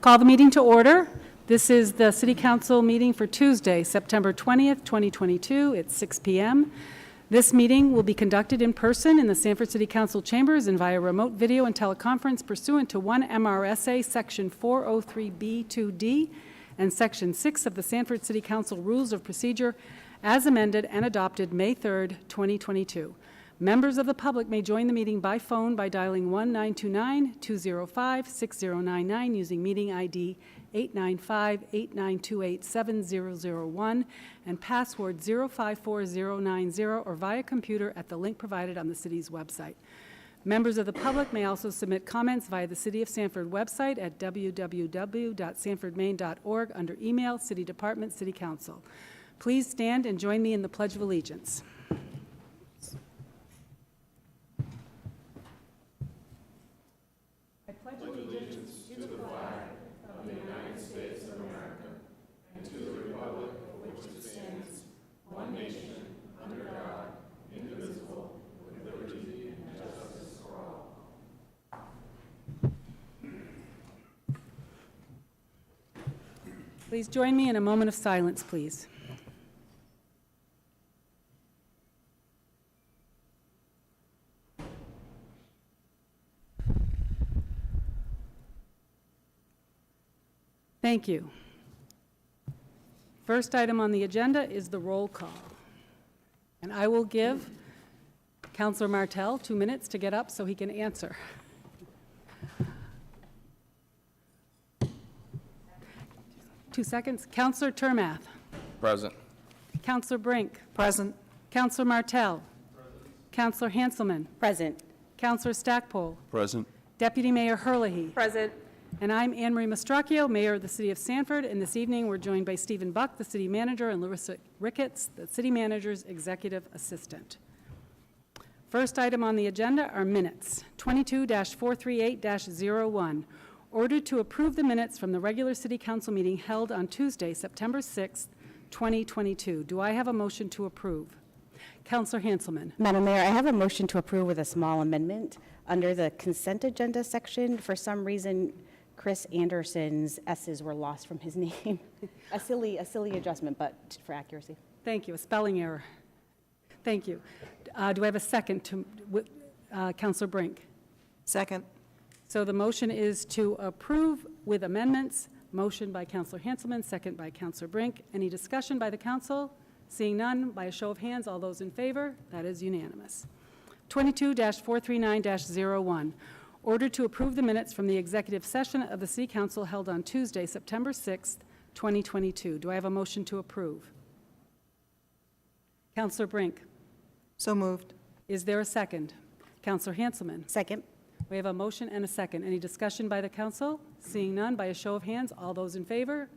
Call the meeting to order. This is the City Council meeting for Tuesday, September 20th, 2022 at 6 p.m. This meeting will be conducted in person in the Sanford City Council chambers and via remote video and teleconference pursuant to 1 MRSA Section 403B2D and Section 6 of the Sanford City Council Rules of Procedure as amended and adopted May 3rd, 2022. Members of the public may join the meeting by phone by dialing 1-929-205-6099 using meeting ID 895-8928-7001 and password 054090 or via computer at the link provided on the city's website. Members of the public may also submit comments via the City of Sanford website at www.sanfordmaine.org under email, City Department, City Council. Please stand and join me in the Pledge of Allegiance. Please join me in a moment of silence, please. Thank you. First item on the agenda is the roll call. And I will give Councilor Martell 2 minutes to get up so he can answer. 2 seconds. Councilor Termath. Present. Councilor Brink. Present. Councilor Martell. Present. Councilor Hanselman. Present. Councilor Stackpole. Present. Deputy Mayor Herlihy. Present. And I'm Anne Marie Mastracchio, Mayor of the City of Sanford, and this evening we're joined by Stephen Buck, the City Manager, and Larissa Ricketts, the City Manager's Executive Assistant. First item on the agenda are minutes. 22-438-01. Ordered to approve the minutes from the regular City Council meeting held on Tuesday, September 6th, 2022. Do I have a motion to approve? Councilor Hanselman. Madam Mayor, I have a motion to approve with a small amendment. Under the consent agenda section, for some reason, Chris Anderson's S's were lost from his name. a silly adjustment, but for accuracy. Thank you. A spelling error. Thank you. Do I have a second to Councilor Brink? Second. So the motion is to approve with amendments. Motion by Councilor Hanselman, second by Councilor Brink. Any discussion by the council? Seeing none, by a show of hands, all those in favor? That is unanimous. 22-439-01. Ordered to approve the minutes from the executive session of the City Council held on Tuesday, September 6th, 2022. Do I have a motion to approve? Councilor Brink. So moved. Is there a second? Councilor Hanselman. Second. We have a motion and a second. Any discussion by the council? Seeing none, by a show of hands, all those in favor?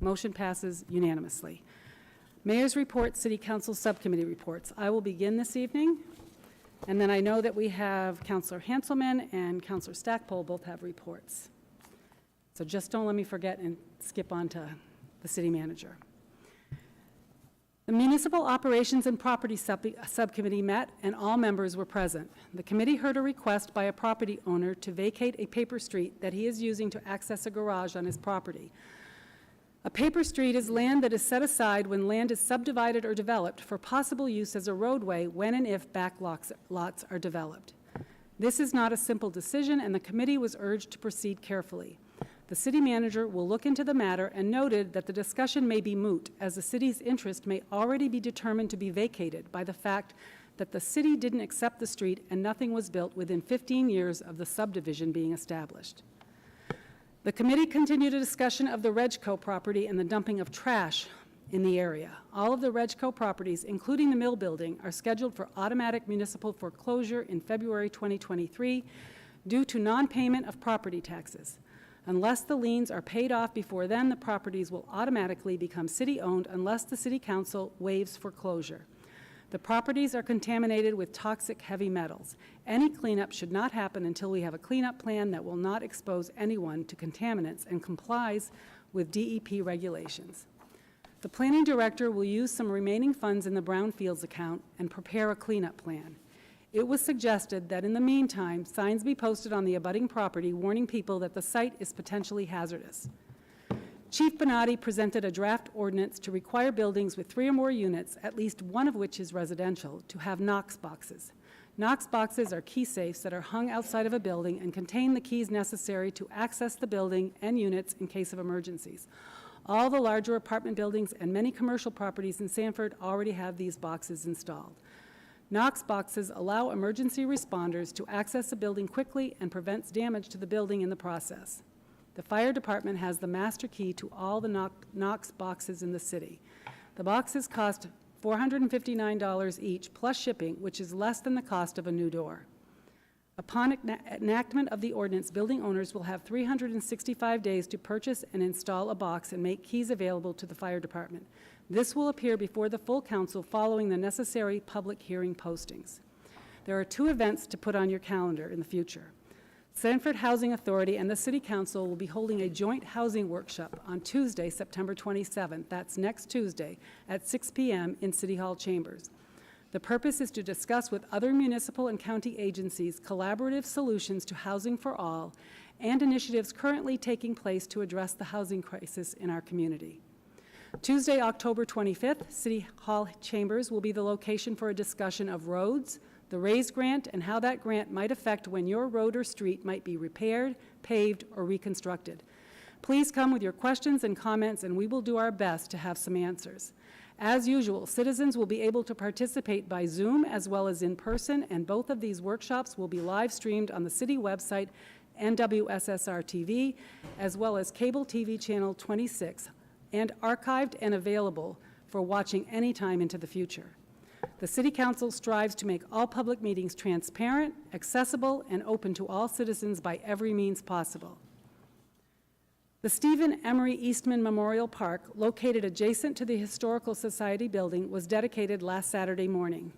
Motion passes unanimously. Mayor's report, City Council Subcommittee reports. I will begin this evening, and then I know that we have Councilor Hanselman and Councilor Stackpole both have reports. So just don't let me forget and skip on to the City Manager. The Municipal Operations and Property Subcommittee met and all members were present. The committee heard a request by a property owner to vacate a paper street that he is using to access a garage on his property. A paper street is land that is set aside when land is subdivided or developed for possible use as a roadway when and if back lots are developed. This is not a simple decision, and the committee was urged to proceed carefully. The city manager will look into the matter and noted that the discussion may be moot, as the city's interest may already be determined to be vacated by the fact that the city didn't accept the street and nothing was built within 15 years of the subdivision being established. The committee continued a discussion of the Regco property and the dumping of trash in the area. All of the Regco properties, including the mill building, are scheduled for automatic municipal foreclosure in February 2023 due to non-payment of property taxes. Unless the liens are paid off before then, the properties will automatically become city-owned unless the City Council waives foreclosure. The properties are contaminated with toxic heavy metals. Any cleanup should not happen until we have a cleanup plan that will not expose anyone to contaminants and complies with DEP regulations. The planning director will use some remaining funds in the brownfields account and prepare a cleanup plan. It was suggested that in the meantime, signs be posted on the abutting property warning people that the site is potentially hazardous. Chief Benatti presented a draft ordinance to require buildings with 3 or more units, at least one of which is residential, to have Knox boxes. Knox boxes are key safes that are hung outside of a building and contain the keys necessary to access the building and units in case of emergencies. All the larger apartment buildings and many commercial properties in Sanford already have these boxes installed. Knox boxes allow emergency responders to access a building quickly and prevents damage to the building in the process. The fire department has the master key to all the Knox boxes in the city. The boxes cost $459 each, plus shipping, which is less than the cost of a new door. Upon enactment of the ordinance, building owners will have 365 days to purchase and install a box and make keys available to the fire department. This will appear before the full council following the necessary public hearing postings. There are 2 events to put on your calendar in the future. Sanford Housing Authority and the City Council will be holding a joint housing workshop on Tuesday, September 27th, that's next Tuesday, at 6 p.m. in City Hall chambers. The purpose is to discuss with other municipal and county agencies collaborative solutions to housing for all and initiatives currently taking place to address the housing crisis in our community. Tuesday, October 25th, City Hall chambers will be the location for a discussion of roads, the RAISE grant, and how that grant might affect when your road or street might be repaired, paved, or reconstructed. Please come with your questions and comments, and we will do our best to have some answers. As usual, citizens will be able to participate by Zoom as well as in person, and both of these workshops will be live streamed on the city website and WSSR-TV, as well as cable TV channel 26, and archived and available for watching anytime into the future. The City Council strives to make all public meetings transparent, accessible, and open to all citizens by every means possible. The Stephen Emery Eastman Memorial Park, located adjacent to the Historical Society building, was dedicated last Saturday morning.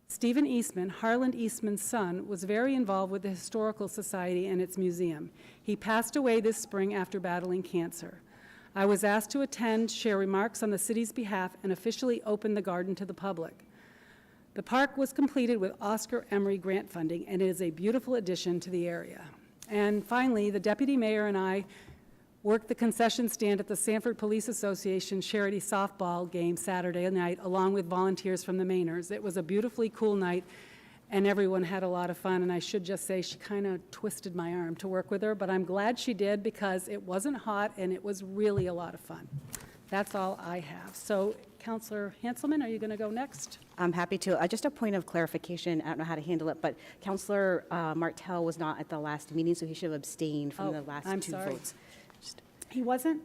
Stephen Eastman, Harland Eastman's son, was very involved with the Historical Society and its museum. He passed away this spring after battling cancer. I was asked to attend, share remarks on the city's behalf, and officially open the garden to the public. The park was completed with Oscar Emery grant funding, and it is a beautiful addition to the area. And finally, the deputy mayor and I worked the concession stand at the Sanford Police Association charity softball game Saturday night, along with volunteers from the Mainers. It was a beautifully cool night, and everyone had a lot of fun. And I should just say, she kind of twisted my arm to work with her, but I'm glad she did because it wasn't hot, and it was really a lot of fun. That's all I have. So, Councillor Hanselman, are you going to go next? I'm happy to. Just a point of clarification, I don't know how to handle it, but Councillor Martell was not at the last meeting, so he should have abstained from the last I'm 2 sorry. votes. He wasn't?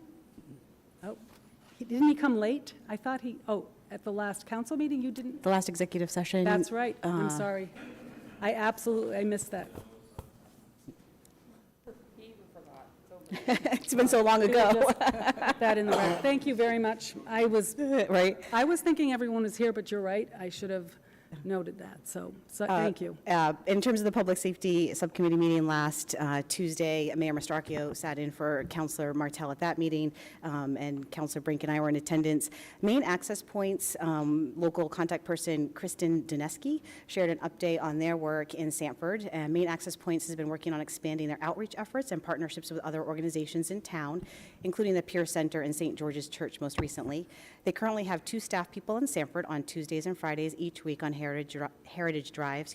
Oh, didn't he come late? I thought at the last council meeting, you didn't? The last executive session. That's right. I'm sorry. I missed that. It's been so long ago. Just put that in the record. Thank you very much. Right. I was thinking everyone was here, but you're right. I should have noted that. So thank you. In terms of the Public Safety Subcommittee meeting last Tuesday, Mayor Mastracchio sat in for Councillor Martell at that meeting, and Councillor Brink and I were in attendance. Main Access Points local contact person Kristen Doneski shared an update on their work in Sanford. Main Access Points has been working on expanding their outreach efforts and partnerships with other organizations in town, including the Peer Center and St. George's Church most recently. They currently have 2 staff people in Sanford on Tuesdays and Fridays each week on Heritage Drive,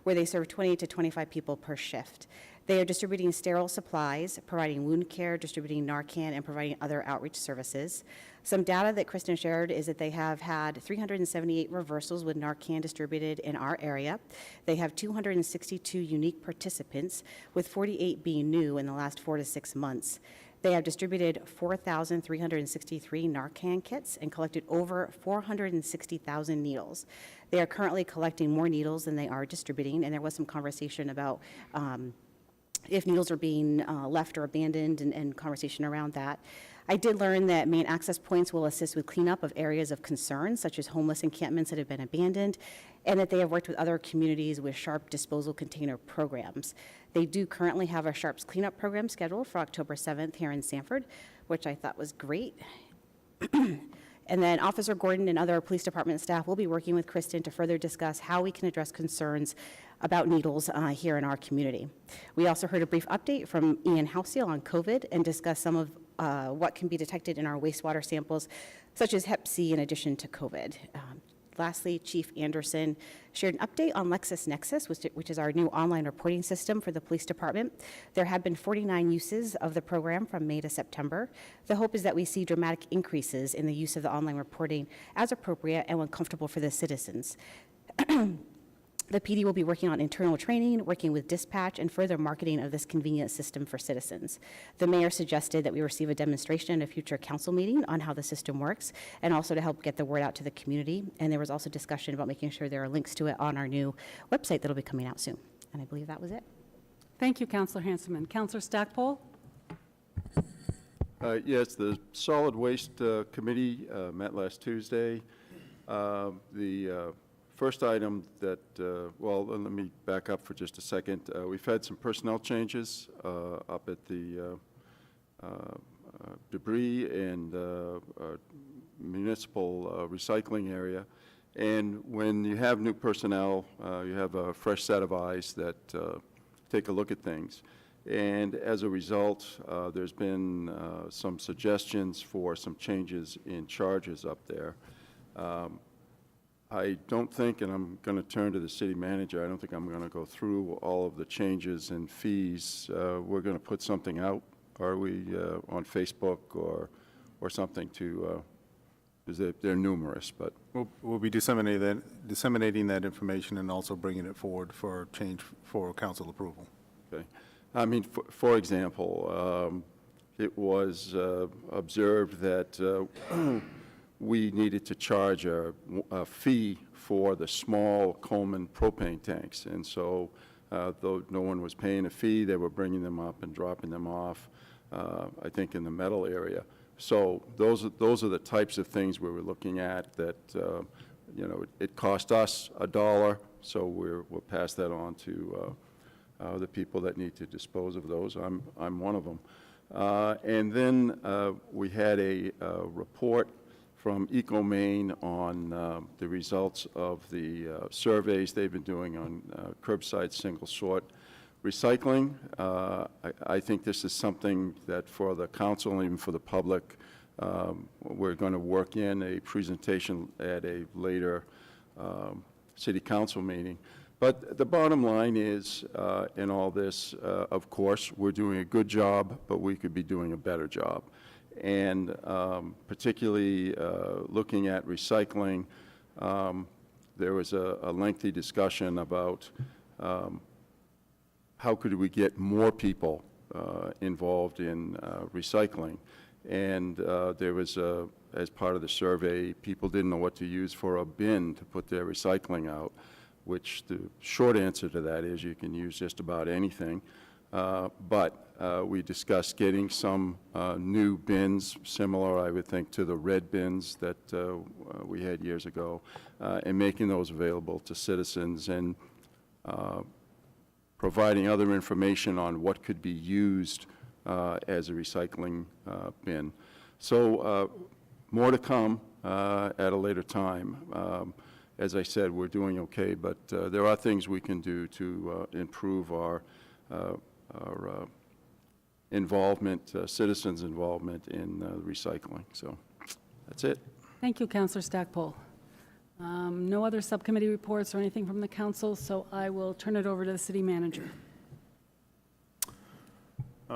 where they serve 20 to 25 people per shift. They are distributing sterile supplies, providing wound care, distributing Narcan, and providing other outreach services. Some data that Kristen shared is that they have had 378 reversals with Narcan distributed in our area. They have 262 unique participants, with 48 being new in the last 4 to 6 months. They have distributed 4,363 Narcan kits and collected over 460,000 needles. They are currently collecting more needles than they are distributing, and there was some conversation about if needles are being left or abandoned and conversation around that. I did learn that Main Access Points will assist with cleanup of areas of concern, such as homeless encampments that have been abandoned, and that they have worked with other communities with sharp disposal container programs. They do currently have a sharps cleanup program scheduled for October 7th here in Sanford, which I thought was great. And then Officer Gordon and other police department staff will be working with Kristen to further discuss how we can address concerns about needles here in our community. We also heard a brief update from Ian Houseel on COVID and discussed some of what can be detected in our wastewater samples, such as Hep C in addition to COVID. Lastly, Chief Anderson shared an update on LexisNexis, which is our new online reporting system for the police department. There have been 49 uses of the program from May to September. The hope is that we see dramatic increases in the use of the online reporting as appropriate and when comfortable for the citizens. The PD will be working on internal training, working with dispatch, and further marketing of this convenient system for citizens. The mayor suggested that we receive a demonstration at a future council meeting on how the system works, and also to help get the word out to the community. And there was also discussion about making sure there are links to it on our new website that will be coming out soon. And I believe that was it. Thank you, Councillor Hanselman. Councillor Stackpole? Yes, the Solid Waste Committee met last Tuesday. The first item that, well, let me back up for just a second. We've had some personnel changes up at the debris and municipal recycling area. And when you have new personnel, you have a fresh set of eyes that take a look at things. And as a result, there's been some suggestions for some changes in charges up there. I don't think, and I'm going to turn to the city manager, I don't think I'm going to go through all of the changes and fees. We're going to put something out, are we, on Facebook or something to, because they're numerous, but. We'll be disseminating that information and also bringing it forward for change for council approval. Okay. I mean, for example, it was observed that we needed to charge a fee for the small Coleman propane tanks. And so, though no one was paying a fee, they were bringing them up and dropping them off, I think, in the metal area. So those are the types of things we were looking at that, you know, it cost us $1, so we'll pass that on to the people that need to dispose of those. I'm one of them. And then we had a report from EcoMaine on the results of the surveys they've been doing on curbside single-sort recycling. I think this is something that for the council and even for the public, we're going to work in a presentation at a later city council meeting. But the bottom line is, in all this, of course, we're doing a good job, but we could be doing a better job. And particularly looking at recycling, there was a lengthy discussion about how could we get more people involved in recycling. And there was, as part of the survey, people didn't know what to use for a bin to put their recycling out, which the short answer to that is you can use just about anything. But we discussed getting some new bins, similar, I would think, to the red bins that we had years ago, and making those available to citizens and providing other information on what could be used as a recycling bin. So more to come at a later time. As I said, we're doing okay, but there are things we can do to improve our involvement, citizens' involvement in recycling. So that's it. Thank you, Councillor Stackpole. No other subcommittee reports or anything from the council, so I will turn it over to the city manager.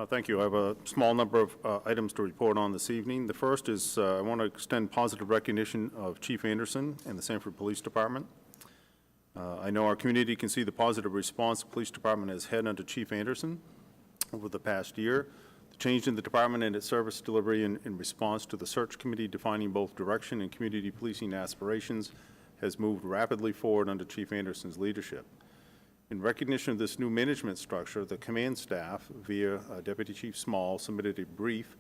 Thank you. I have a small number of items to report on this evening. The first is I want to extend positive recognition of Chief Anderson and the Sanford Police Department. I know our community can see the positive response the police department has had under Chief Anderson over the past year. The change in the department and its service delivery in response to the search committee defining both direction and community policing aspirations has moved rapidly forward under Chief Anderson's leadership. In recognition of this new management structure, the command staff, via Deputy Chief Small, submitted a brief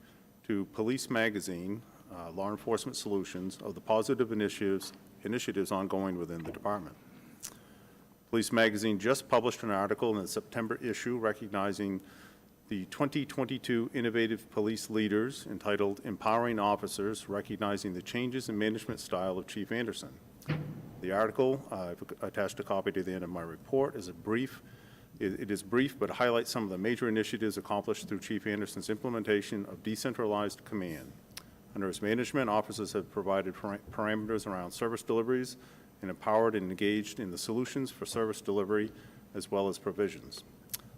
to Police Magazine, Law Enforcement Solutions, of the positive initiatives ongoing within the department. Police Magazine just published an article in the September issue recognizing the 2022 Innovative Police Leaders entitled Empowering Officers, Recognizing the Changes in Management Style of Chief Anderson. The article, I've attached a copy to the end of my report, is it is brief, but highlights some of the major initiatives accomplished through Chief Anderson's implementation of decentralized command. Under his management, officers have provided parameters around service deliveries and empowered and engaged in the solutions for service delivery as well as provisions.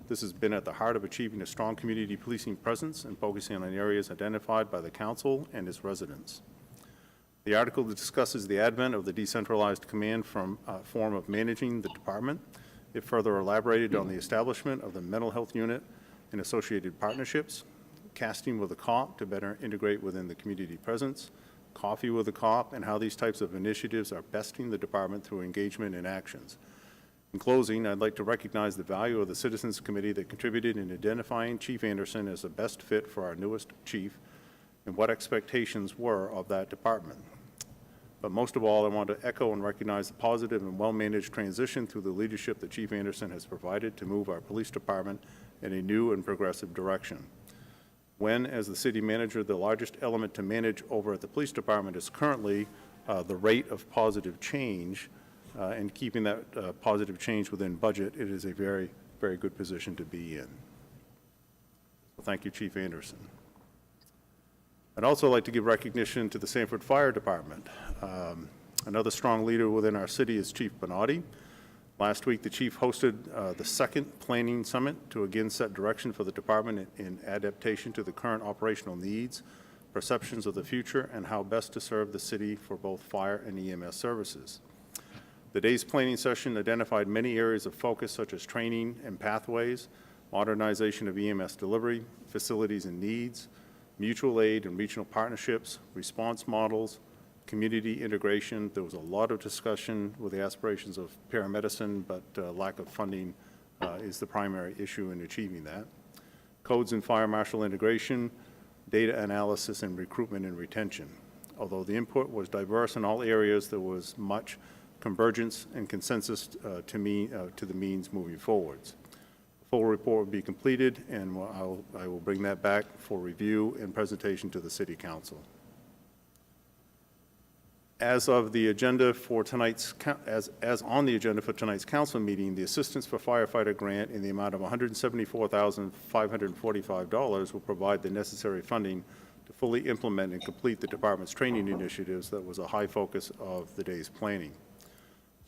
This has been at the heart of achieving a strong community policing presence and focusing on areas identified by the council and its residents. The article discusses the advent of the decentralized command form of managing the department. It further elaborated on the establishment of the mental health unit and associated partnerships, casting with a cop to better integrate within the community presence, coffee with a cop, and how these types of initiatives are besting the department through engagement and actions. In closing, I'd like to recognize the value of the Citizens Committee that contributed in identifying Chief Anderson as the best fit for our newest chief and what expectations were of that department. But most of all, I want to echo and recognize the positive and well-managed transition through the leadership that Chief Anderson has provided to move our police department in a new and progressive direction. When, as the city manager, the largest element to manage over at the police department is currently the rate of positive change, and keeping that positive change within budget, it is a very, very good position to be in. So thank you, Chief Anderson. I'd also like to give recognition to the Sanford Fire Department. Another strong leader within our city is Chief Bonatti. Last week, the chief hosted the second planning summit to again set direction for the department in adaptation to the current operational needs, perceptions of the future, and how best to serve the city for both fire and EMS services. The day's planning session identified many areas of focus such as training and pathways, modernization of EMS delivery, facilities and needs, mutual aid and regional partnerships, response models, community integration. There was a lot of discussion with the aspirations of paramedicine, but lack of funding is the primary issue in achieving that. Codes and fire marshal integration, data analysis, and recruitment and retention. Although the input was diverse in all areas, there was much convergence and consensus to the means moving forwards. The full report will be completed, and I will bring that back for review and presentation to the City Council. As on the agenda for tonight's council meeting, the Assistance for Firefighter grant in the amount of $174,545 will provide the necessary funding to fully implement and complete the department's training initiatives that was a high focus of the day's planning.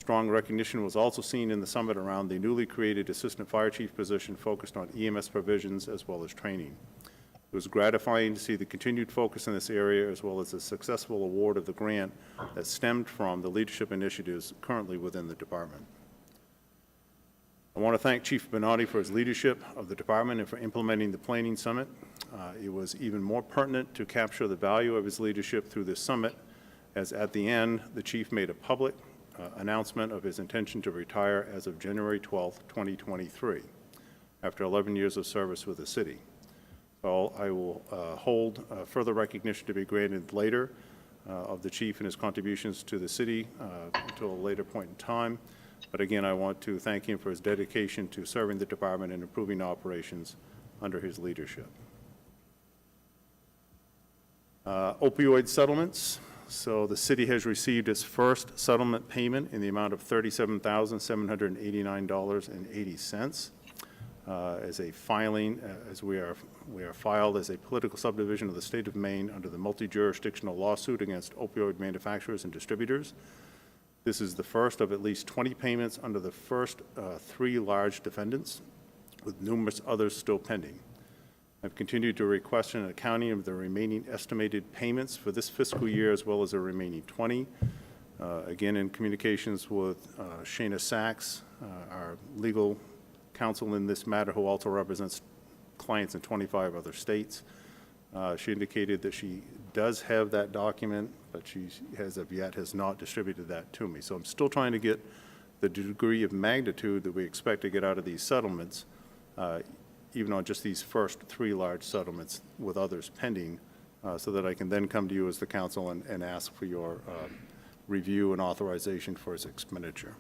Strong recognition was also seen in the summit around the newly created Assistant Fire Chief position focused on EMS provisions as well as training. It was gratifying to see the continued focus in this area as well as the successful award of the grant that stemmed from the leadership initiatives currently within the department. I want to thank Chief Bonatti for his leadership of the department and for implementing the planning summit. It was even more pertinent to capture the value of his leadership through this summit, as at the end, the chief made a public announcement of his intention to retire as of January 12, 2023, after 11 years of service with the city. So I will hold further recognition to be granted later of the chief and his contributions to the city until a later point in time. But again, I want to thank him for his dedication to serving the department and improving operations under his leadership. Opioid settlements. So the city has received its first settlement payment in the amount of $37,789.80 as a filing, as we are filed as a political subdivision of the state of Maine under the multi-jurisdictional lawsuit against opioid manufacturers and distributors. This is the first of at least 20 payments under the first 3 large defendants, with numerous others still pending. I've continued to request an accounting of the remaining estimated payments for this fiscal year as well as the remaining 20. Again, in communications with Shana Sachs, our legal counsel in this matter, who also represents clients in 25 other states. She indicated that she does have that document, but she has not distributed that to me. So I'm still trying to get the degree of magnitude that we expect to get out of these settlements, even on just these first 3 large settlements with others pending, so that I can then come to you as the council and ask for your review and authorization for its expenditure.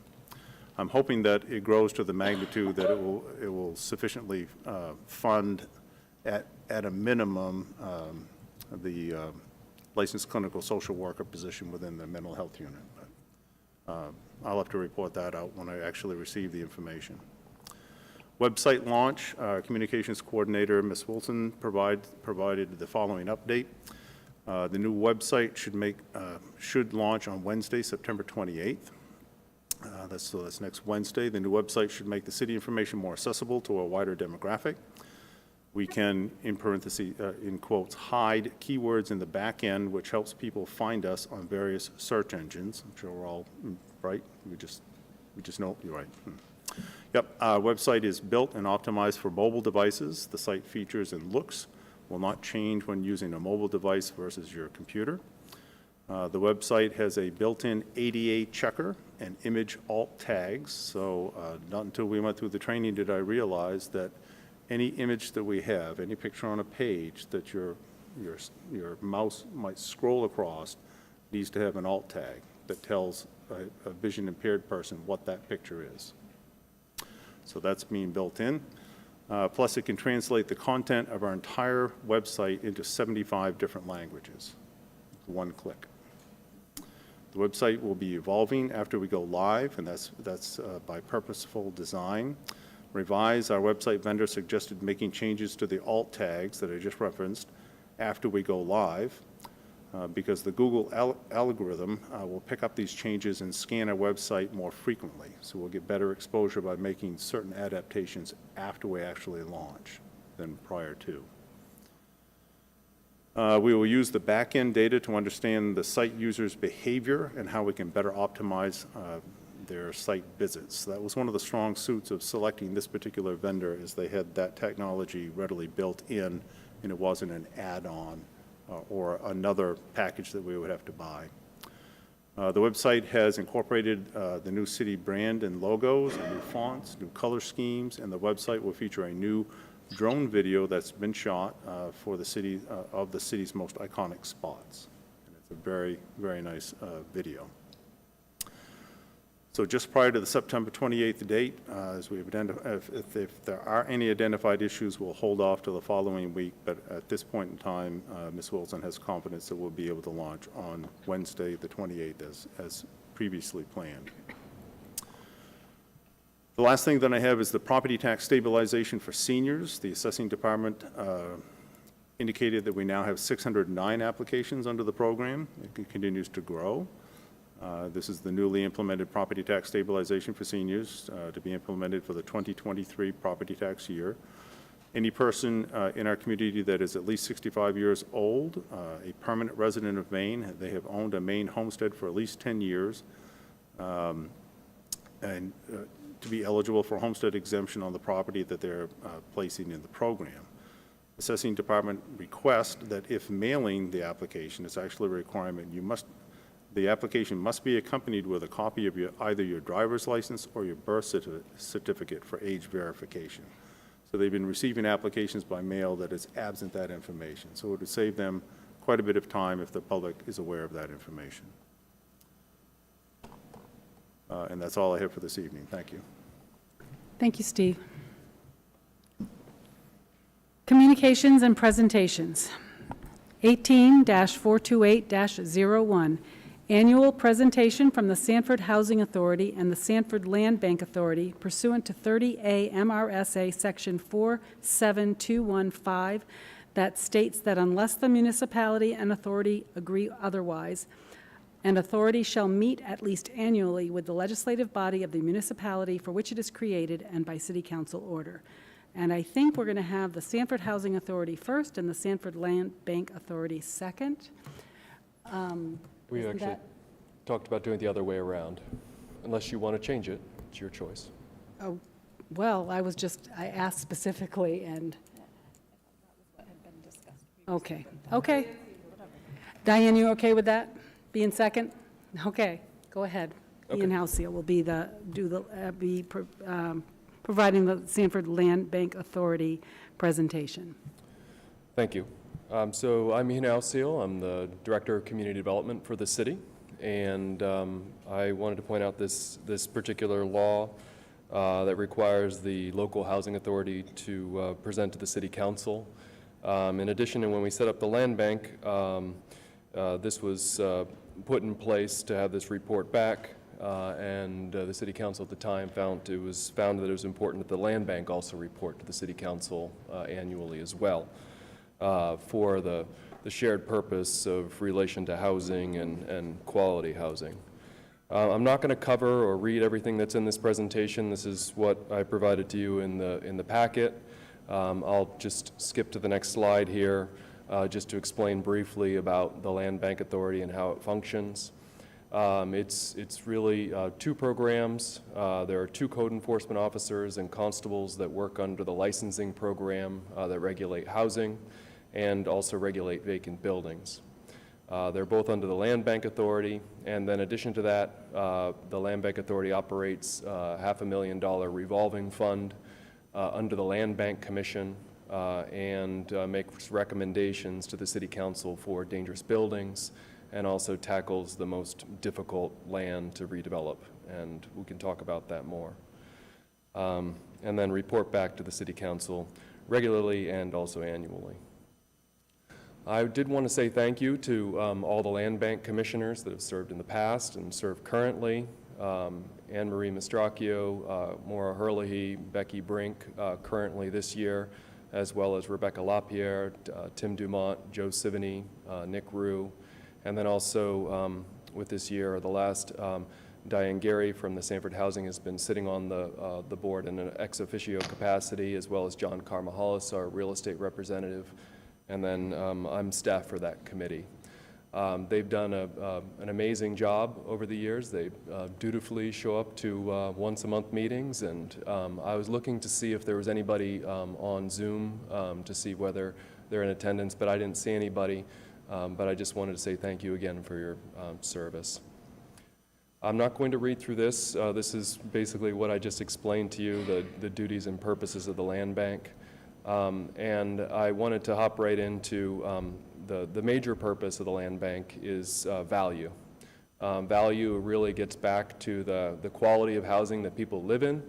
I'm hoping that it grows to the magnitude that it will sufficiently fund at a minimum, the licensed clinical social worker position within the mental health unit. But I'll have to report that out when I actually receive the information. Website launch, Communications Coordinator, Ms. Wilson, provided the following update. The new website should launch on Wednesday, September 28th. That's next Wednesday. The new website should make the city information more accessible to a wider demographic. We can, in parentheses, in quotes, hide keywords in the back end, which helps people find us on various search engines. I'm sure we're all right. We just know you're right. Yep, our website is built and optimized for mobile devices. The site features and looks will not change when using a mobile device versus your computer. The website has a built-in ADA checker and image alt tags. So not until we went through the training did I realize that any image that we have, any picture on a page that your mouse might scroll across needs to have an alt tag that tells a vision impaired person what that picture is. So that's being built in. Plus, it can translate the content of our entire website into 75 different languages, one click. The website will be evolving after we go live, and that's by purposeful design. Revise, our website vendor suggested making changes to the alt tags that I just referenced after we go live, because the Google algorithm will pick up these changes and scan our website more frequently. So we'll get better exposure by making certain adaptations after we actually launch than prior to. We will use the back-end data to understand the site users' behavior and how we can better optimize their site visits. So that was one of the strong suits of selecting this particular vendor, is they had that technology readily built in, and it wasn't an add-on or another package that we would have to buy. The website has incorporated the new city brand and logos, and new fonts, new color schemes, and the website will feature a new drone video that's been shot for the city, of the city's most iconic spots. And it's a very, very nice video. So just prior to the September 28th date, as we've identified, if there are any identified issues, we'll hold off to the following week. But at this point in time, Ms. Wilson has confidence that we'll be able to launch on Wednesday, the 28th, as previously planned. The last thing that I have is the property tax stabilization for seniors. The assessing department indicated that we now have 609 applications under the program. It continues to grow. This is the newly implemented property tax stabilization for seniors to be implemented for the 2023 property tax year. Any person in our community that is at least 65 years old, a permanent resident of Maine, they have owned a Maine homestead for at least 10 years, and to be eligible for homestead exemption on the property that they're placing in the program. Assessing department requests that if mailing the application, it's actually a requirement, the application must be accompanied with a copy of either your driver's license or your birth certificate for age verification. So they've been receiving applications by mail that is absent that information. So it would save them quite a bit of time if the public is aware of that information. And that's all I have for this evening. Thank you. Thank you, Steve. Communications and presentations. 18-428-01. Annual presentation from the Sanford Housing Authority and the Sanford Land Bank Authority pursuant to 30A MRSA Section 47215 that states that unless the municipality and authority agree otherwise, an authority shall meet at least annually with the legislative body of the municipality for which it is created and by city council order. And I think we're going to have the Sanford Housing Authority first and the Sanford Land Bank Authority second. We actually talked about doing it the other way around. Unless you want to change it, it's your choice. Oh, well, I asked specifically and. Okay, okay. Diane, you okay with that? Being second? Okay, go ahead. Ian Halcyon will be providing the Sanford Land Bank Authority presentation. Thank you. So I'm Ian Halcyon. I'm the Director of Community Development for the city, and I wanted to point out this particular law that requires the local housing authority to present to the city council In addition, and when we set up the land bank, this was put in place to have this report back, and the City Council at the time found that it was important that the land bank also report to the City Council annually as well, for the shared purpose of relation to housing and quality housing. I'm not going to cover or read everything that's in this presentation. This is what I provided to you in the packet. I'll just skip to the next slide here, just to explain briefly about the Land Bank Authority and how it functions. It's really two programs. There are two code enforcement officers and constables that work under the licensing program that regulate housing and also regulate vacant buildings. They're both under the Land Bank Authority, and then in addition to that, the Land Bank Authority operates a $500,000 revolving fund under the Land Bank Commission and makes recommendations to the City Council for dangerous buildings, and also tackles the most difficult land to redevelop, and we can talk about that more. And then report back to the City Council regularly and also annually. I did want to say thank you to all the Land Bank commissioners that have served in the past and serve currently. Anne Marie Mastracchio, Maura Herlihy, Becky Brink currently this year, as well as Rebecca LaPierre, Tim Dumont, Joe Sivany, Nick Rue, and then also with this year, the last, Diane Gary from the Sanford Housing has been sitting on the board in an ex officio capacity, as well as John Carmahalis, our real estate representative, and then I'm staff for that committee. They've done an amazing job over the years. They dutifully show up to once-a-month meetings, and I was looking to see if there was anybody on Zoom to see whether they're in attendance, but I didn't see anybody. But I just wanted to say thank you again for your service. I'm not going to read through this. This is basically what I just explained to you, the duties and purposes of the land bank. And I wanted to hop right into the major purpose of the land bank is value. Value really gets back to the quality of housing that people live in,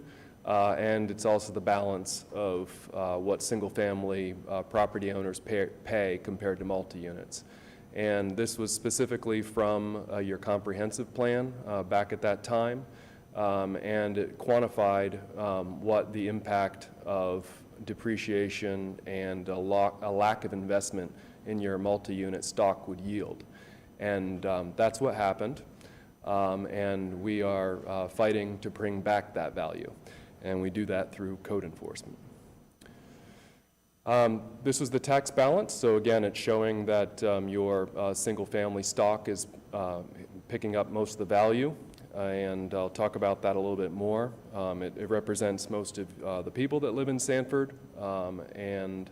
and it's also the balance of what single-family property owners pay compared to multi-units. And this was specifically from your comprehensive plan back at that time, and it quantified what the impact of depreciation and a lack of investment in your multi-unit stock would yield. And that's what happened, and we are fighting to bring back that value, and we do that through code enforcement. This was the tax balance, so again, it's showing that your single-family stock is picking up most of the value, and I'll talk about that a little bit more. It represents most of the people that live in Sanford, and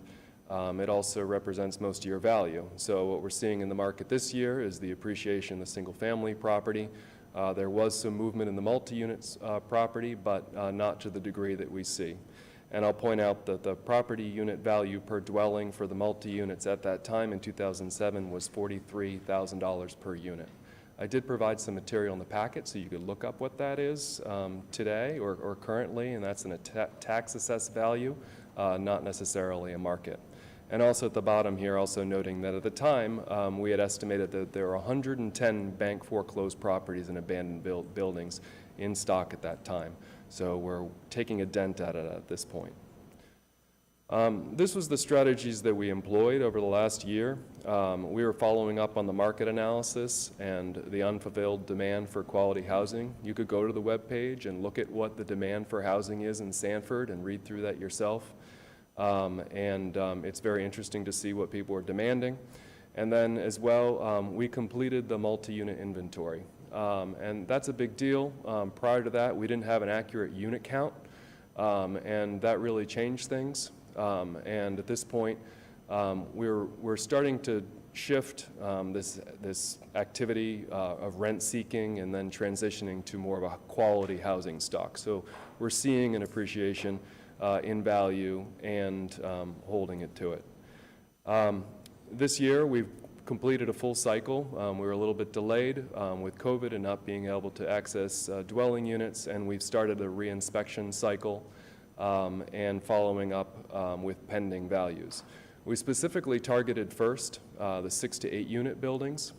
it also represents most of your value. So what we're seeing in the market this year is the appreciation of the single-family property. There was some movement in the multi-units property, but not to the degree that we see. And I'll point out that the property unit value per dwelling for the multi-units at that time in 2007 was $43,000 per unit. I did provide some material in the packet so you could look up what that is today or currently, and that's a tax assessed value, not necessarily a market. And also at the bottom here, also noting that at the time, we had estimated that there were 110 bank foreclosed properties and abandoned buildings in stock at that time. So we're taking a dent at it at this point. This was the strategies that we employed over the last year. We were following up on the market analysis and the unfulfilled demand for quality housing. You could go to the webpage and look at what the demand for housing is in Sanford and read through that yourself. It's very interesting to see what people are demanding. And then as well, we completed the multi-unit inventory. And that's a big deal. Prior to that, we didn't have an accurate unit count, and that really changed things. And at this point, we're starting to shift this activity of rent seeking and then transitioning to more of a quality housing stock. So we're seeing an appreciation in value and holding it to it. This year, we've completed a full cycle. We were a little bit delayed with COVID and not being able to access dwelling units, and we've started a re-inspection cycle and following up with pending values. We specifically targeted first the 6 to 8 unit buildings.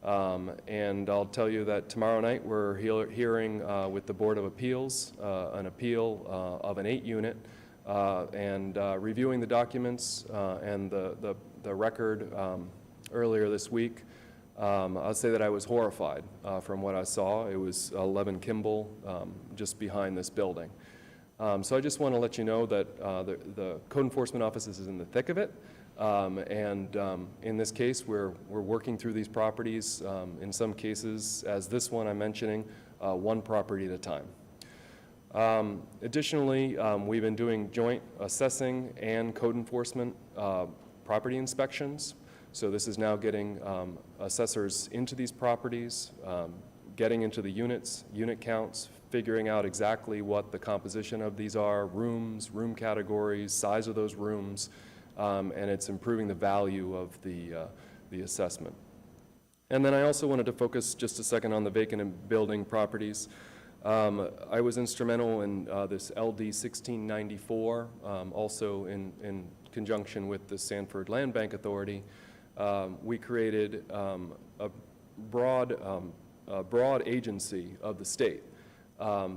And I'll tell you that tomorrow night we're hearing with the Board of Appeals an appeal of an 8 unit and reviewing the documents and the record earlier this week. I'll say that I was horrified from what I saw. It was 11 Kimball just behind this building. So I just want to let you know that the Code Enforcement Office is in the thick of it. In this case, we're working through these properties, in some cases, as this one I'm mentioning, one property at a time. Additionally, we've been doing joint assessing and code enforcement property inspections. So this is now getting assessors into these properties, getting into the units, unit counts, figuring out exactly what the composition of these are, rooms, room categories, size of those rooms, and it's improving the value of the assessment. And then I also wanted to focus just a second on the vacant and building properties. I was instrumental in this LD 1694, also in conjunction with the Sanford Land Bank Authority. We created a broad agency of the state.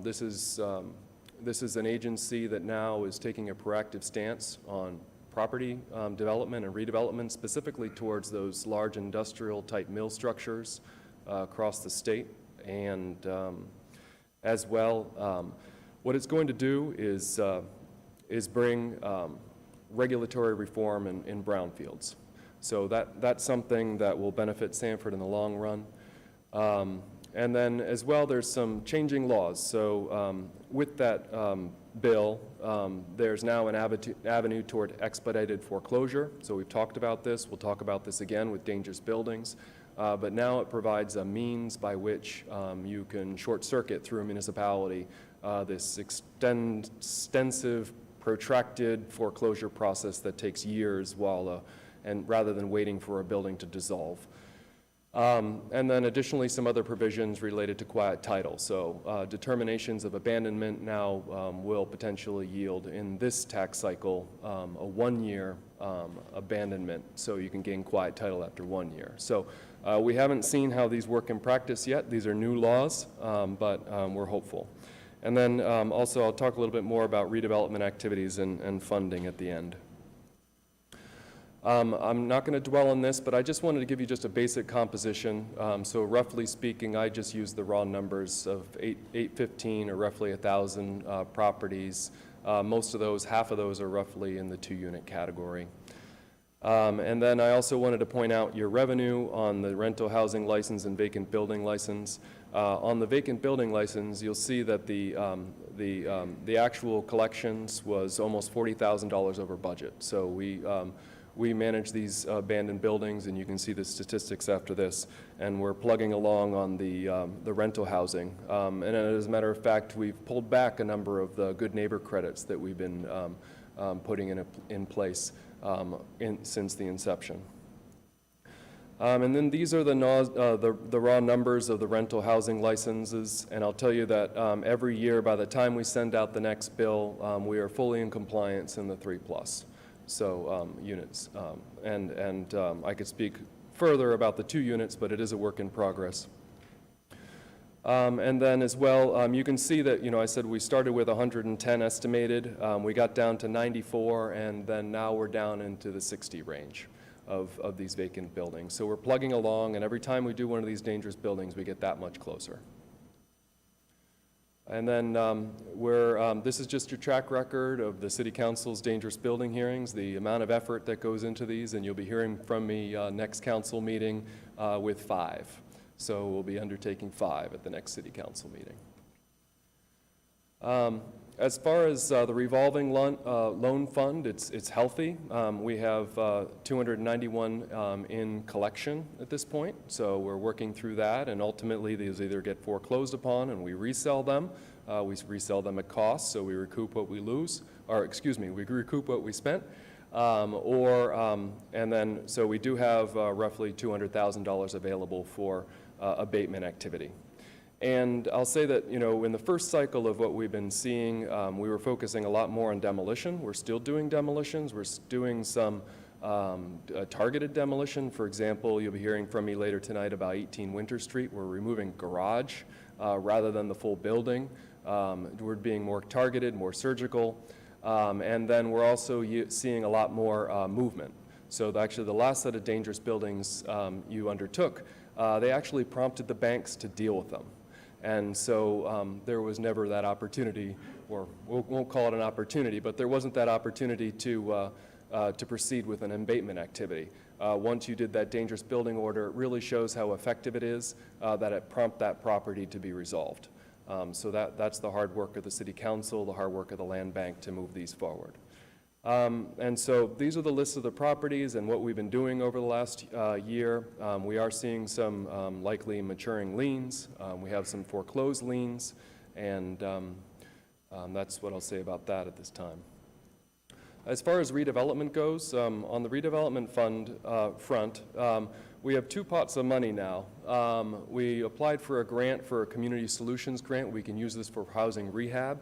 This is an agency that now is taking a proactive stance on property development and redevelopment, specifically towards those large industrial type mill structures across the state. And as well, what it's going to do is bring regulatory reform in brownfields. So that's something that will benefit Sanford in the long run. And then as well, there's some changing laws. So with that bill, there's now an avenue toward expedited foreclosure. So we've talked about this. We'll talk about this again with dangerous buildings. But now it provides a means by which you can short circuit through a municipality this extensive, protracted foreclosure process that takes years and rather than waiting for a building to dissolve. And then additionally, some other provisions related to quiet title. So determinations of abandonment now will potentially yield in this tax cycle a 1-year abandonment, so you can gain quiet title after 1 year. So we haven't seen how these work in practice yet. These are new laws, but we're hopeful. And then also I'll talk a little bit more about redevelopment activities and funding at the end. I'm not going to dwell on this, but I just wanted to give you just a basic composition. So roughly speaking, I just used the raw numbers of 815 or roughly 1,000 properties. Most of those, half of those are roughly in the 2-unit category. And then I also wanted to point out your revenue on the rental housing license and vacant building license. On the vacant building license, you'll see that the actual collections was almost $40,000 over budget. So we manage these abandoned buildings, and you can see the statistics after this, and we're plugging along on the rental housing. And as a matter of fact, we've pulled back a number of the good neighbor credits that we've been putting in place since the inception. And then these are the raw numbers of the rental housing licenses, and I'll tell you that every year, by the time we send out the next bill, we are fully in compliance in the 3+. So units, and I could speak further about the 2 units, but it is a work in progress. And then as well, you can see that, I said we started with 110 estimated, we got down to 94, and then now we're down into the 60 range of these vacant buildings. So we're plugging along, and every time we do one of these dangerous buildings, we get that much closer. And then this is just your track record of the City Council's dangerous building hearings, the amount of effort that goes into these, and you'll be hearing from me next council meeting with 5. So we'll be undertaking 5 at the next City Council meeting. As far as the revolving loan fund, it's healthy. We have 291 in collection at this point, so we're working through that, and ultimately these either get foreclosed upon and we resell them. We resell them at cost, so we recoup what we lose, or excuse me, we recoup what we spent. And then, so we do have roughly $200,000 available for abatement activity. And I'll say that, in the first cycle of what we've been seeing, we were focusing a lot more on demolition. We're still doing demolitions. We're doing some targeted demolition. For example, you'll be hearing from me later tonight about 18 Winter Street. We're removing garage rather than the full building. We're being more targeted, more surgical. And then we're also seeing a lot more movement. So actually, the last set of dangerous buildings you undertook, they actually prompted the banks to deal with them. And so there was never that opportunity, or we won't call it an opportunity, but there wasn't that opportunity to proceed with an abatement activity. Once you did that dangerous building order, it really shows how effective it is that it prompted that property to be resolved. So that's the hard work of the City Council, the hard work of the Land Bank to move these forward. And so these are the lists of the properties and what we've been doing over the last year. We are seeing some likely maturing liens. We have some foreclosed liens, and that's what I'll say about that at this time. As far as redevelopment goes, on the redevelopment fund front, we have two pots of money now. We applied for a grant, for a community solutions grant. We can use this for housing rehab.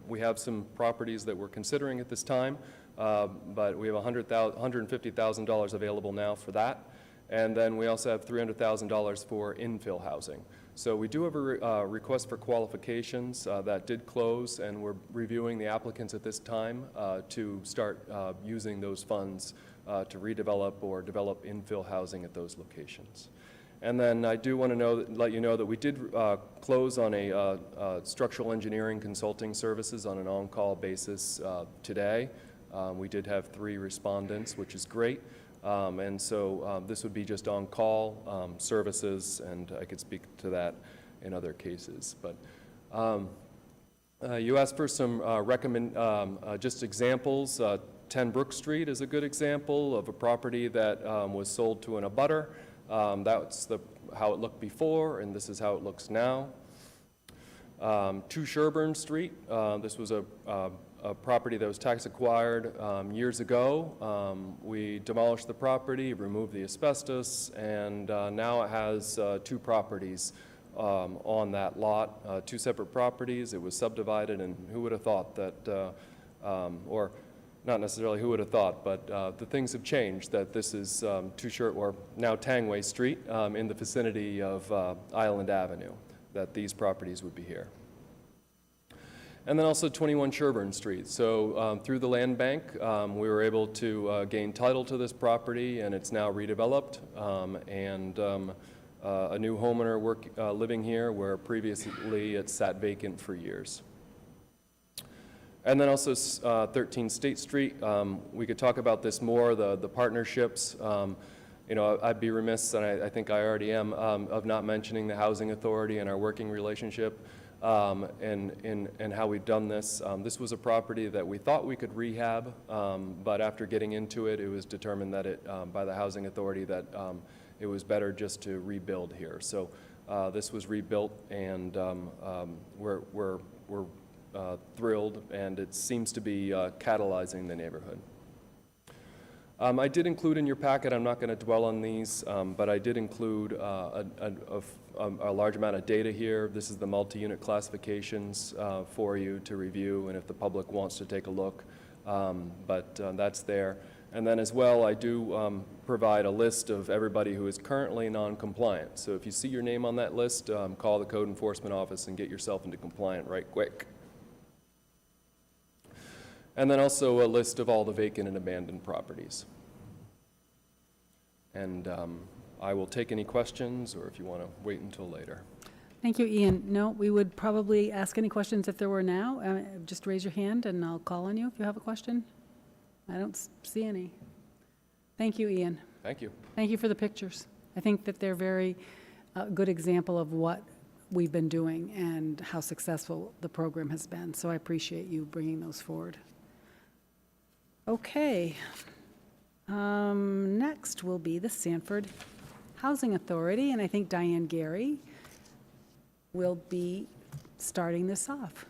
We have some properties that we're considering at this time, but we have $150,000 available now for that. And then we also have $300,000 for infill housing. So we do have a request for qualifications that did close, and we're reviewing the applicants at this time to start using those funds to redevelop or develop infill housing at those locations. And then I do want to let you know that we did close on a structural engineering consulting services on an on-call basis today. We did have 3 respondents, which is great. And so this would be just on-call services, and I could speak to that in other cases. But you asked for some just examples. 10 Brook Street is a good example of a property that was sold to an abutter. That's how it looked before, and this is how it looks now. 2 Sherburne Street, this was a property that was tax acquired years ago. We demolished the property, removed the asbestos, and now it has 2 properties on that lot, 2 separate properties. It was subdivided, and who would have thought that, or not necessarily who would have thought, but the things have changed, that this is now Tangway Street in the vicinity of Island Avenue, that these properties would be here. And then also 21 Sherburne Street. So through the land bank, we were able to gain title to this property, and it's now redeveloped, and a new homeowner living here, where previously it sat vacant for years. And then also 13 State Street. We could talk about this more, the partnerships. You know, I'd be remiss, and I think I already am, of not mentioning the Housing Authority and our working relationship. And how we've done this. This was a property that we thought we could rehab, but after getting into it, it was determined that by the Housing Authority that it was better just to rebuild here. So this was rebuilt, and we're thrilled, and it seems to be catalyzing the neighborhood. I did include in your packet, I'm not going to dwell on these, but I did include a large amount of data here. This is the multi-unit classifications for you to review, and if the public wants to take a look, but that's there. And then as well, I do provide a list of everybody who is currently non-compliant. So if you see your name on that list, call the Code Enforcement Office and get yourself into compliant right quick. And then also a list of all the vacant and abandoned properties. And I will take any questions, or if you want to wait until later. Thank you, Ian. No, we would probably ask any questions if there were now. Just raise your hand and I'll call on you if you have a question. I don't see any. Thank you, Ian. Thank you. Thank you for the pictures. I think that they're very good example of what we've been doing and how successful the program has been. So I appreciate you bringing those forward. Okay. Next will be the Sanford Housing Authority, and I think Diane Gary will be starting this off.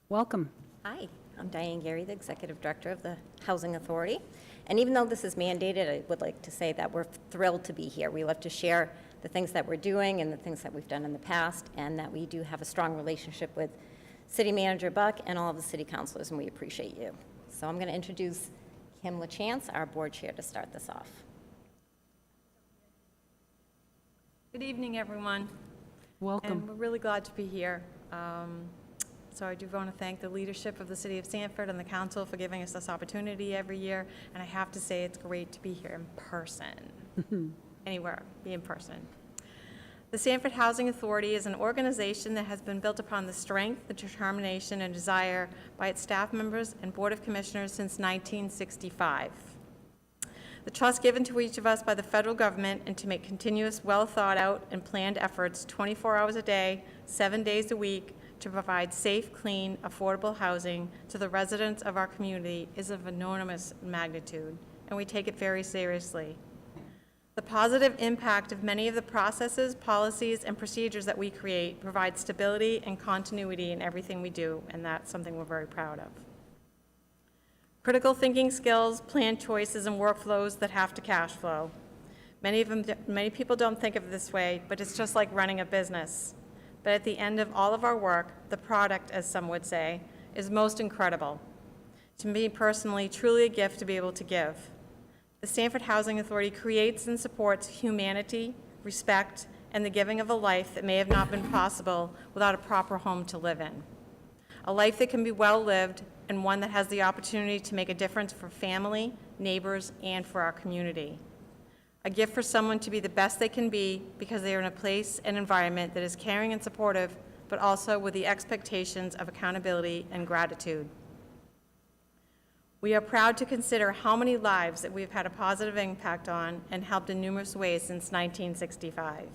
Welcome. Hi, I'm Diane Gary, the Executive Director of the Housing Authority. And even though this is mandated, I would like to say that we're thrilled to be here. We love to share the things that we're doing and the things that we've done in the past, and that we do have a strong relationship with City Manager Buck and all of the city councilors, and we appreciate you. So I'm going to introduce Kim LaChance, our board chair, to start this off. Good evening, everyone. Welcome. And we're really glad to be here. So I do want to thank the leadership of the City of Sanford and the council for giving us this opportunity every year. And I have to say, it's great to be here in person. Anywhere, be in person. The Sanford Housing Authority is an organization that has been built upon the strength, the determination, and desire by its staff members and Board of Commissioners since 1965. The trust given to each of us by the federal government and to make continuous, well-thought-out and planned efforts 24 hours a day, 7 days a week to provide safe, clean, affordable housing to the residents of our community is of enormous magnitude, and we take it very seriously. The positive impact of many of the processes, policies, and procedures that we create provide stability and continuity in everything we do, and that's something we're very proud of. Critical thinking skills, planned choices, and workflows that have to cash flow. Many people don't think of it this way, but it's just like running a business. But at the end of all of our work, the product, as some would say, is most incredible. To me personally, truly a gift to be able to give. The Sanford Housing Authority creates and supports humanity, respect, and the giving of a life that may have not been possible without a proper home to live in. A life that can be well lived and one that has the opportunity to make a difference for family, neighbors, and for our community. A gift for someone to be the best they can be because they are in a place and environment that is caring and supportive, but also with the expectations of accountability and gratitude. We are proud to consider how many lives that we've had a positive impact on and helped in numerous ways since 1965.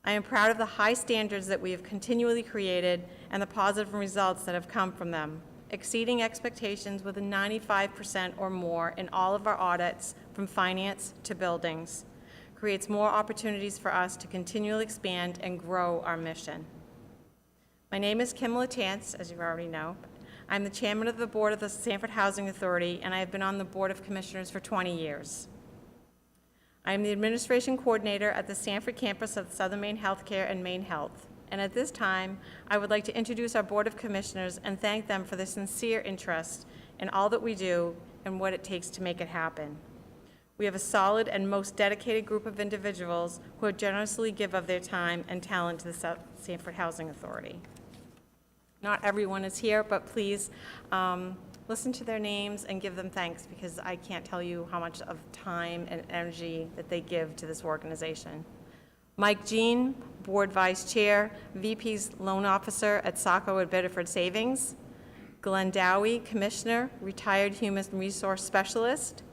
I am proud of the high standards that we have continually created and the positive results that have come from them, exceeding expectations with a 95% or more in all of our audits from finance to buildings, creates more opportunities for us to continually expand and grow our mission. My name is Kim LaChance, as you already know. I'm the chairman of the board of the Sanford Housing Authority, and I have been on the Board of Commissioners for 20 years. I am the administration coordinator at the Sanford campus of Southern Maine Healthcare and Maine Health. And at this time, I would like to introduce our Board of Commissioners and thank them for their sincere interest in all that we do and what it takes to make it happen. We have a solid and most dedicated group of individuals who generously give of their time and talent to the Sanford Housing Authority. Not everyone is here, but please listen to their names and give them thanks, because I can't tell you how much of time and energy that they give to this organization. Mike Jean, Board Vice Chair, VP's Loan Officer at Saco at Bedford Savings. Glenn Dowie, Commissioner, Retired Human Resource Specialist.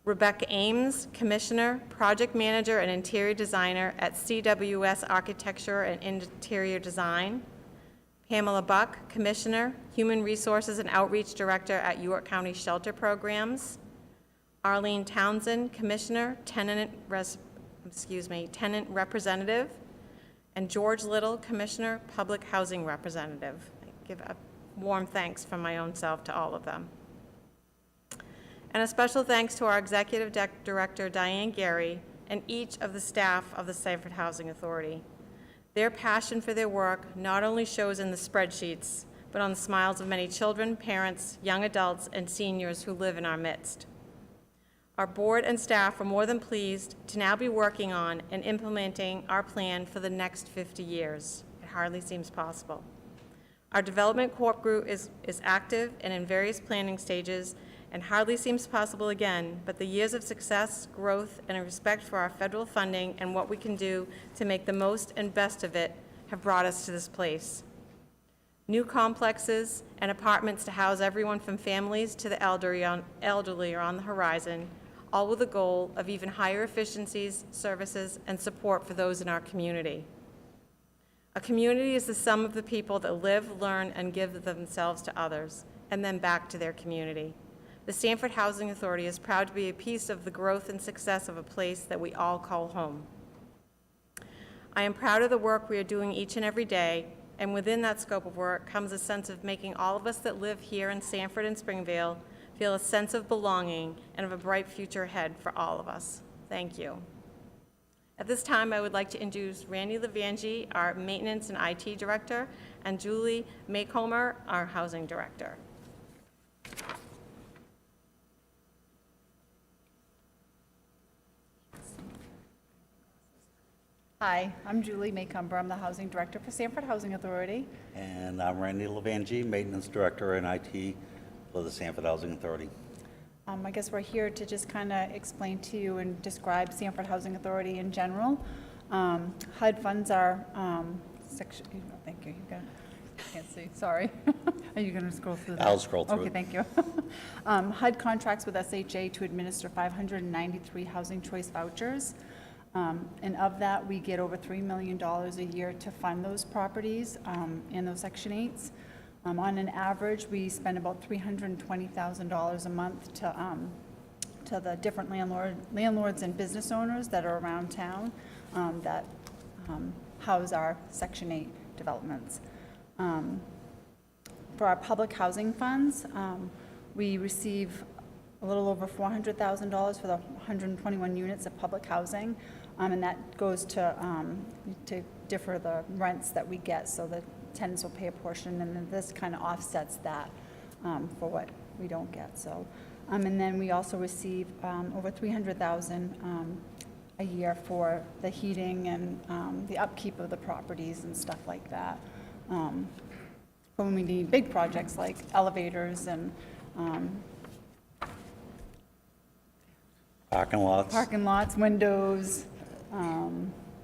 Rebecca Ames, Commissioner, Project Manager and Interior Designer at CWS Architecture and Interior Design. Pamela Buck, Commissioner, Human Resources and Outreach Director at York County Shelter Programs. Arlene Townsend, Commissioner, Tenant Representative. And George Little, Commissioner, Public Housing Representative. I give a warm thanks from my own self to all of them. And a special thanks to our Executive Director, Diane Gary, and each of the staff of the Sanford Housing Authority. Their passion for their work not only shows in the spreadsheets, but on the smiles of many children, parents, young adults, and seniors who live in our midst. Our board and staff are more than pleased to now be working on and implementing our plan for the next 50 years. It hardly seems possible. Our development corp group is active and in various planning stages, and hardly seems possible again, but the years of success, growth, and a respect for our federal funding and what we can do to make the most and best of it have brought us to this place. New complexes and apartments to house everyone from families to the elderly are on the horizon, all with the goal of even higher efficiencies, services, and support for those in our community. A community is the sum of the people that live, learn, and give themselves to others, and then back to their community. The Sanford Housing Authority is proud to be a piece of the growth and success of a place that we all call home. I am proud of the work we are doing each and every day, and within that scope of work comes a sense of making all of us that live here in Sanford and Springvale feel a sense of belonging and of a bright future ahead for all of us. Thank you. At this time, I would like to introduce Randy Levangie, our Maintenance and IT Director, and Julie Maycomer, our Housing Director. Hi, I'm Julie Maycumber. I'm the Housing Director for Sanford Housing Authority. And I'm Randy Levangie, Maintenance Director in IT for the Sanford Housing Authority. I guess we're here to just kind of explain to you and describe Sanford Housing Authority in general. HUD funds are section, thank you, can't see, sorry. Are you going to scroll through that? I'll scroll through Okay, it. thank you. HUD contracts with SHA to administer 593 housing choice vouchers. And of that, we get over $3 million a year to fund those properties and those Section 8s. On an average, we spend about $320,000 a month to the different landlords and business owners that are around town that house our Section 8 developments. For our public housing funds, we receive a little over $400,000 for the 121 units of public housing, and that goes to differ the rents that we get, so the tenants will pay a portion, and then this kind of offsets that for what we don't get. So, and then we also receive over $300,000 a year for the heating and the upkeep of the properties and stuff like that. When we need big projects like elevators and Parking lots, windows,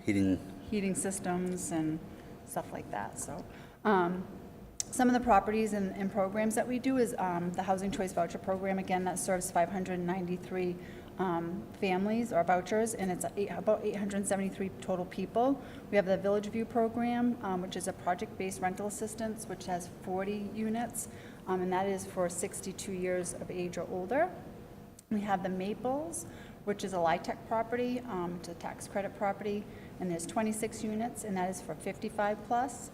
heating. heating systems and stuff like that. So some of the properties and programs that we do is the Housing Choice Voucher Program, again, that serves 593 families or vouchers, and it's about 873 total people. We have the Village View Program, which is a project-based rental assistance, which has 40 units, and that is for 62 years of age or older. We have the Maples, which is a LIHTC property, it's a tax credit property, and there's 26 units, and that is for 55 plus.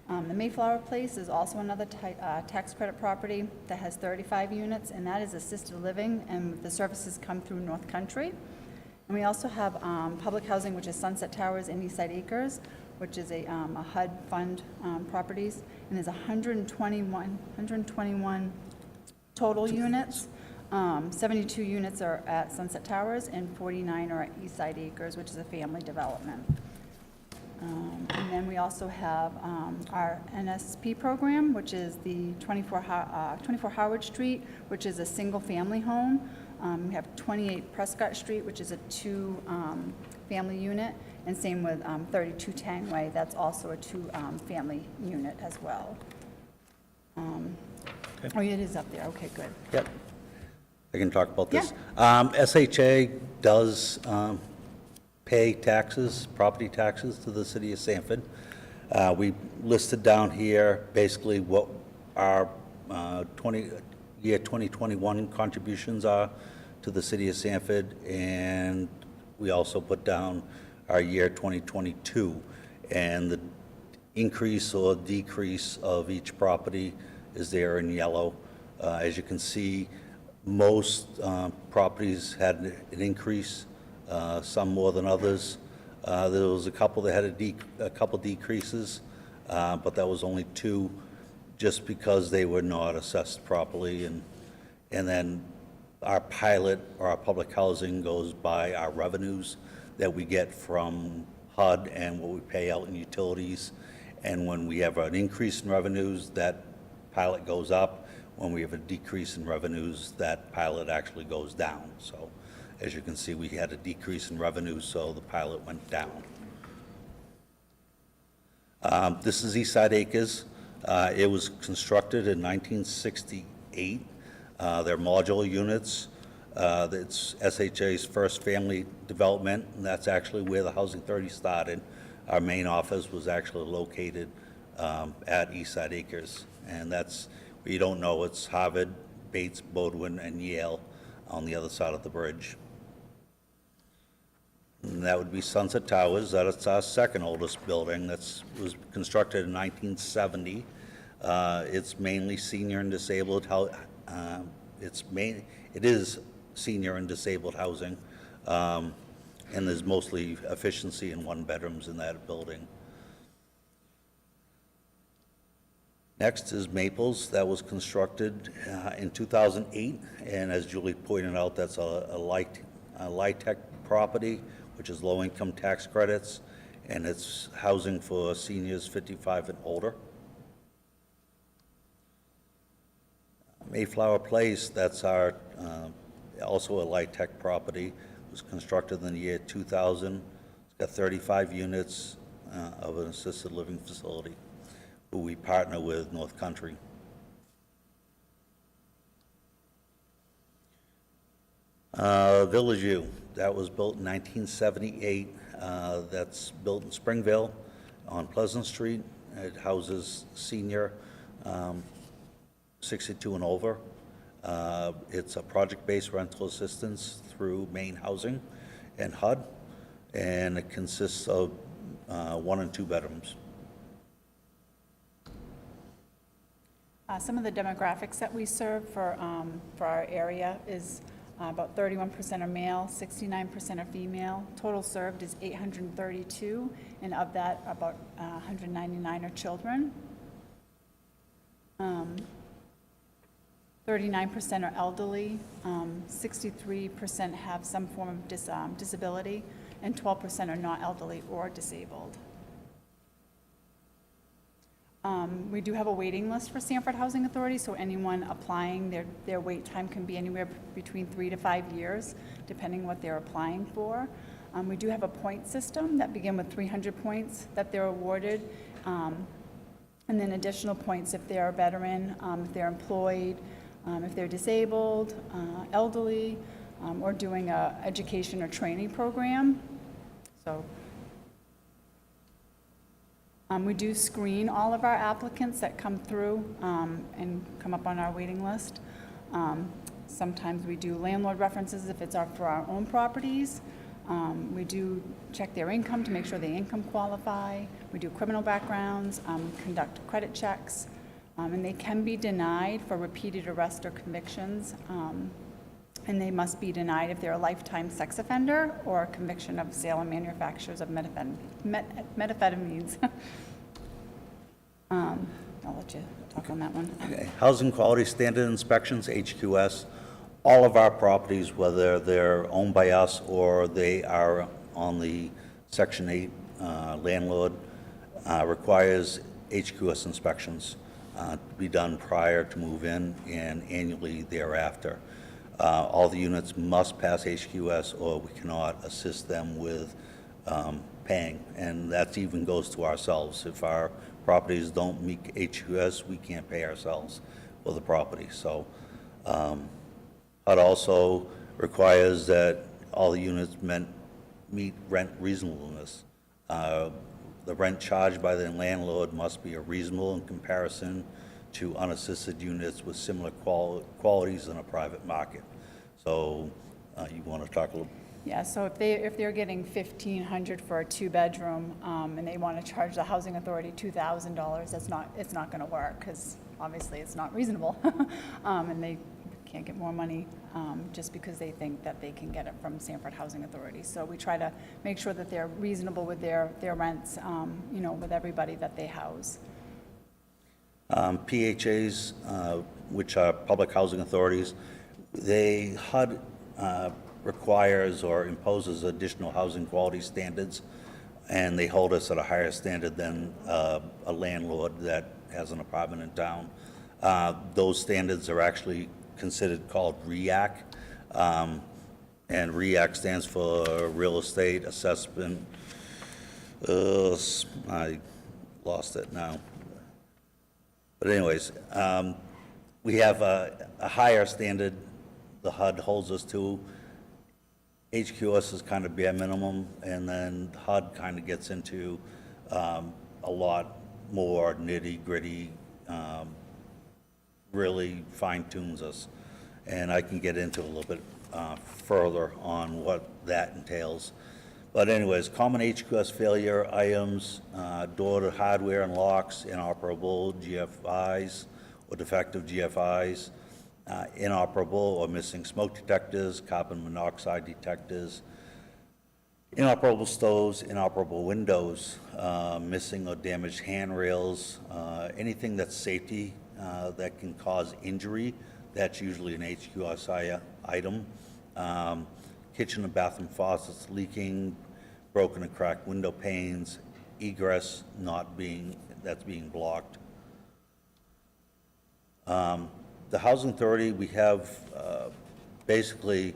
The Mayflower Place is also another tax credit property that has 35 units, and that is assisted living, and the services come through North Country. And we also have public housing, which is Sunset Towers and Eastside Acres, which is a HUD fund properties, and there's 121 total units. 72 units are at Sunset Towers, and 49 are at Eastside Acres, which is a family development. And then we also have our NSP program, which is the 24 Howard Street, which is a single-family home. We have 28 Prescott Street, which is a two-family unit, and same with 32 Tangway, that's also a two-family unit as well. Oh, it is up there, okay, good. Yep. I can talk about this. SHA does pay taxes, property taxes to the city of Sanford. We listed down here basically what our year 2021 contributions are to the city of Sanford, and we also put down our year 2022, and the increase or decrease of each property is there in yellow. As you can see, most properties had an increase, some more than others. There was a couple that had a couple decreases, but that was only two, just because they were not assessed properly. And then our pilot, or our public housing, goes by our revenues that we get from HUD and what we pay out in utilities. And when we have an increase in revenues, that pilot goes up. When we have a decrease in revenues, that pilot actually goes down. So as you can see, we had a decrease in revenues, so the pilot went down. This is Eastside Acres. It was constructed in 1968. They're modular units. It's SHA's first family development, and that's actually where the Housing Authority started. Our main office was actually located at Eastside Acres, and that's, you don't know, it's Harvard, Bates, Bowdoin, and Yale on the other side of the bridge. And that would be Sunset Towers. That's our second oldest building. Was constructed in 1970. It's mainly senior and disabled. It is senior and disabled housing, and there's mostly efficiency in one-bedrooms in that building. Next is Maples. That was constructed in 2008, and as Julie pointed out, that's a LIHTC property, which is low-income tax credits, and it's housing for seniors 55 and older. Mayflower Place, that's our, also a Light Tech property. It was constructed in the year 2000. It's got 35 units of an assisted living facility, who we partner with North Country. Village View, that was built in 1978. That's built in Springville on Pleasant Street. It houses senior 62 and over. It's a project-based rental assistance through Maine Housing and HUD, and it consists of 1 and 2 bedrooms. Some of the demographics that we serve for our area is about 31% are male, 69% are female. Total served is 832, and of that, about 199 are children. 39% are elderly, 63% have some form of disability, and 12% are not elderly or disabled. We do have a waiting list for Sanford Housing Authority, so anyone applying, their wait time can be anywhere between 3 to 5 years, depending what they're applying for. We do have a point system that begin with 300 points that they're awarded, and then additional points if they're a veteran, if they're employed, if they're disabled, elderly, or doing a education or training program. So we do screen all of our applicants that come through and come up on our waiting list. Sometimes we do landlord references if it's for our own properties. We do check their income to make sure they income qualify. We do criminal backgrounds, conduct credit checks, and they can be denied for repeated arrest or convictions. And they must be denied if they're a lifetime sex offender or a conviction of sale and manufacturers of methamphetamines. I'll let you talk on that one. Okay. Housing Quality Standard Inspections, HQS. All of our properties, whether they're owned by us or they are on the Section 8 landlord, requires HQS inspections to be done prior to move-in and annually thereafter. All the units must pass HQS or we cannot assist them with paying, and that even goes to ourselves. If our properties don't meet HQS, we can't pay ourselves for the property. So HUD also requires that all the units meet rent reasonableness. The rent charged by the landlord must be reasonable in comparison to unassisted units with similar qualities in a private market. So you want to talk a little? Yeah, so if they're getting $1,500 for a 2-bedroom and they want to charge the housing authority $2,000, it's not going to work because obviously it's not reasonable, and they can't get more money just because they think that they can get it from Sanford Housing Authority. So we try to make sure that they're reasonable with their rents, with everybody that they house. PHAs, which are public housing authorities, HUD requires or imposes additional housing quality standards, and they hold us at a higher standard than a landlord that has an apartment in town. Those standards are actually called REAC, and REAC stands for Real Estate Assessment. I lost it now. But anyways, we have a higher standard the HUD holds us to. HQS is kind of bare minimum, and then HUD kind of gets into a lot more nitty-gritty, really fine-tunes us. And I can get into a little bit further on what that entails. But anyways, common HQS failure items, door to hardware and locks, inoperable GFIs or defective GFIs, inoperable or missing smoke detectors, carbon monoxide detectors, inoperable stoves, inoperable windows, missing or damaged handrails, anything that's safety that can cause injury, that's usually an HQS item. Kitchen and bathroom faucets leaking, broken and cracked window panes, egress that's being blocked. The Housing Authority, we have basically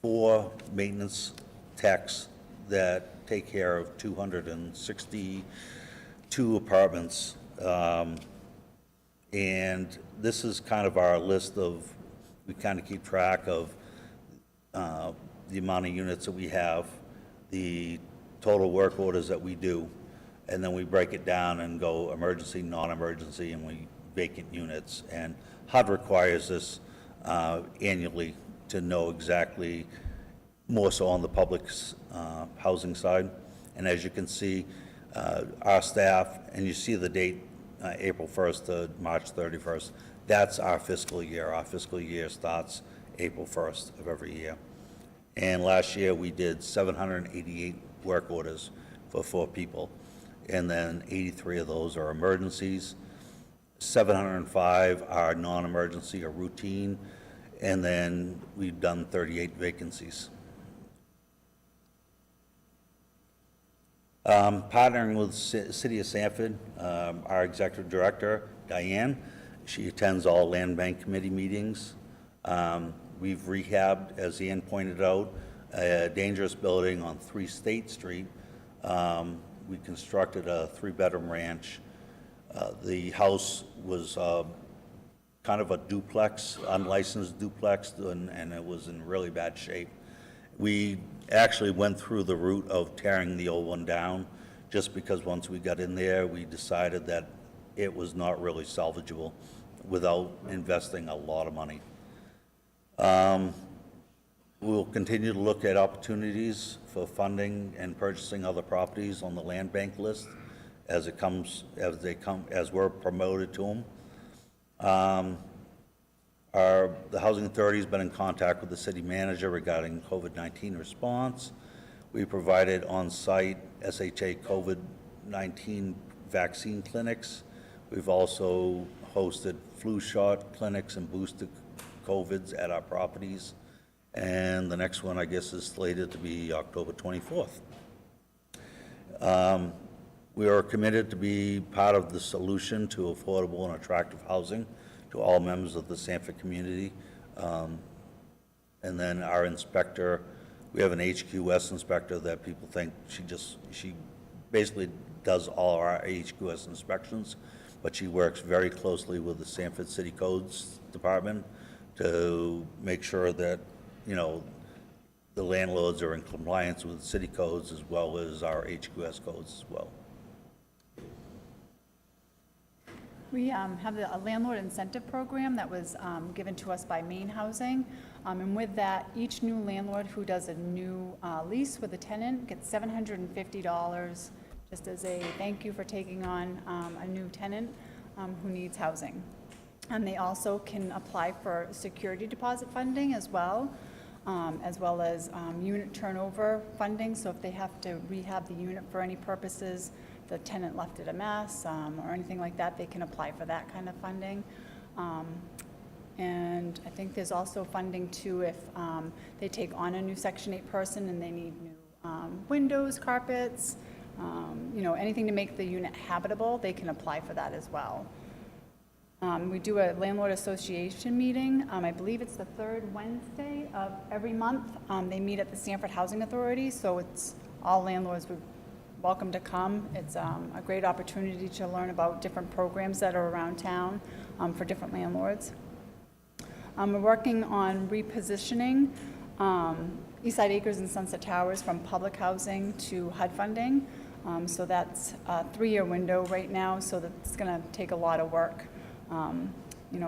4 maintenance techs that take care of 262 apartments. And this is kind of our list of, we kind of keep track of the amount of units that we have, the total work orders that we do, and then we break it down and go emergency, non-emergency, and we vacant units. And HUD requires this annually to know exactly, more so on the public's housing side. And as you can see, our staff, and you see the date, April 1st to March 31st, that's our fiscal year. Our fiscal year starts April 1st of every year. And last year, we did 788 work orders for 4 people. And then 83 of those are emergencies. 705 are non-emergency or routine. And then we've done 38 vacancies. Partnering with City of Sanford, our executive director, Diane, she attends all land bank committee meetings. We've rehabbed, as Ian pointed out, a dangerous building on 3 State Street. We constructed a 3-bedroom ranch. The house was kind of a duplex, unlicensed duplex, and it was in really bad shape. We actually went through the route of tearing the old one down, just because once we got in there, we decided that it was not really salvageable without investing a lot of money. We'll continue to look at opportunities for funding and purchasing other properties on the land bank list as we're promoted to them. The Housing Authority has been in contact with the city manager regarding COVID-19 response. We provided on-site SHA COVID-19 vaccine clinics. We've also hosted flu shot clinics and boosted COVIDs at our properties. And the next one, I guess, is slated to be October 24th. We are committed to be part of the solution to affordable and attractive housing to all members of the Sanford community. And then our inspector, we have an Hqus inspector that people think she basically does all our Hqus inspections, but she works very closely with the Sanford City Codes Department to make sure that, the landlords are in compliance with city codes as well as our Hqus codes as well. We have a landlord incentive program that was given to us by Maine Housing. And with that, each new landlord who does a new lease with a tenant gets $750 just as a thank you for taking on a new tenant who needs housing. And they also can apply for security deposit funding as well as unit turnover funding. So if they have to rehab the unit for any purposes, the tenant left it a mess or anything like that, they can apply for that kind of funding. And I think there's also funding too if they take on a new Section 8 person and they need new windows, carpets, anything to make the unit habitable, they can apply for that as well. We do a landlord association meeting. I believe it's the 3rd Wednesday of every month. They meet at the Stanford Housing Authority, so it's all landlords would welcome to come. It's a great opportunity to learn about different programs that are around town for different landlords. We're working on repositioning Eastside Acres and Sunset Towers from public housing to HUD funding. So that's a 3-year window right now, so that's going to take a lot of work,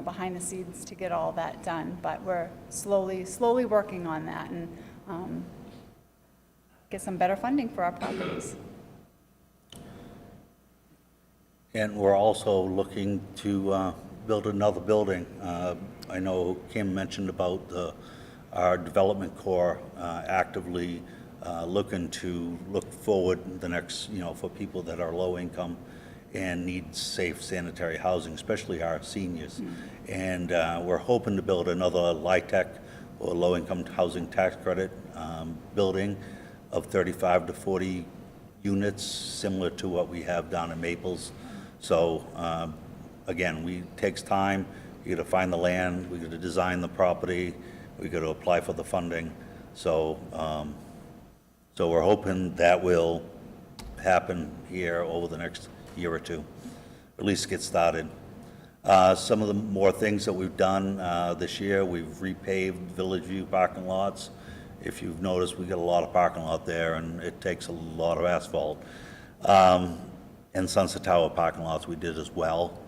behind the scenes to get all that done. But we're slowly working on that and get some better funding for our properties. And we're also looking to build another building. I know Kim mentioned about our development corps actively looking to look forward the next, for people that are low income and need safe sanitary housing, especially our seniors. And we're hoping to build another LIHTC or low income housing tax credit building of 35 to 40 units, similar to what we have down in Maples. So again, takes time. You got to find the land, we got to design the property, we got to apply for the funding. So, so we're hoping that will happen here over the next year or two, at least get started. Some of the more things that we've done this year, we've repaved Village View parking lots. If you've noticed, we got a lot of parking lot there, and it takes a lot of asphalt. And Sunset Tower parking lots we did as well.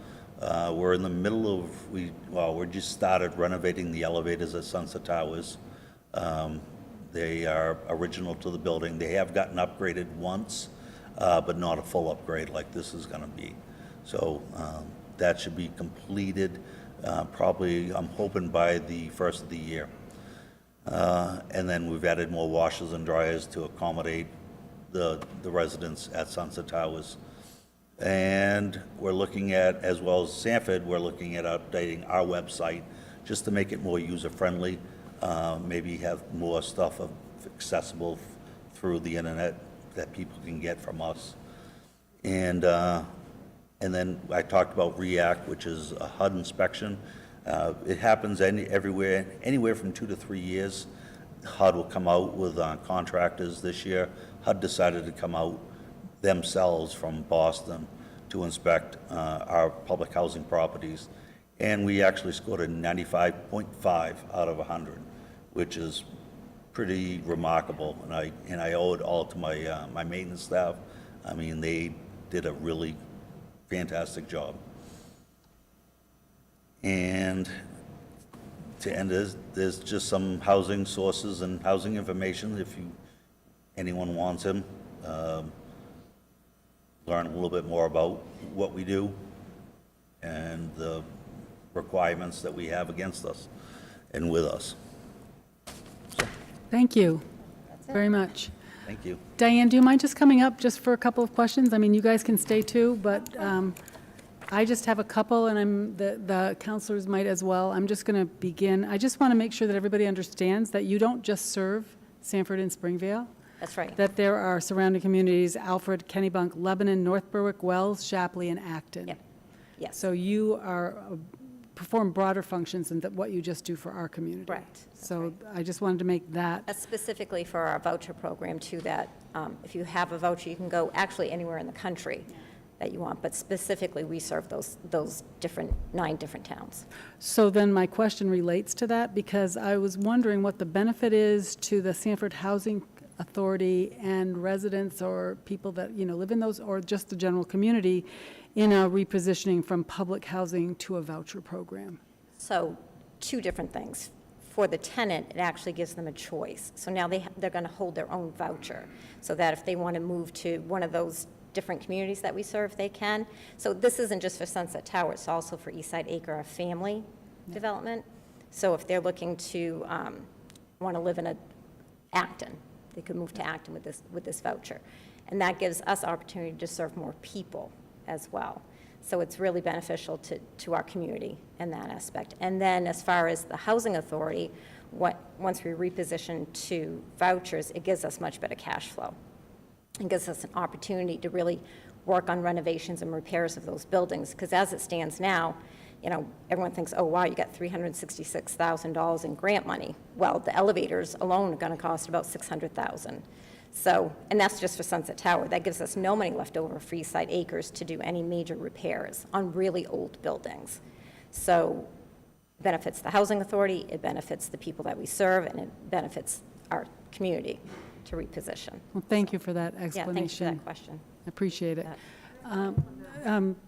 We're in the middle of, we're just started renovating the elevators at Sunset Towers. They are original to the building. They have gotten upgraded once, but not a full upgrade like this is gonna be. So that should be completed probably, I'm hoping, by the first of the year. And then we've added more washers and dryers to accommodate the residents at Sunset Towers. And we're looking at, as well as Sanford, we're looking at updating our website just to make it more user-friendly, maybe have more stuff accessible through the internet that people can get from us. And then I talked about REACT, which is a HUD inspection. It happens everywhere, anywhere from 2 to 3 years. HUD will come out with contractors this year. HUD decided to come out themselves from Boston to inspect our public housing properties. And we actually scored a 95.5 out of 100, which is pretty remarkable. And I owe it all to my maintenance staff. I mean, they did a really fantastic job. And to end this, there's just some housing sources and housing information if anyone wants them. Learn a little bit more about what we do and the requirements that we have against us and with us. Thank you very much. Thank you. Diane, do you mind just coming up just for a couple of questions? I mean, you guys can stay too, but I just have a couple, and the counselors might as well. I'm just going to begin. I just want to make sure that everybody understands that you don't just serve Sanford and Springvale. That's right. That there are surrounding communities, Alfred, Kennebunk, Lebanon, North Berwick, Wells, Shapley, and Acton. Yep. Yes. So you are, perform broader functions than what you just do for our community. Correct. That's So right. I just wanted to make that. That's specifically for our voucher program, too, that if you have a voucher, you can go actually anywhere in the country that you want, but specifically, we serve those 9 different towns. So then my question relates to that, because I was wondering what the benefit is to the Sanford Housing Authority and residents or people that, live in those, or just the general community, in a repositioning from public housing to a voucher program. So 2 different things. For the tenant, it actually gives them a choice. So now they're going to hold their own voucher, so that if they want to move to one of those different communities that we serve, they can. So this isn't just for Sunset Tower, it's also for Eastside Acre, a family development. So if they're looking to want to live in Acton, they could move to Acton with this voucher. And that gives us opportunity to serve more people as well. So it's really beneficial to our community in that aspect. And then as far as the housing authority, once we reposition to vouchers, it gives us much better cash flow. It gives us an opportunity to really work on renovations and repairs of those buildings, because as it stands now, everyone thinks, oh, wow, you got $366,000 in grant money. Well, the elevators alone are going to cost about $600,000. So, and that's just for Sunset Tower. That gives us no money left over for Eastside Acres to do any major repairs on really old buildings. So it benefits the housing authority, it benefits the people that we serve, and it benefits our community to reposition. Well, thank you for that Yeah, explanation. thanks for that question. I appreciate it.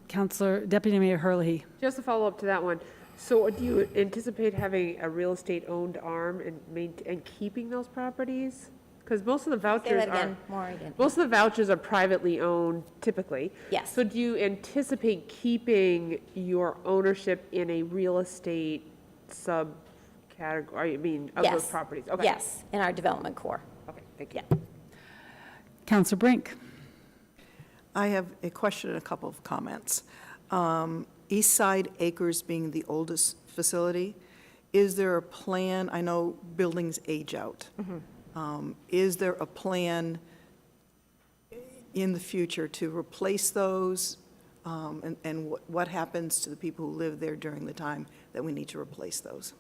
Counselor, Deputy Mayor Herlihy. Just a follow-up to that one. So do you anticipate having a real estate-owned arm and keeping those properties? Because most of the Say vouchers that again, Maureen. most of the vouchers are privately owned typically. Yes. So do you anticipate keeping your ownership in a real estate subcategory, of those Yes. properties? Okay. Yes, in our development core. Okay, thank you. Yeah. Counselor Brink. I have a question and a couple of comments. Eastside Acres being the oldest facility, is there a plan, I know buildings age out. Is there a plan in the future to replace those? And what happens to the people who live there during the time that we need to replace those?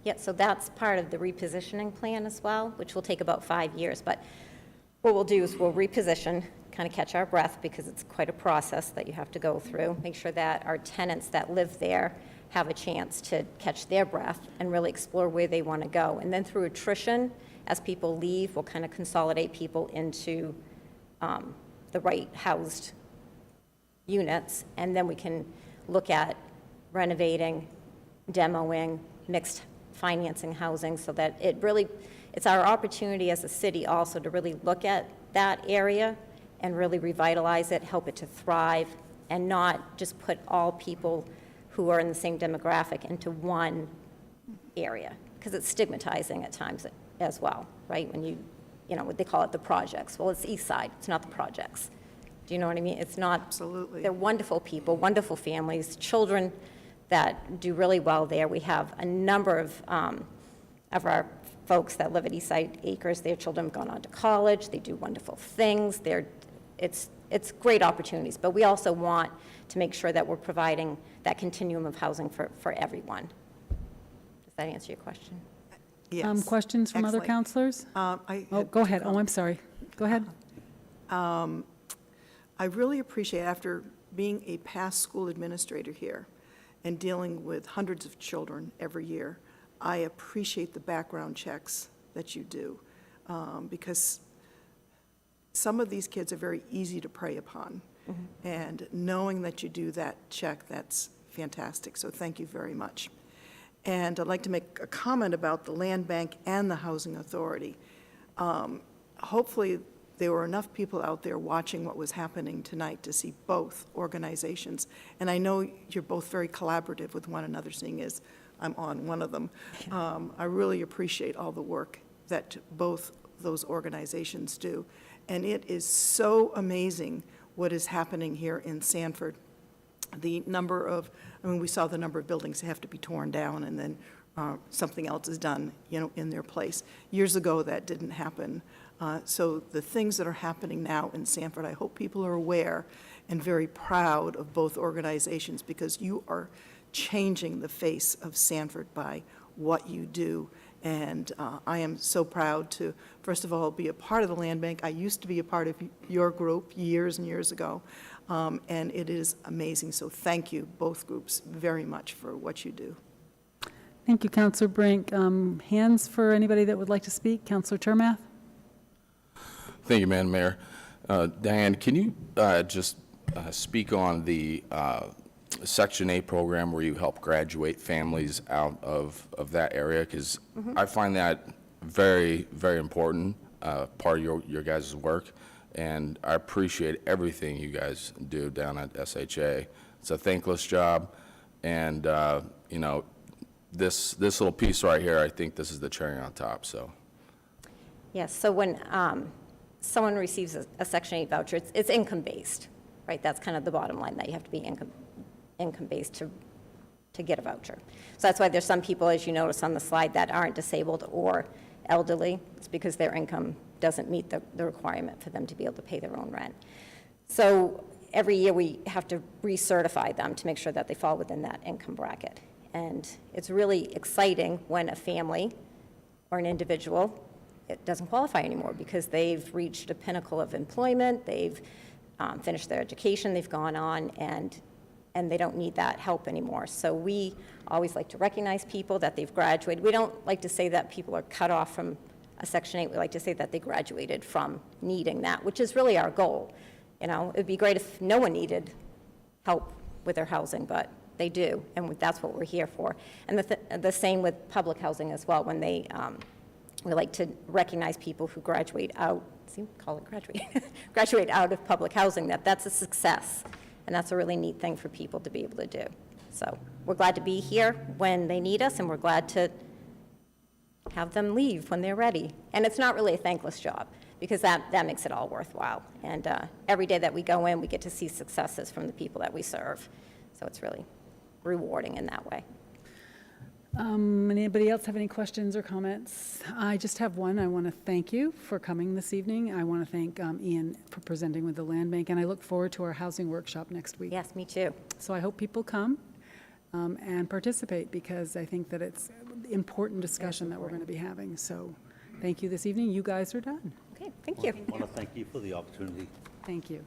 Yeah, so that's part of the repositioning plan as well, which will take about 5 years. But what we'll do is we'll reposition, kind of catch our breath, because it's quite a process that you have to go through, make sure that our tenants that live there have a chance to catch their breath and really explore where they want to go. And then through attrition, as people leave, we'll kind of consolidate people into the right housed units, and then we can look at renovating, demoing, mixed financing housing, so that it really, it's our opportunity as a city also to really look at that area and really revitalize it, help it to thrive, and not just put all people who are in the same demographic into one area, because it's stigmatizing at times as well, right? When you know, what they call it, the projects. Well, it's East Side, it's not the projects. Do you know what I mean? It's not. Absolutely. They're wonderful people, wonderful families, children that do really well there. We have a number of our folks that live at Eastside Acres. Their children have gone on to college. They do wonderful things. It's great opportunities, but we also want to make sure that we're providing that continuum of housing for everyone. Does that answer your question? Yes. Questions from other Excellent. counselors? I Oh, had go two ahead. Oh, I'm sorry. Go ahead. I really appreciate, after being a past school administrator here and dealing with hundreds of children every year, I appreciate the background checks that you do, because some of these kids are very easy to prey upon. And knowing that you do that check, that's fantastic. So thank you very much. And I'd like to make a comment about the Land Bank and the Housing Authority. Hopefully, there were enough people out there watching what was happening tonight to see both organizations. And I know you're both very collaborative with one another, seeing as I'm on one of them. I really appreciate all the work that both those organizations do. And it is so amazing what is happening here in Sanford. The number of, I mean, we saw the number of buildings that have to be torn down and then something else is done, you know, in their place. Years ago, that didn't happen. So the things that are happening now in Sanford, I hope people are aware and very proud of both organizations, because you are changing the face of Sanford by what you do. And I am so proud to, first of all, be a part of the Land Bank. I used to be a part of your group years and years ago, and it is amazing. So thank you, both groups, very much for what you do. Thank you, Counselor Brink. Hands for anybody that would like to speak? Counselor Termath? Thank you, Madam Mayor. Diane, can you just speak on the Section 8 program where you help graduate families out of that area? Because I find that very, very important part of your guys' work, and I appreciate everything you guys do down at SHA. It's a thankless job, and you know, this little piece right here, I think this is the cherry on top. So, Yes, so when someone receives a Section 8 voucher, it's income-based, right? That's kind of the bottom line, that you have to be income-based to get a voucher. So that's why there's some people, as you notice on the slide, that aren't disabled or elderly. It's because their income doesn't meet the requirement for them to be able to pay their own rent. So every year we have to recertify them to make sure that they fall within that income bracket. And it's really exciting when a family or an individual, it doesn't qualify anymore because they've reached a pinnacle of employment, they've finished their education, they've gone on, and they don't need that help anymore. So we always like to recognize people that they've graduated. We don't like to say that people are cut off from a Section 8. We like to say that they graduated from needing that, which is really our goal. You know, it'd be great if no one needed help with their housing, but they do, and that's what we're here for. And the same with public housing as well. When they, we like to recognize people who graduate out, call it graduate, graduate out of public housing, that's a success. And that's a really neat thing for people to be able to do. So we're glad to be here when they need us, and we're glad to have them leave when they're ready. And it's not really a thankless job, because that makes it all worthwhile. And every day that we go in, we get to see successes from the people that we serve. So it's really rewarding in that way. Anybody else have any questions or comments? I just have one. I want to thank you for coming this evening. I want to thank Ian for presenting with the Land Bank, and I look forward to our housing workshop next week. Yes, me too. So I hope people come and participate, because I think that it's important discussion that we're going to be having. So thank you this evening. You guys are done. Okay, thank you. I want to thank you for the opportunity. Thank you.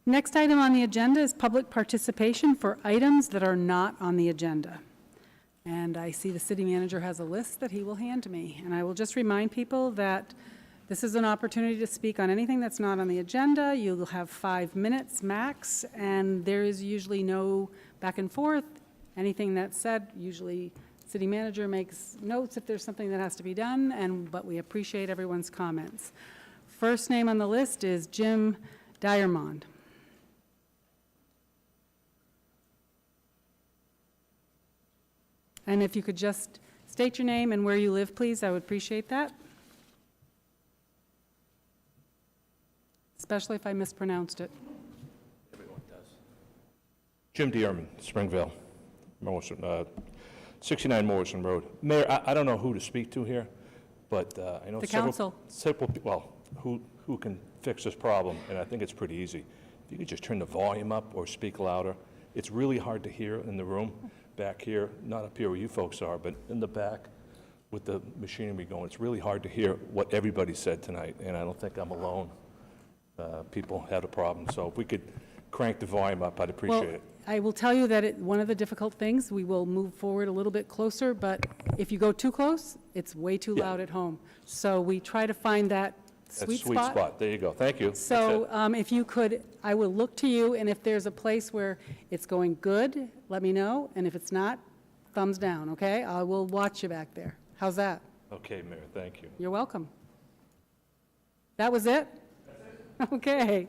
Next item on the agenda is public participation for items that are not on the agenda. And I see the city manager has a list that he will hand to me. And I will just remind people that this is an opportunity to speak on anything that's not on the agenda. You'll have 5 minutes max, and there is usually no back and forth. Anything that's said, usually city manager makes notes if there's something that has to be done, but we appreciate everyone's comments. First name on the list is Jim Diamond. And if you could just state your name and where you live, please, I would appreciate that. Especially if I mispronounced it. Everyone does. Jim Dearman, Springville, Morrison, 69 Morrison Road. Mayor, I don't know who to speak to here, but I know The council. well, who can fix this problem, and I think it's pretty easy. If you could just turn the volume up or speak louder. It's really hard to hear in the room back here, not up here where you folks are, but in the back with the machinery going. It's really hard to hear what everybody said tonight, and I don't think I'm alone. People had a problem, so if we could crank the volume up, I'd appreciate it. I will tell you that one of the difficult things, we will move forward a little bit closer, but if you go too close, it's way too Yeah. loud at home. So we try to find that That's sweet spot. There you go. Thank you. So if you could, I will look to you, and if there's a place where it's going good, let me know, and if it's not, thumbs down, okay? I will watch you back there. How's that? Okay, Mayor, thank you. You're welcome. That was it? Okay.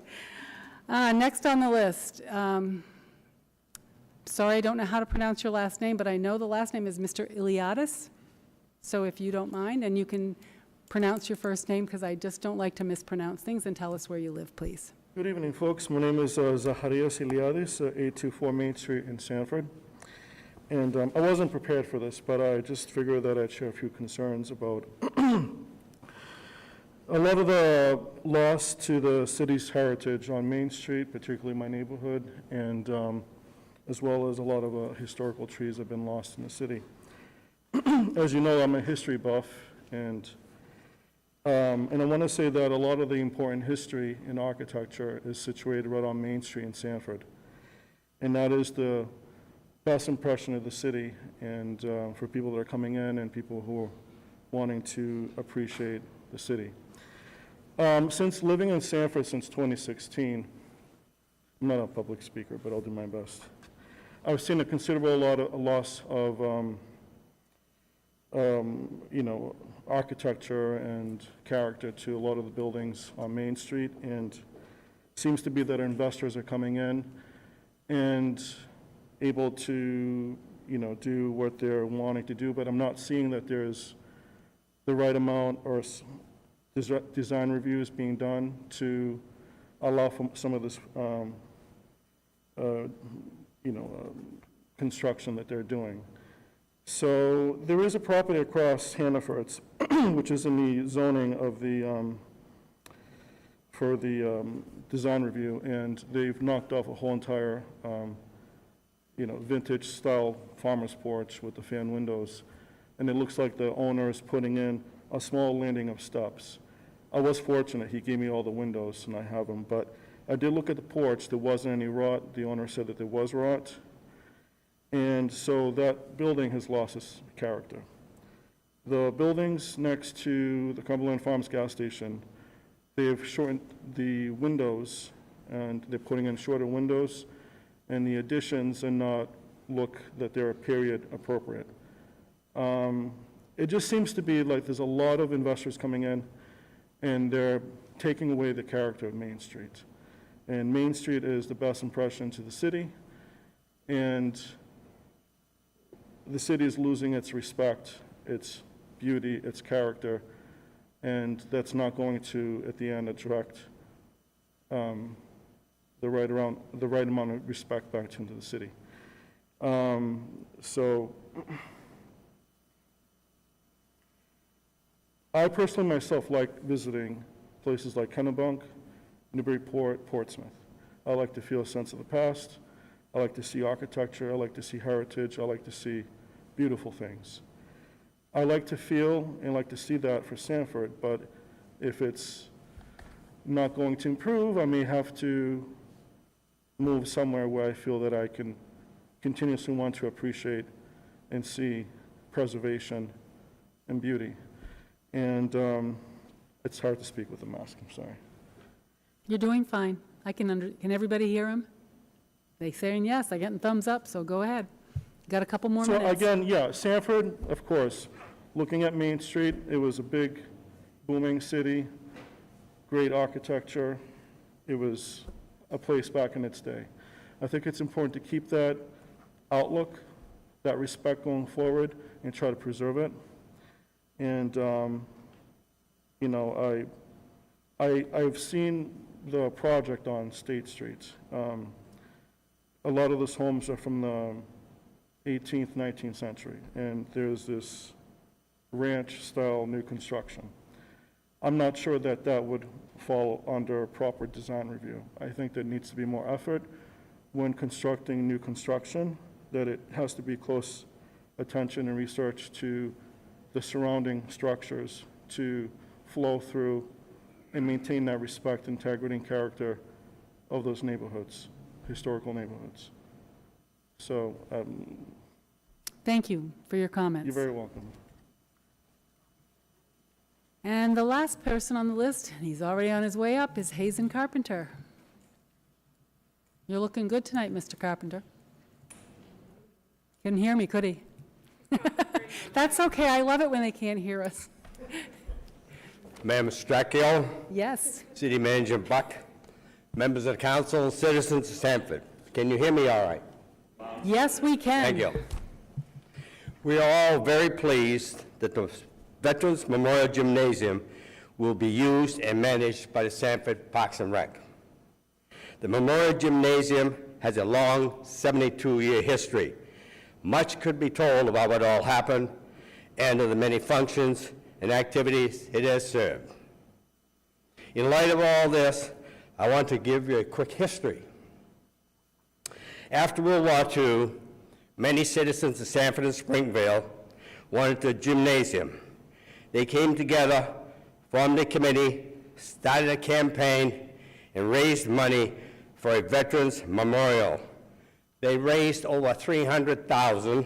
Next on the list. Sorry, I don't know how to pronounce your last name, but I know the last name is Mr. Iliadis. So if you don't mind, and you can pronounce your first name, because I just don't like to mispronounce things, and tell us where you live, please. Good evening, folks. My name is Zacharias Iliadis, 824 Main Street in Sanford. And I wasn't prepared for this, but I just figured that I'd share a few concerns about a lot of the loss to the city's heritage on Main Street, particularly my neighborhood, and as well as a lot of historical trees have been lost in the city. As you know, I'm a history buff, and I want to say that a lot of the important history in architecture is situated right on Main Street in Sanford. And that is the best impression of the city, and for people that are coming in and people who are wanting to appreciate the city. Since living in Sanford since 2016, I'm not a public speaker, but I'll do my best. I've seen a considerable loss of architecture and character to a lot of the buildings on Main Street, and it seems to be that investors are coming in and able to, do what they're wanting to do, but I'm not seeing that there's the right amount or design reviews being done to allow for some of this, construction that they're doing. So there is a property across Hannaford's, which is in the zoning of the, for the design review, and they've knocked off a whole entire, vintage style farmer's porch with the fan windows. And it looks like the owner is putting in a small landing of steps. I was fortunate, he gave me all the windows and I have them, but I did look at the porch, there wasn't any rot. The owner said that there was rot. And so that building has lost its character. The buildings next to the Cumberland Farms gas station, they've shortened the windows and they're putting in shorter windows, and the additions are not look that they're period appropriate. It just seems to be like there's a lot of investors coming in and they're taking away the character of Main Street. And Main Street is the best impression to the city, and the city is losing its respect, its beauty, its character, and that's not going to, at the end, attract the right amount of respect back into the city. So I personally myself like visiting places like Kennebunk, Newburyport, Portsmouth. I like to feel a sense of the past. I like to see architecture. I like to see heritage. I like to see beautiful things. I like to feel and like to see that for Sanford, but if it's not going to improve, I may have to move somewhere where I feel that I can continuously want to appreciate and see preservation and beauty. And it's hard to speak with a mask, I'm sorry. You're doing fine. Can everybody hear him? They saying yes, they're getting thumbs up, so go ahead. Got a couple more So minutes. again, yeah, Sanford, of course, looking at Main Street, it was a big booming city, great architecture. It was a place back in its day. I think it's important to keep that outlook, that respect going forward, and try to preserve it. And, you know, I've seen the project on State Street. A lot of those homes are from the 18th, 19th century, and there's this ranch-style new construction. I'm not sure that that would fall under proper design review. I think there needs to be more effort when constructing new construction, that it has to be close attention and research to the surrounding structures to flow through and maintain that respect, integrity, and character of those neighborhoods, historical neighborhoods. So, Thank you for your comments. you're very welcome. And the last person on the list, and he's already on his way up, is Hazen Carpenter. You're looking good tonight, Mr. Carpenter. Couldn't hear me, could he? That's okay, I love it when they can't hear us. Madam Stracchio, Yes, City Manager Buck, members of the council, and citizens of Sanford. Can you hear me all right? yes, we can. Thank you. We are all very pleased that the Veterans Memorial Gymnasium will be used and managed by the Sanford Parks and Rec. The Memorial Gymnasium has a long 72-year history. Much could be told about what all happened and of the many functions and activities it has served. In light of all this, I want to give you a quick history. After World War II, many citizens of Sanford and Springvale wanted a gymnasium. They came together, formed a committee, started a campaign, and raised money for a veterans memorial. They raised over $300,000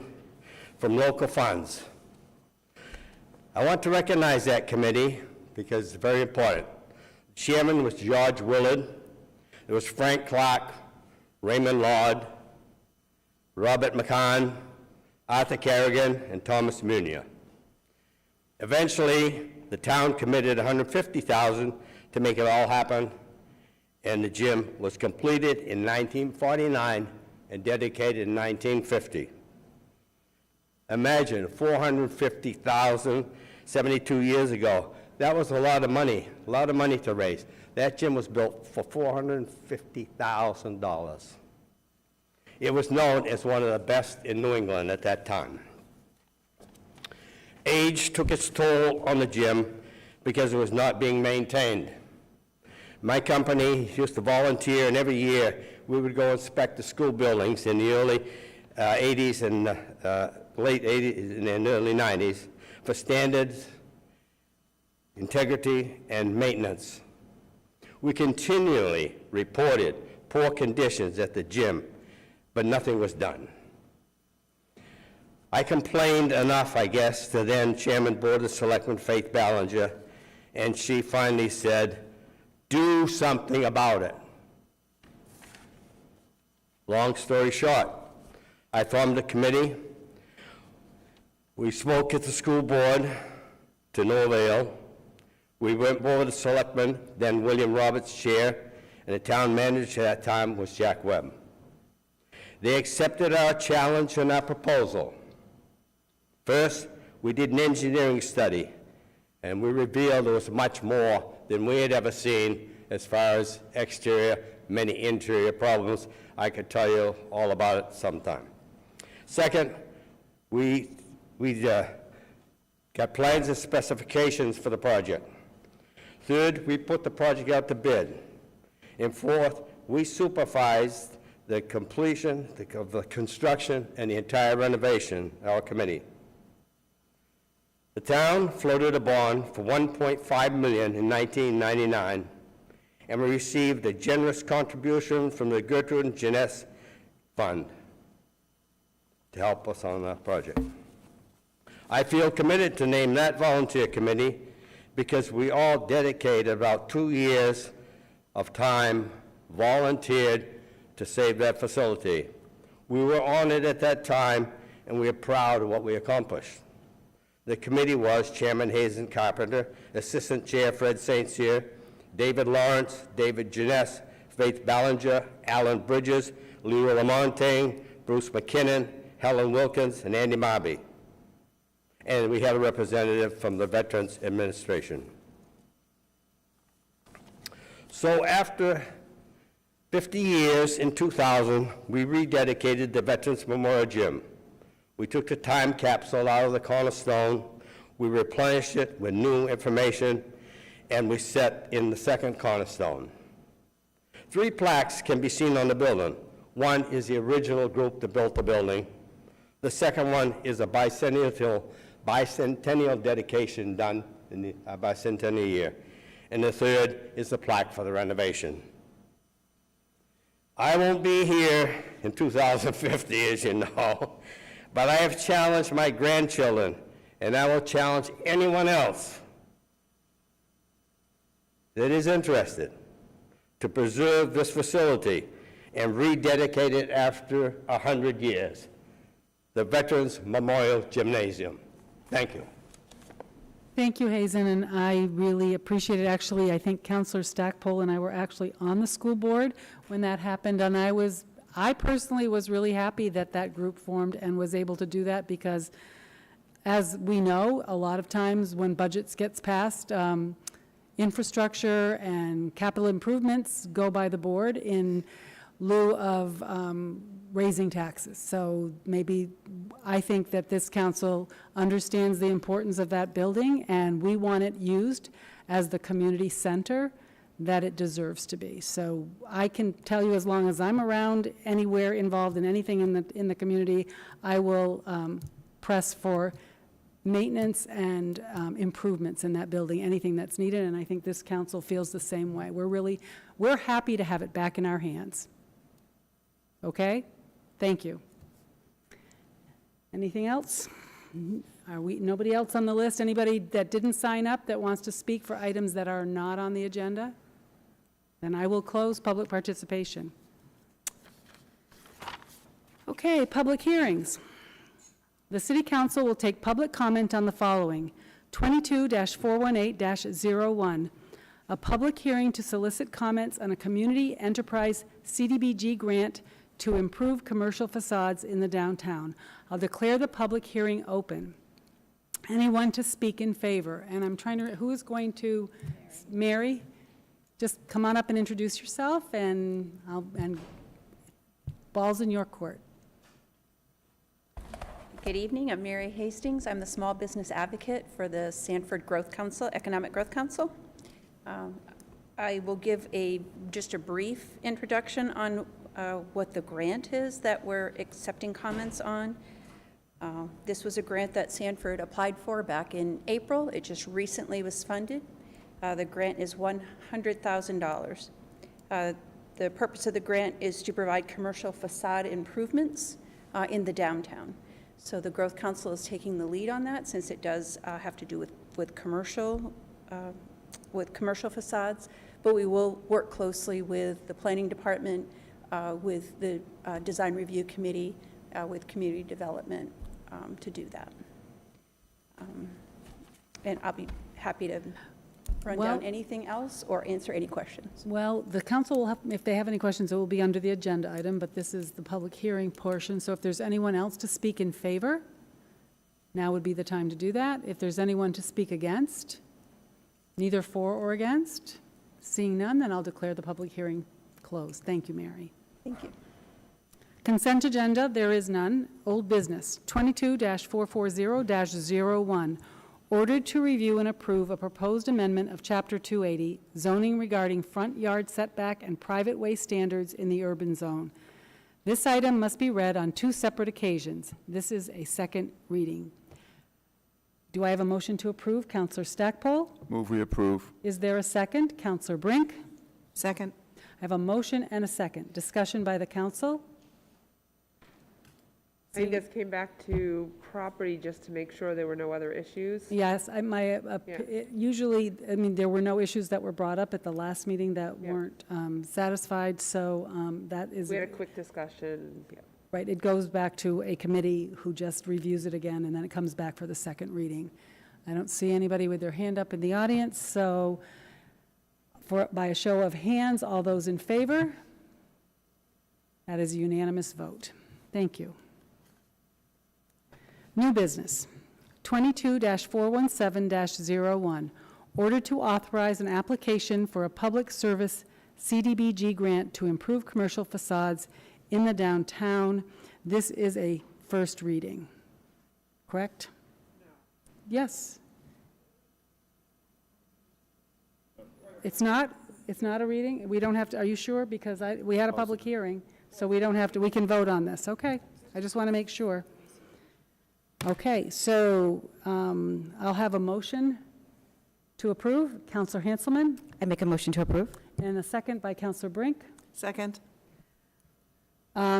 from local funds. I want to recognize that committee because it's very important. Chairman was George Willard. There was Frank Clark, Raymond Lord, Robert McCann, Arthur Kerrigan, and Thomas Munier. Eventually, the town committed $150,000 to make it all happen, and the gym was completed in 1949 and dedicated in 1950. Imagine $450,000 72 years ago. That was a lot of money to raise. That gym was built for $450,000. It was known as one of the best in New England at that time. Age took its toll on the gym because it was not being maintained. My company used to volunteer, and every year we would go inspect the school buildings in the early 80s and late 80s and early 90s for standards, integrity, and maintenance. We continually reported poor conditions at the gym, but nothing was done. I complained enough, I guess, to then Chairman Board of Selectmen Faith Ballinger, and she finally said, do something about it. Long story short, I formed a committee. We spoke at the school board to no avail. We went over to Selectmen, then William Roberts, chair, and the town manager at that time was Jack Webb. They accepted our challenge and our proposal. First, we did an engineering study, and we revealed there was much more than we had ever seen as far as exterior, many interior problems. I could tell you all about it sometime. Second, we got plans and specifications for the project. Third, we put the project out to bid. And fourth, we supervised the completion of the construction and the entire renovation, our committee. The town floated a bond for $1.5 million in 1999, and we received a generous contribution from the Gertrude and Jeunesse Fund to help us on that project. I feel committed to name that volunteer committee because we all dedicated about 2 years of time, volunteered to save that facility. We were on it at that time, and we are proud of what we accomplished. The committee was Chairman Hazen Carpenter, Assistant Chair Fred St. Cyr, David Lawrence, David Jeunesse, Faith Ballinger, Alan Bridges, Leroy Lamontagne, Bruce McKinnon, Helen Wilkins, and Andy Marby. And we had a representative from the Veterans Administration. So after 50 years, in 2000, we rededicated the Veterans Memorial Gym. We took the time capsule out of the cornerstone, we replenished it with new information, and we set in the second cornerstone. 3 plaques can be seen on the building. One is the original group that built the building. The second one is a bicentennial dedication done in the bicentennial year. And the third is the plaque for the renovation. I won't be here in 2050, as you know, but I have challenged my grandchildren, and I will challenge anyone else that is interested to preserve this facility and rededicate it after 100 years, the Veterans Memorial Gymnasium. Thank you. Thank you, Hazen, and I really appreciate it. Actually, I think Councilor Stackpole and I were actually on the school board when that happened, and I personally was really happy that that group formed and was able to do that because, as we know, a lot of times when budgets gets passed, infrastructure and capital improvements go by the board in lieu of raising taxes. So maybe I think that this council understands the importance of that building, and we want it used as the community center that it deserves to be. So I can tell you, as long as I'm around anywhere involved in anything in the community, I will press for maintenance and improvements in that building, anything that's needed, and I think this council feels the same way. We're happy to have it back in our hands. Okay? Thank you. Anything else? Nobody else on the list? Anybody that didn't sign up that wants to speak for items that are not on the agenda? Then I will close public participation. Okay, public hearings. The City Council will take public comment on the following: 22-418-01, a public hearing to solicit comments on a community enterprise CDBG grant to improve commercial facades in the downtown. I'll declare the public hearing open. Anyone to speak in favor? And I'm trying to, who is going to? Mary? Just come on up and introduce yourself, and ball's in your court. Good evening, I'm Mary Hastings. I'm the small business advocate for the Sanford Growth Council, Economic Growth Council. I will give just a brief introduction on what the grant is that we're accepting comments on. This was a grant that Sanford applied for back in April. It just recently was funded. The grant is $100,000. The purpose of the grant is to provide commercial facade improvements in the downtown. So the Growth Council is taking the lead on that, since it does have to do with commercial facades, but we will work closely with the Planning Department, with the Design Review Committee, with Community Development to do that. And I'll be happy to run down anything else or answer any questions. Well, the council will have, if they have any questions, it will be under the agenda item, but this is the public hearing portion, so if there's anyone else to speak in favor? Now would be the time to do that. If there's anyone to speak against, neither for or against, seeing none, then I'll declare the public hearing closed. Thank you, Mary. Thank you. Consent agenda, there is none. Old business, 22-440-01. Ordered to review and approve a proposed amendment of Chapter 280, zoning regarding front yard setback and private way standards in the urban zone. This item must be read on 2 separate occasions. This is a second reading. Do I have a motion to approve? Counselor Stackpole? Move we approve. Is there a second? Counselor Brink? Second. I have a motion and a second. Discussion by the council? I just came back to property just to make sure there were no other issues. Yes, usually, I mean, there were no issues that were brought up at the last meeting that Yeah. weren't satisfied, so that is, We had a quick discussion, yeah. right, it goes back to a committee who just reviews it again, and then it comes back for the second reading. I don't see anybody with their hand up in the audience, so by a show of hands, all those in favor? That is a unanimous vote. Thank you. New business, 22-417-01, order to authorize an application for a public service CDBG grant to improve commercial facades in the downtown. This is a first reading, correct? No. Yes. It's not a reading? We don't have to, are you sure? Because we had a public hearing, so we don't have to, we can vote on this, okay? I just want to make sure. Okay, so I'll have a motion to approve. Counselor Hanselman? I make a motion to approve. And a second by Counselor Brink. Second.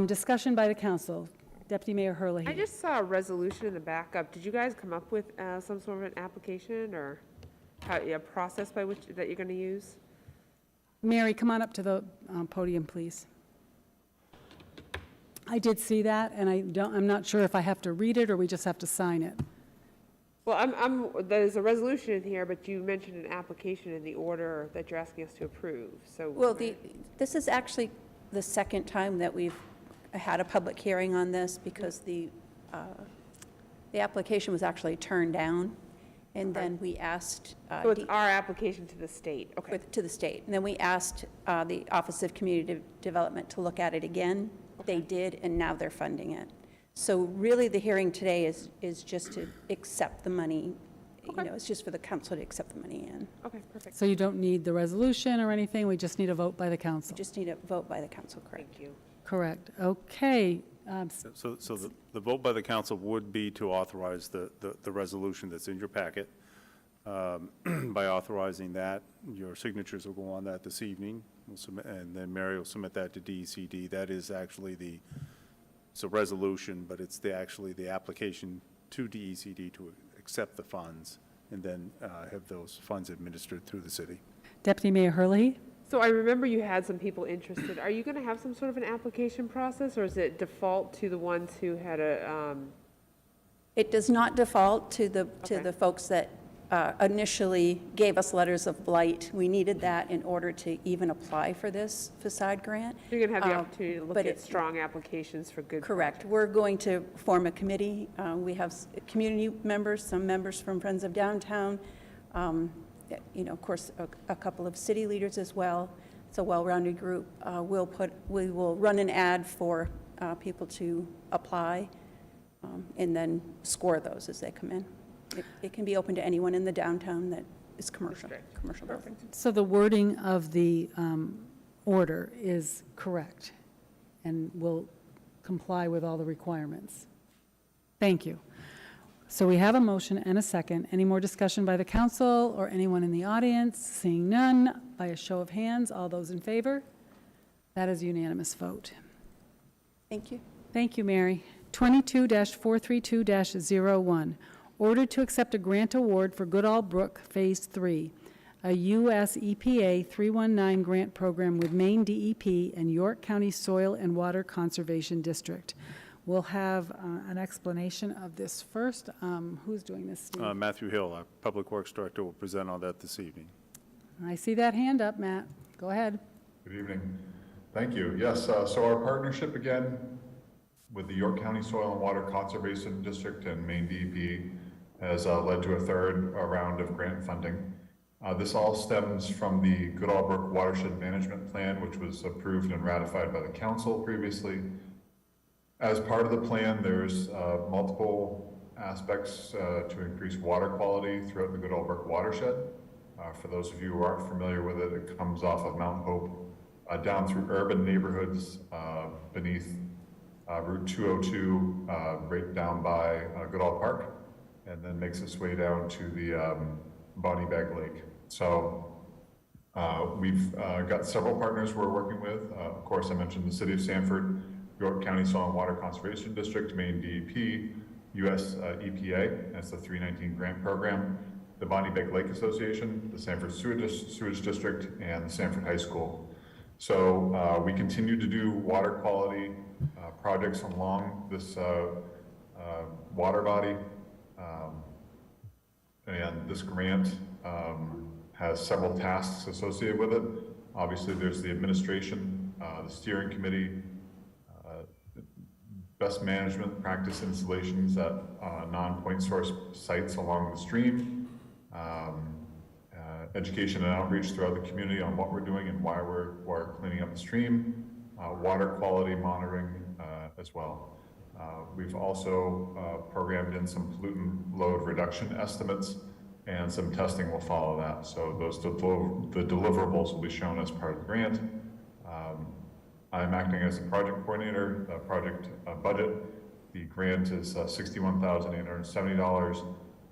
Discussion by the council. Deputy Mayor Herlihy. I just saw a resolution in the backup. Did you guys come up with some sort of an application or a process by which that you're going to use? Mary, come on up to the podium, please. I did see that, and I'm not sure if I have to read it or we just have to sign it. Well, there's a resolution in here, but you mentioned an application in the order that you're asking us to approve, so. Well, this is actually the second time that we've had a public hearing on this because the application was actually turned down, and then we asked. So it's our application to the state, okay. To the state. And then we asked the Office of Community Development to look at it again. They did, and now they're funding it. So really, the hearing today is just to accept the money. Okay. You know, it's just for the council to accept the money in. Okay, perfect. So you don't need the resolution or anything, we just need a vote by the council? We just need a vote by the council, correct? Thank you. Correct, okay. So the vote by the council would be to authorize the resolution that's in your packet. By authorizing that, your signatures will go on that this evening, and then Mary will submit that to DECD. That is actually it's a resolution, but it's actually the application to DECD to accept the funds and then have those funds administered through the city. Deputy Mayor Herlihy? So I remember you had some people interested. Are you going to have some sort of an application process, or is it default to the ones who had a? It does not default to the folks that initially gave us letters of blight. We needed that in order to even apply for this facade grant. You're going to have the opportunity to look but at strong applications for good. Correct. We're going to form a committee. We have community members, some members from Friends of Downtown, you know, of course, a couple of city leaders as well. It's a well-rounded group. We will run an ad for people to apply and then score those as they come in. It can be open to anyone in the downtown that is commercial building. So the wording of the order is correct and will comply with all the requirements. Thank you. So we have a motion and a second. Any more discussion by the council or anyone in the audience? Seeing none, by a show of hands, all those in favor? That is a unanimous vote. Thank you. Thank you, Mary. 22-432-01. Order to accept a grant award for Goodall Brook Phase 3, a U.S. EPA 319 grant program with Maine DEP and York County Soil and Water Conservation District. We'll have an explanation of this first. Who's doing this, Steve? Matthew Hill, our Public Works Director, will present on that this evening. I see that hand up, Matt. Go ahead. Good evening. Thank you. Yes, so our partnership again with the York County Soil and Water Conservation District and Maine DEP has led to a third round of grant funding. This all stems from the Goodall-Brook Watershed Management Plan, which was approved and ratified by the council previously. As part of the plan, there's multiple aspects to increase water quality throughout the Goodall-Brook watershed. For those of you who aren't familiar with it, it comes off of Mount Hope down through urban neighborhoods beneath Route 202, right down by Goodall Park, and then makes its way down to the Bonnie Bag Lake. So we've got several partners we're working with. Of course, I mentioned the City of Sanford, York County Soil and Water Conservation District, Maine DEP, US EPA, that's the 319 grant program, the Bonnie Bag Lake Association, the Sanford Sewage District, and the Sanford High School. So we continue to do water quality projects along this water body, and this grant has several tasks associated with it. Obviously, there's the administration, the steering committee, best management practice installations at non-point source sites along the stream, education and outreach throughout the community on what we're doing and why we're cleaning up the stream, water quality monitoring as well. We've also programmed in some pollutant load reduction estimates, and some testing will follow that. So those the deliverables will be shown as part of the grant. I'm acting as the project coordinator. The project budget, the grant is $61,870,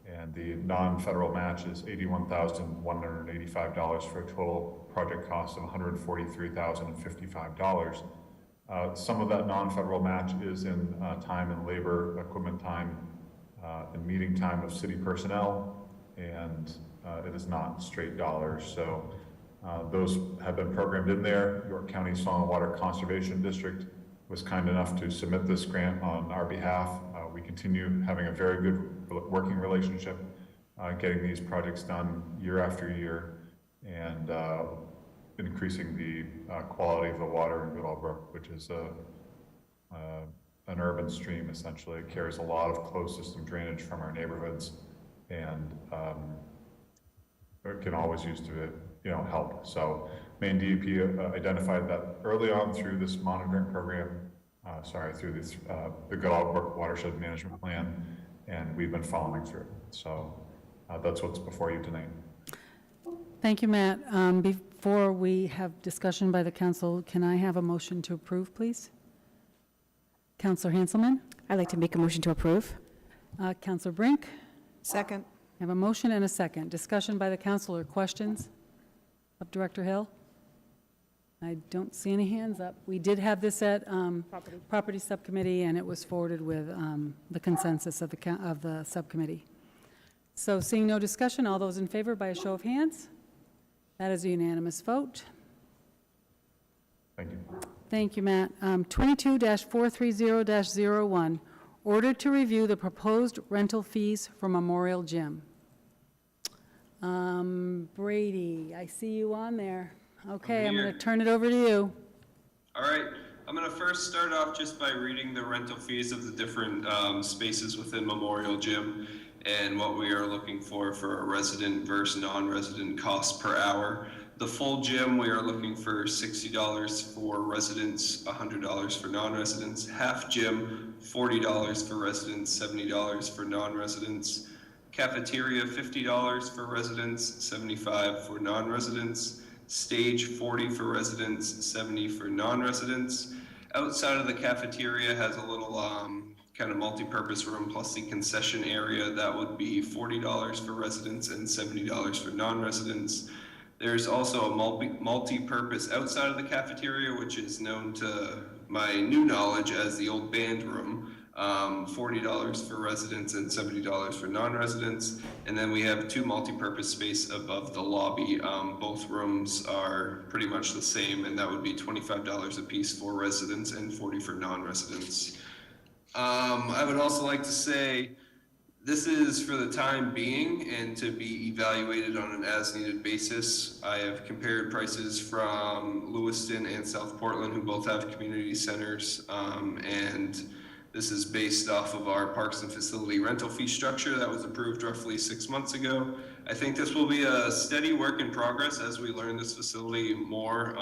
and the non-federal match is $81,185 for a total project cost of $143,055. Some of that non-federal match is in time and labor, equipment time, and meeting time of city personnel, and it is not straight dollars. So those have been programmed in there. York County Soil and Water Conservation District was kind enough to submit this grant on our behalf. We continue having a very good working relationship, getting these projects done year after year, and increasing the quality of the water in Goodall Brook, which is an urban stream, essentially. It carries a lot of closed system drainage from our neighborhoods, and it can always use to help. So Maine DEP identified that early on through this monitoring program, through this the Goodall Brook Watershed Management Plan, and we've been following through. So that's what's before you tonight. Thank you, Matt. Before we have discussion by the council, can I have a motion to approve, please? Councillor Hanselman? I'd like to make a motion to approve. Councillor Brink? Second. I have a motion and a second. Discussion by the council or questions of Director Hill? I don't see any hands up. We did have this at Property Subcommittee, and it was forwarded with the consensus of the subcommittee. So seeing no discussion, all those in favor by a show of hands? That is a unanimous vote. Thank you. Thank you, Matt. 22-430-01, order to review the proposed rental fees for Memorial Gym. Brady, I see you on there. Okay, I'm going to turn it over to you. All right. I'm going to first start off just by reading the rental fees of the different spaces within Memorial Gym and what we are looking for a resident versus non-resident cost per hour. The full gym, we are looking for $60 for residents, $100 for non-residents. Half gym, $40 for residents, $70 for non-residents. Cafeteria, $50 for residents, $75 for non-residents. Stage, $40 for residents, $70 for non-residents. Outside of the cafeteria has a little kind of multi-purpose room plus the concession area. That would be $40 for residents and $70 for non-residents. There's also a multi-purpose outside of the cafeteria, which is known to my new knowledge as the old band room. $40 for residents and $70 for non-residents. And then we have two multi-purpose space above the lobby. Both rooms are pretty much the same, and that would be $25 a piece for residents and $40 for non-residents. I would also like to say this is for the time being and to be evaluated on an as-needed basis. I have compared prices from Lewiston and South Portland, who both have community centers, and This is based off of our parks and facility rental fee structure that was approved roughly 6 months ago. I think this will be a steady work in progress as we learn this facility more,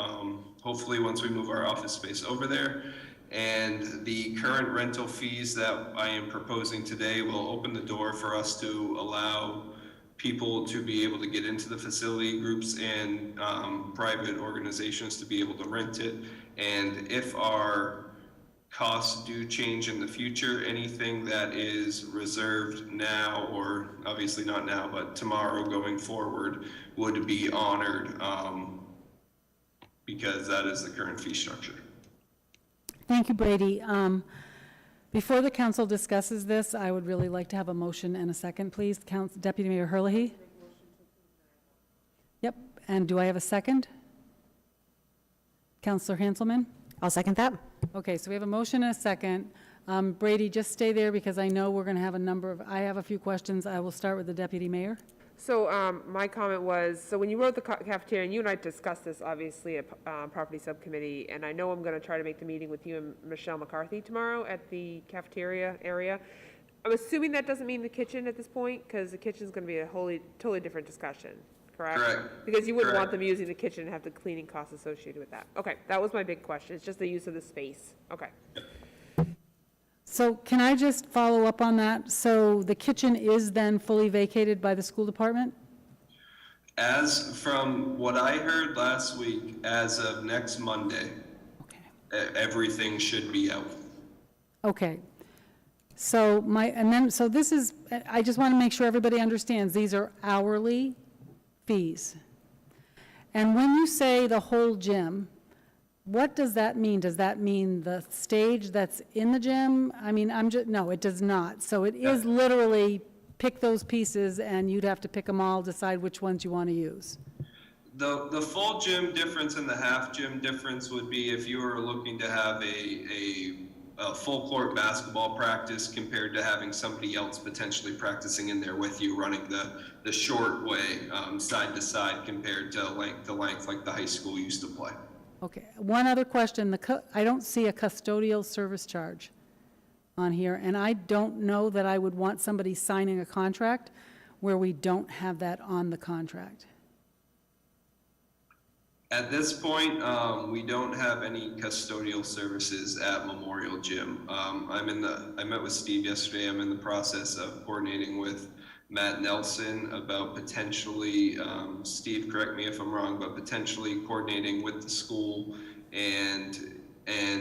hopefully once we move our office space over there. And the current rental fees that I am proposing today will open the door for us to allow people to be able to get into the facility, groups and private organizations to be able to rent it. And if our costs do change in the future, anything that is reserved now, or obviously not now, but tomorrow going forward, would be honored because that is the current fee structure. Thank you, Brady. Before the council discusses this, I would really like to have a motion and a second, please. Deputy Mayor Herlihy? Yep, and do I have a second? Councillor Hanselman? I'll second that. Okay, so we have a motion and a second. Brady, just stay there because I know we're going to have I have a few questions. I will start with the Deputy Mayor. So my comment was, so when you wrote the cafeteria, and you and I discussed this obviously at Property Subcommittee, and I know I'm going to try to make the meeting with you and Michelle McCarthy tomorrow at the cafeteria area. I'm assuming that doesn't mean the kitchen at this point, because the kitchen is going to be a totally different discussion, correct? Correct. Because you wouldn't want Correct. them using the kitchen and have the cleaning costs associated with that. Okay, that was my big question. It's just the use of the space. Okay. So can I just follow up on that? So the kitchen is then fully vacated by the school department? As from what I heard last week, as of next Monday, everything should be out. Okay. So so this is, I just want to make sure everybody understands, these are hourly fees. And when you say the whole gym, what does that mean? Does that mean the stage that's in the gym? I mean, no, it does not. So it is literally pick those pieces and you'd have to pick them all, decide which ones you want to use. The full gym difference and the half gym difference would be if you were looking to have a full court basketball practice compared to having somebody else potentially practicing in there with you, running the short way, side to side compared to length like the high school used to play. Okay, one other question. I don't see a custodial service charge on here, and I don't know that I would want somebody signing a contract where we don't have that on the contract. At this point, we don't have any custodial services at Memorial Gym. I met with Steve yesterday. I'm in the process of coordinating with Matt Nelson about potentially, Steve, correct me if I'm wrong, but potentially coordinating with the school and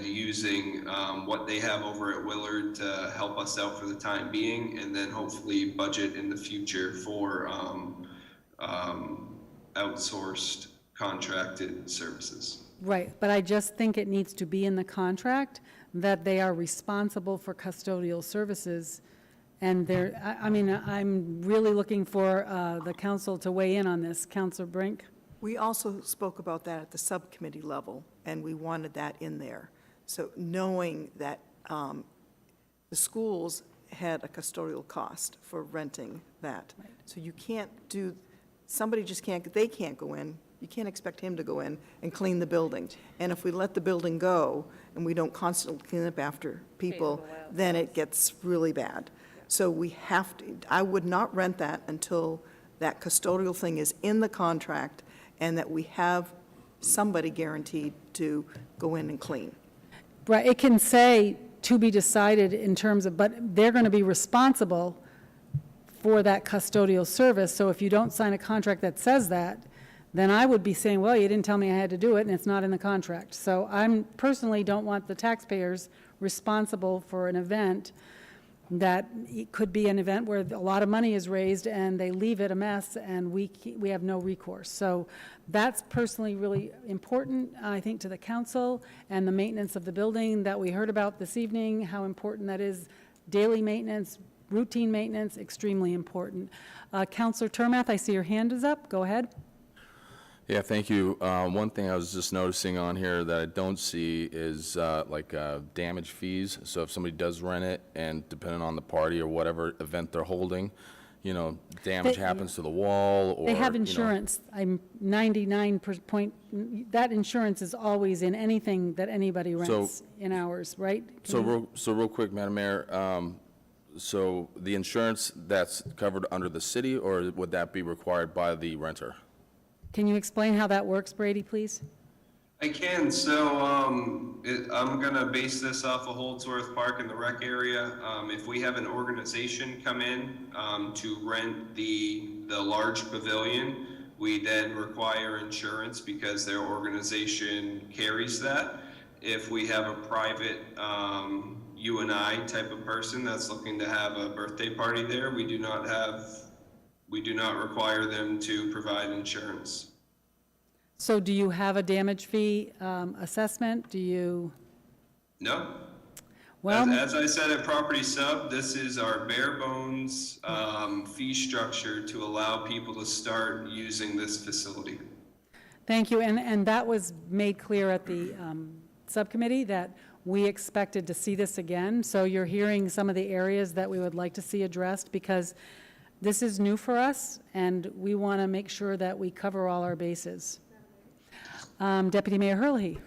using what they have over at Willard to help us out for the time being, and then hopefully budget in the future for outsourced contracted services. Right, but I just think it needs to be in the contract that they are responsible for custodial services. And I'm really looking for the council to weigh in on this. Councilor Brink? We also spoke about that at the subcommittee level, and we wanted that in there. So knowing that the schools had a custodial cost for renting that. Right. So you can't they can't go in, you can't expect him to go in and clean the building. And if we let the building go and we don't constantly clean up after people, then it gets really bad. So we have to, I would not rent that until that custodial thing is in the contract and that we have somebody guaranteed to go in and clean. Right, it can say to be decided in terms of, but they're going to be responsible for that custodial service. So if you don't sign a contract that says that, then I would be saying, well, you didn't tell me I had to do it, and it's not in the contract. So I personally don't want the taxpayers responsible for an event that it could be an event where a lot of money is raised and they leave it a mess and we have no recourse. So that's personally really important, I think, to the council, and the maintenance of the building that we heard about this evening, how important that is. Daily maintenance, routine maintenance, extremely important. Councilor Termath, I see your hand is up. Go ahead. Yeah, thank you. One thing I was just noticing on here that I don't see is damage fees. So if somebody does rent it, and depending on the party or whatever event they're holding, damage happens to the wall or. They have you know. insurance. I'm 99%, that insurance is always in anything that anybody rents in ours, right? So real quick, Madam Mayor, so the insurance that's covered under the city, or would that be required by the renter? Can you explain how that works, Brady, please? I can. So I'm going to base this off of Holdsworth Park in the rec area. If we have an organization come in to rent the large pavilion, we then require insurance because their organization carries that. If we have a private you and I type of person that's looking to have a birthday party there, we do not require them to provide insurance. So do you have a damage fee assessment? Do you? No. Well, as I said at Property Sub, this is our bare bones fee structure to allow people to start using this facility. thank you, and that was made clear at the subcommittee that we expected to see this again. So you're hearing some of the areas that we would like to see addressed, because this is new for us, and we want to make sure that we cover all our bases. Deputy Mayor Herlihy.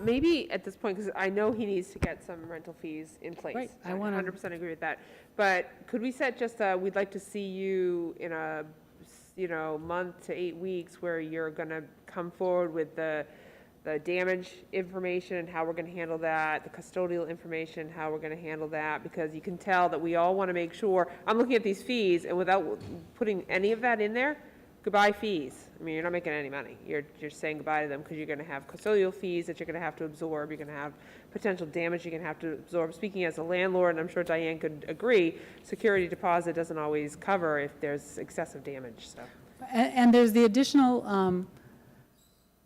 Maybe at this point, because I know he needs to get some rental fees in place. Right, I I wanna- 100% agree with that. But could we set just we'd like to see you in a, month to 8 weeks where you're going to come forward with the damage information and how we're going to handle that, the custodial information, how we're going to handle that, because you can tell that we all want to make sure. I'm looking at these fees, and without putting any of that in there, goodbye fees. I mean, you're not making any money. You're saying goodbye to them because you're going to have custodial fees that you're going to have to absorb. You're going to have potential damage you're going to have to absorb. Speaking as a landlord, and I'm sure Diane could agree, security deposit doesn't always cover if there's excessive damage. So. And there's the additional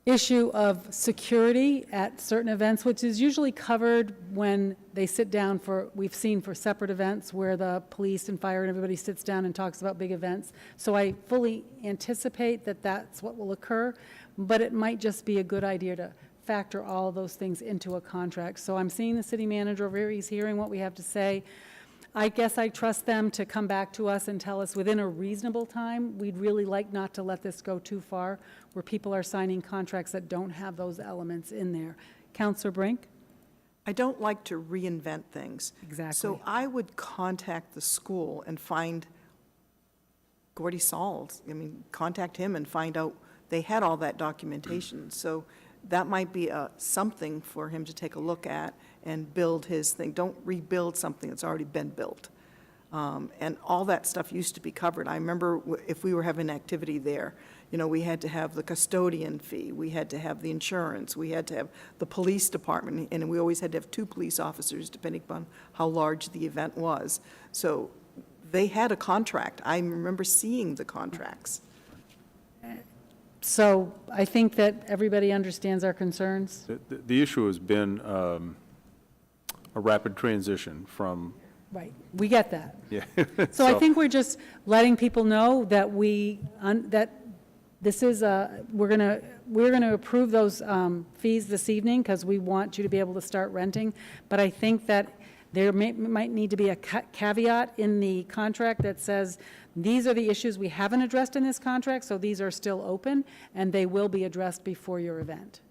issue of security at certain events, which is usually covered when they sit down we've seen for separate events where the police and fire and everybody sits down and talks about big events. So I fully anticipate that that's what will occur, but it might just be a good idea to factor all of those things into a contract. So I'm seeing the city manager over here, he's hearing what we have to say. I guess I trust them to come back to us and tell us within a reasonable time. We'd really like not to let this go too far, where people are signing contracts that don't have those elements in there. Councillor Brink? I don't like to reinvent things. Exactly. So I would contact the school and find Gordy Sauls. Contact him and find out, they had all that documentation. So that might be something for him to take a look at and build his thing. Don't rebuild something that's already been built. And all that stuff used to be covered. I remember if we were having an activity there, we had to have the custodian fee, we had to have the insurance, we had to have the police department, and we always had to have 2 police officers depending upon how large the event was. So they had a contract. I remember seeing the contracts. So I think that everybody understands our concerns. The issue has been a rapid transition from. Right, we get that. Yeah. So I think we're just letting people know that that this is, we're gonna approve those fees this evening because we want you to be able to start renting. But I think that there might need to be a caveat in the contract that says, these are the issues we haven't addressed in this contract, so these are still open, and they will be addressed before your event.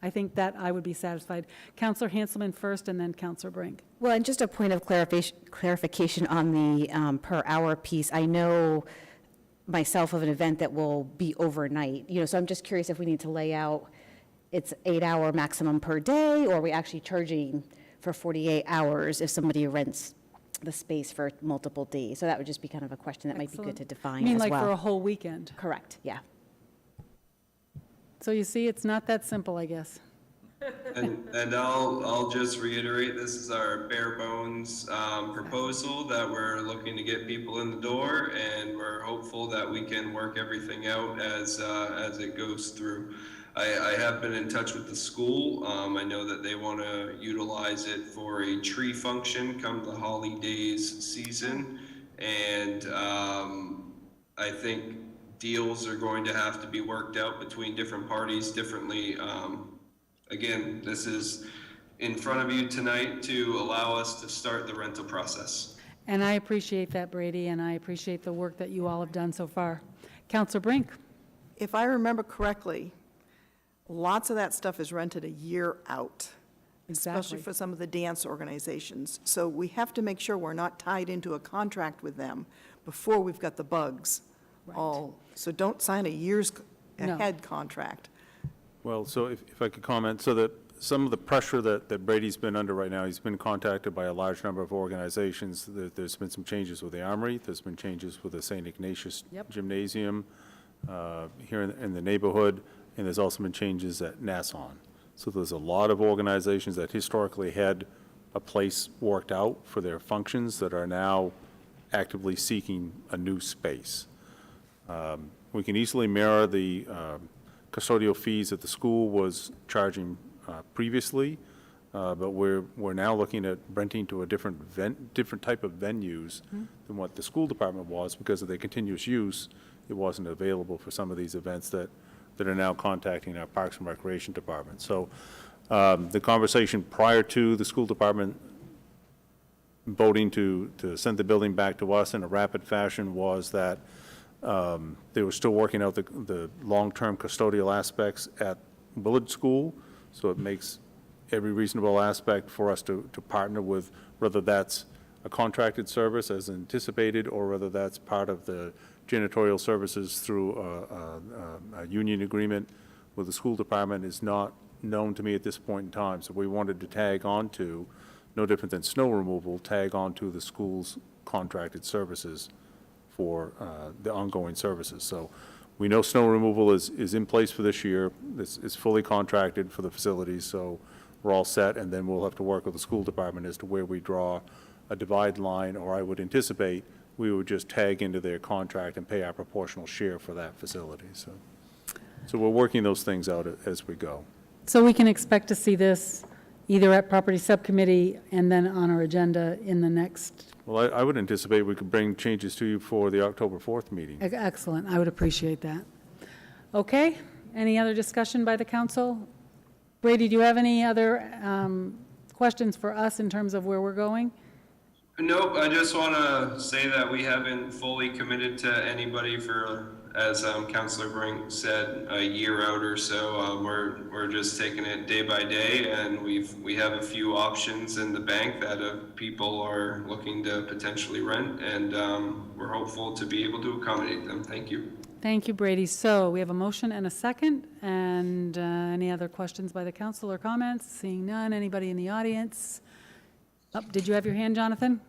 I think that I would be satisfied. Councillor Hanselman first, and then Councillor Brink. Well, and just a point of clarification on the per hour piece. I know myself of an event that will be overnight, so I'm just curious if we need to lay out, it's 8-hour maximum per day, or are we actually charging for 48 hours if somebody rents the space for multiple days? So that would just be kind of a question that might be good to define as well. You mean like for a whole weekend? Correct, yeah. So you see, it's not that simple, I guess. And I'll just reiterate, this is our bare bones proposal that we're looking to get people in the door, and we're hopeful that we can work everything out as it goes through. I have been in touch with the school. I know that they want to utilize it for a tree function come the holidays season, and I think deals are going to have to be worked out between different parties differently. Again, this is in front of you tonight to allow us to start the rental process. And I appreciate that, Brady, and I appreciate the work that you all have done so far. Counselor Brink? If I remember correctly, lots of that stuff is rented a year out, especially Exactly. for some of the dance organizations. So we have to make sure we're not tied into a contract with them before we've got the bugs all. So don't sign a year's No. ahead contract. Well, so if I could comment, so that some of the pressure that Brady's been under right now, he's been contacted by a large number of organizations. There's been some changes with the Armory, there's been changes with the St. Ignatius Yep. Gymnasium here in the neighborhood, and there's also been changes at Nassau. So there's a lot of organizations that historically had a place worked out for their functions that are now actively seeking a new space. We can easily mirror the custodial fees that the school was charging previously, but we're now looking at renting to a different type of venues than what the school department was, because of their continuous use. It wasn't available for some of these events that are now contacting our Parks and Recreation Department. So the conversation prior to the school department voting to send the building back to us in a rapid fashion was that they were still working out the long-term custodial aspects at Willard School, so it makes every reasonable aspect for us to partner with, whether that's a contracted service as anticipated, or whether that's part of the janitorial services through a union agreement with the school department is not known to me at this point in time. So we wanted to tag on to, no different than snow removal, tag on to the school's contracted services for the ongoing services. So we know snow removal is in place for this year. This is fully contracted for the facilities, so we're all set, and then we'll have to work with the school department as to where we draw a divide line, or I would anticipate we would just tag into their contract and pay our proportional share for that facility. So we're working those things out as we go. So we can expect to see this either at Property Subcommittee and then on our agenda in the next. Well, I would anticipate we could bring changes to you for the October 4th meeting. Excellent, I would appreciate that. Okay, any other discussion by the council? Brady, do you have any other questions for us in terms of where we're going? Nope, I just want to say that we haven't fully committed to anybody for, as Councilor Brink said, a year out or so. We're just taking it day by day, and we have a few options in the bank that people are looking to potentially rent, and we're hopeful to be able to accommodate them. Thank you. Thank you, Brady. So we have a motion and a second, and any other questions by the council or comments? Seeing none, anybody in the audience? Oh, did you have your hand, Jonathan?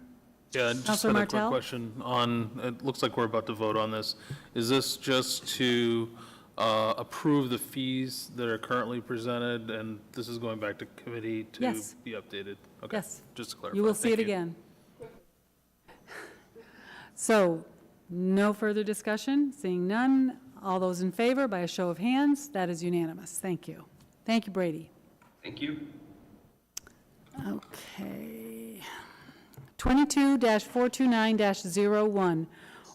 Yeah, just Counselor had a quick Martell? question on, it looks like we're about to vote on this. Is this just to approve the fees that are currently presented, and this is going back to committee to Yes. be updated? Okay, Yes. just to clarify. You will see Thank it again. So, no further discussion? Seeing none, all those in favor by a show of hands, that is unanimous. Thank you. Thank you, Brady. Thank you. Okay. 22-429-01,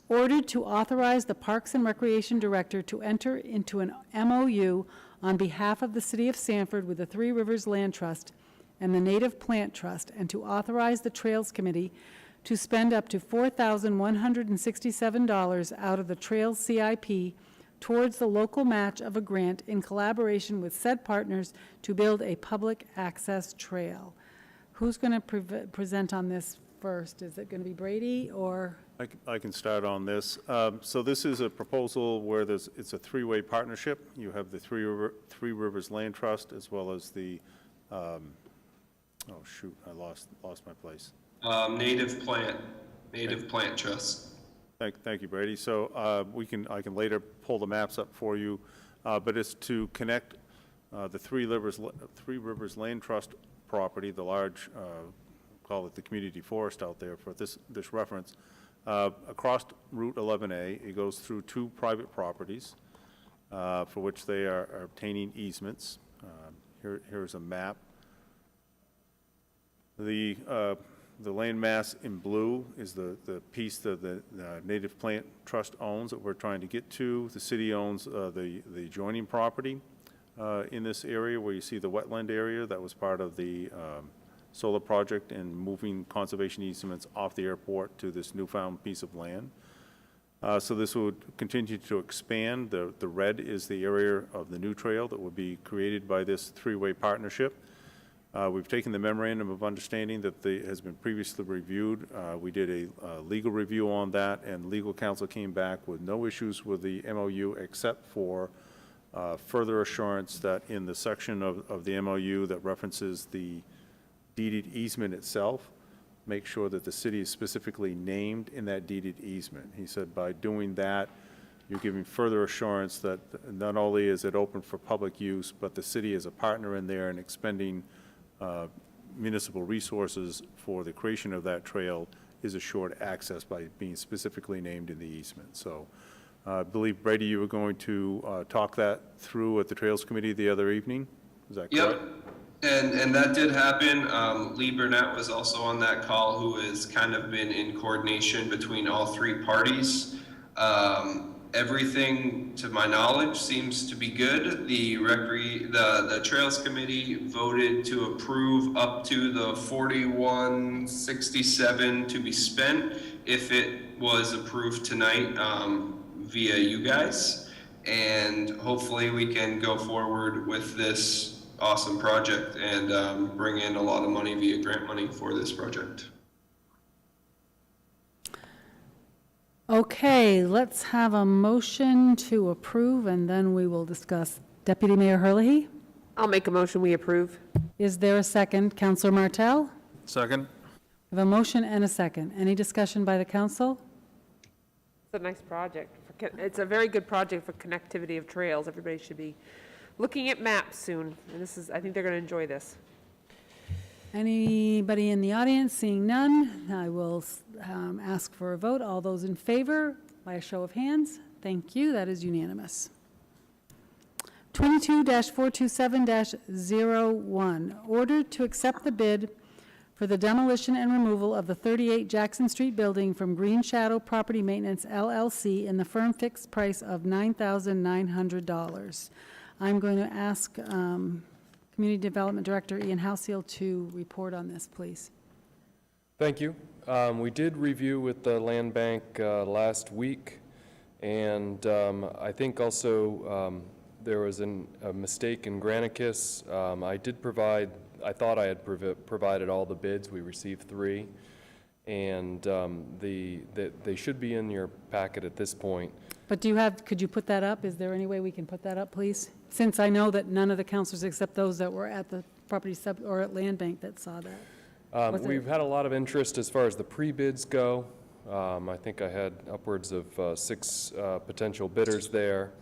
ordered to authorize the Parks and Recreation Director to enter into an MOU on behalf of the City of Sanford with the Three Rivers Land Trust and the Native Plant Trust, and to authorize the Trails Committee to spend up to $4,167 out of the Trails CIP towards the local match of a grant in collaboration with said partners to build a public access trail. Who's going to present on this first? Is it going to be Brady or? I can start on this. So this is a proposal where it's a three-way partnership. You have the Three Rivers Land Trust, as well as the, oh shoot, I lost my place. Native Plant Trust. Thank you, Brady. So I can later pull the maps up for you, but it's to connect the Three Rivers Land Trust property, the large, call it the community forest out there for this reference, across Route 11A. It goes through two private properties for which they are obtaining easements. Here's a map. The landmass in blue is the piece that the Native Plant Trust owns that we're trying to get to. The city owns the adjoining property in this area where you see the wetland area that was part of the solar project and moving conservation easements off the airport to this newfound piece of land. So this would continue to expand. The red is the area of the new trail that would be created by this three-way partnership. We've taken the memorandum of understanding that has been previously reviewed. We did a legal review on that, and legal counsel came back with no issues with the MOU except for further assurance that in the section of the MOU that references the deeded easement itself, make sure that the city is specifically named in that deeded easement. He said by doing that, you're giving further assurance that not only is it open for public use, but the city is a partner in there and expending municipal resources for the creation of that trail is assured access by being specifically named in the easement. So I believe, Brady, you were going to talk that through at the Trails Committee the other evening. Is that correct? Yep. And that did happen. Lee Burnett was also on that call, who has kind of been in coordination between all three parties. Everything, to my knowledge, seems to be good. The Trails Committee voted to approve up to the $41.67 to be spent if it was approved tonight via you guys. And hopefully we can go forward with this awesome project and bring in a lot of money via grant money for this project. Okay, let's have a motion to approve, and then we will discuss. Deputy Mayor Herlihy? I'll make a motion, we approve. Is there a second? Councilor Martell? Second? We have a motion and a second. Any discussion by the council? It's a nice project. It's a very good project for connectivity of trails. Everybody should be looking at maps soon, and I think they're going to enjoy this. Anybody in the audience? Seeing none, I will ask for a vote. All those in favor, by a show of hands. Thank you. That is unanimous. 22-427-01, order to accept the bid for the demolition and removal of the 38 Jackson Street building from Green Shadow Property Maintenance, LLC, in the firm fixed price of $9,900. I'm going to ask Community Development Director Ian Halseal to report on this, please. Thank you. We did review with the Land Bank last week, and I think also there was a mistake in Granicus. I thought I had provided all the bids. We received 3, and they should be in your packet at this point. But could you put that up? Is there any way we can put that up, please? Since I know that none of the councilors except those that were at the property or at Land Bank that saw that. We've had a lot of interest as far as the pre-bids go. I think I had upwards of 6 potential bidders there.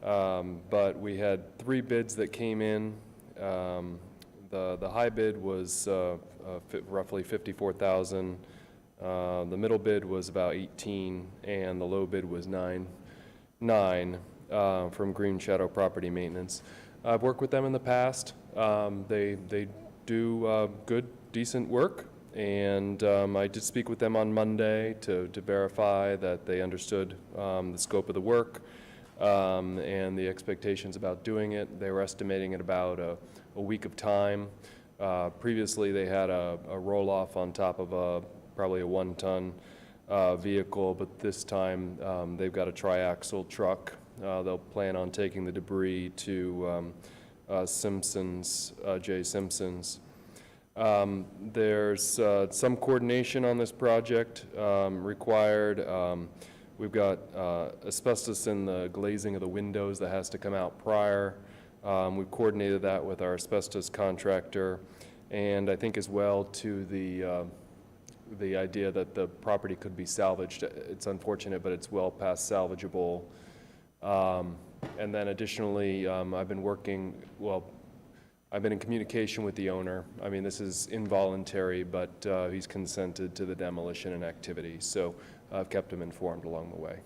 But we had 3 bids that came in. The high bid was roughly $54,000. The middle bid was about 18, and the low bid was 9 from Green Shadow Property Maintenance. I've worked with them in the past. They do good, decent work, and I did speak with them on Monday to verify that they understood the scope of the work and the expectations about doing it. They were estimating it about a week of time. Previously, they had a roll-off on top of probably a 1-ton vehicle, but this time they've got a triaxle truck. They'll plan on taking the debris to Simpson's, J. Simpson's. There's some coordination on this project required. We've got asbestos in the glazing of the windows that has to come out prior. We've coordinated that with our asbestos contractor, and I think as well to the idea that the property could be salvaged. It's unfortunate, but it's well past salvageable. And then additionally, I've been in communication with the owner. I mean, this is involuntary, but he's consented to the demolition and activity. So I've kept him informed along the way.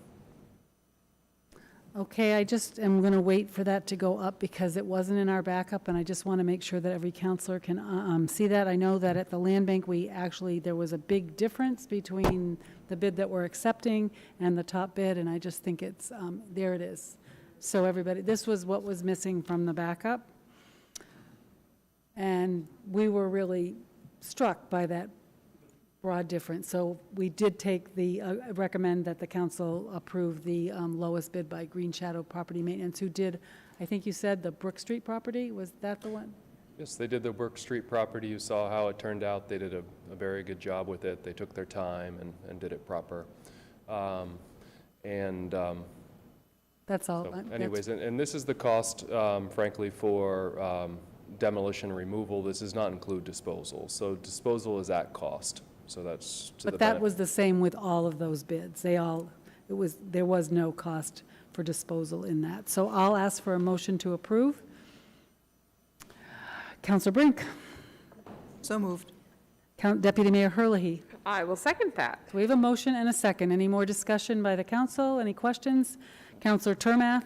Okay, I just am going to wait for that to go up because it wasn't in our backup, and I just want to make sure that every counselor can see that. I know that at the Land Bank, there was a big difference between the bid that we're accepting and the top bid, and I just think it's, there it is. So everybody, this was what was missing from the backup. And we were really struck by that broad difference. So we did take the, recommend that the council approve the lowest bid by Green Shadow Property Maintenance, who did, I think you said, the Brook Street property? Was that the one? Yes, they did the Brook Street property. You saw how it turned out. They did a very good job with it. They took their time and did it proper. That's all. So anyways, and this is the cost, frankly, for demolition and removal. This does not include disposal. So disposal is at cost. So that's to the But that benefit. was the same with all of those bids. They all, there was no cost for disposal in that. So I'll ask for a motion to approve. Counselor Brink. So moved. Deputy Mayor Herlihy. I will second that. So we have a motion and a second. Any more discussion by the council? Any questions? Counselor Termath?